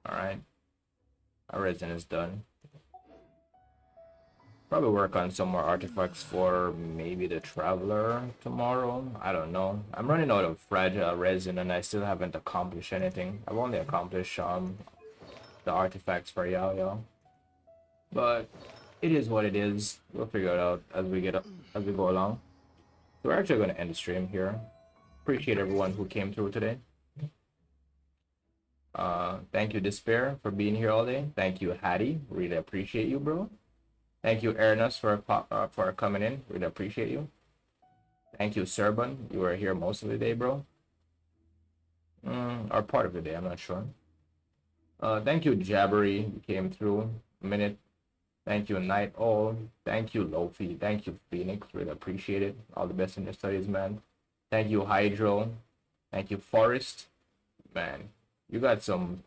All right, our resin is done. Probably work on some more artifacts for maybe the Traveler tomorrow. I don't know. I'm running out of fragile resin and I still haven't accomplished anything. I've only accomplished the artifacts for HoYoverse. But it is what it is. We'll figure it out as we go along. So we're actually going to end the stream here. Appreciate everyone who came through today. Thank you, Despair, for being here all day. Thank you, Hattie. Really appreciate you, bro. Thank you, Ernest, for coming in. Really appreciate you. Thank you, Serban. You were here most of the day, bro. Or part of the day, I'm not sure. Thank you, Jabbery. You came through a minute. Thank you, Night Owl. Thank you, Lofi. Thank you, Phoenix. Really appreciate it. All the best in your studies, man. Thank you, Hydro. Thank you, Forest. Man, you got some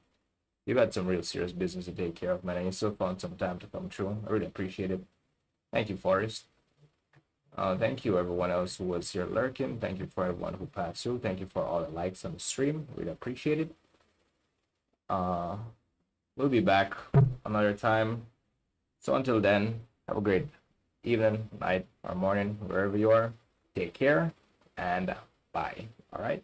You've had some real serious business to take care of, man, and you still found some time to come through. I really appreciate it. Thank you, Forrest. Thank you, everyone else who was here lurking. Thank you for everyone who passed through. Thank you for all the likes on the stream. Really appreciate it. We'll be back another time. So until then, have a great evening, night, or morning, wherever you are. Take care, and bye. All right?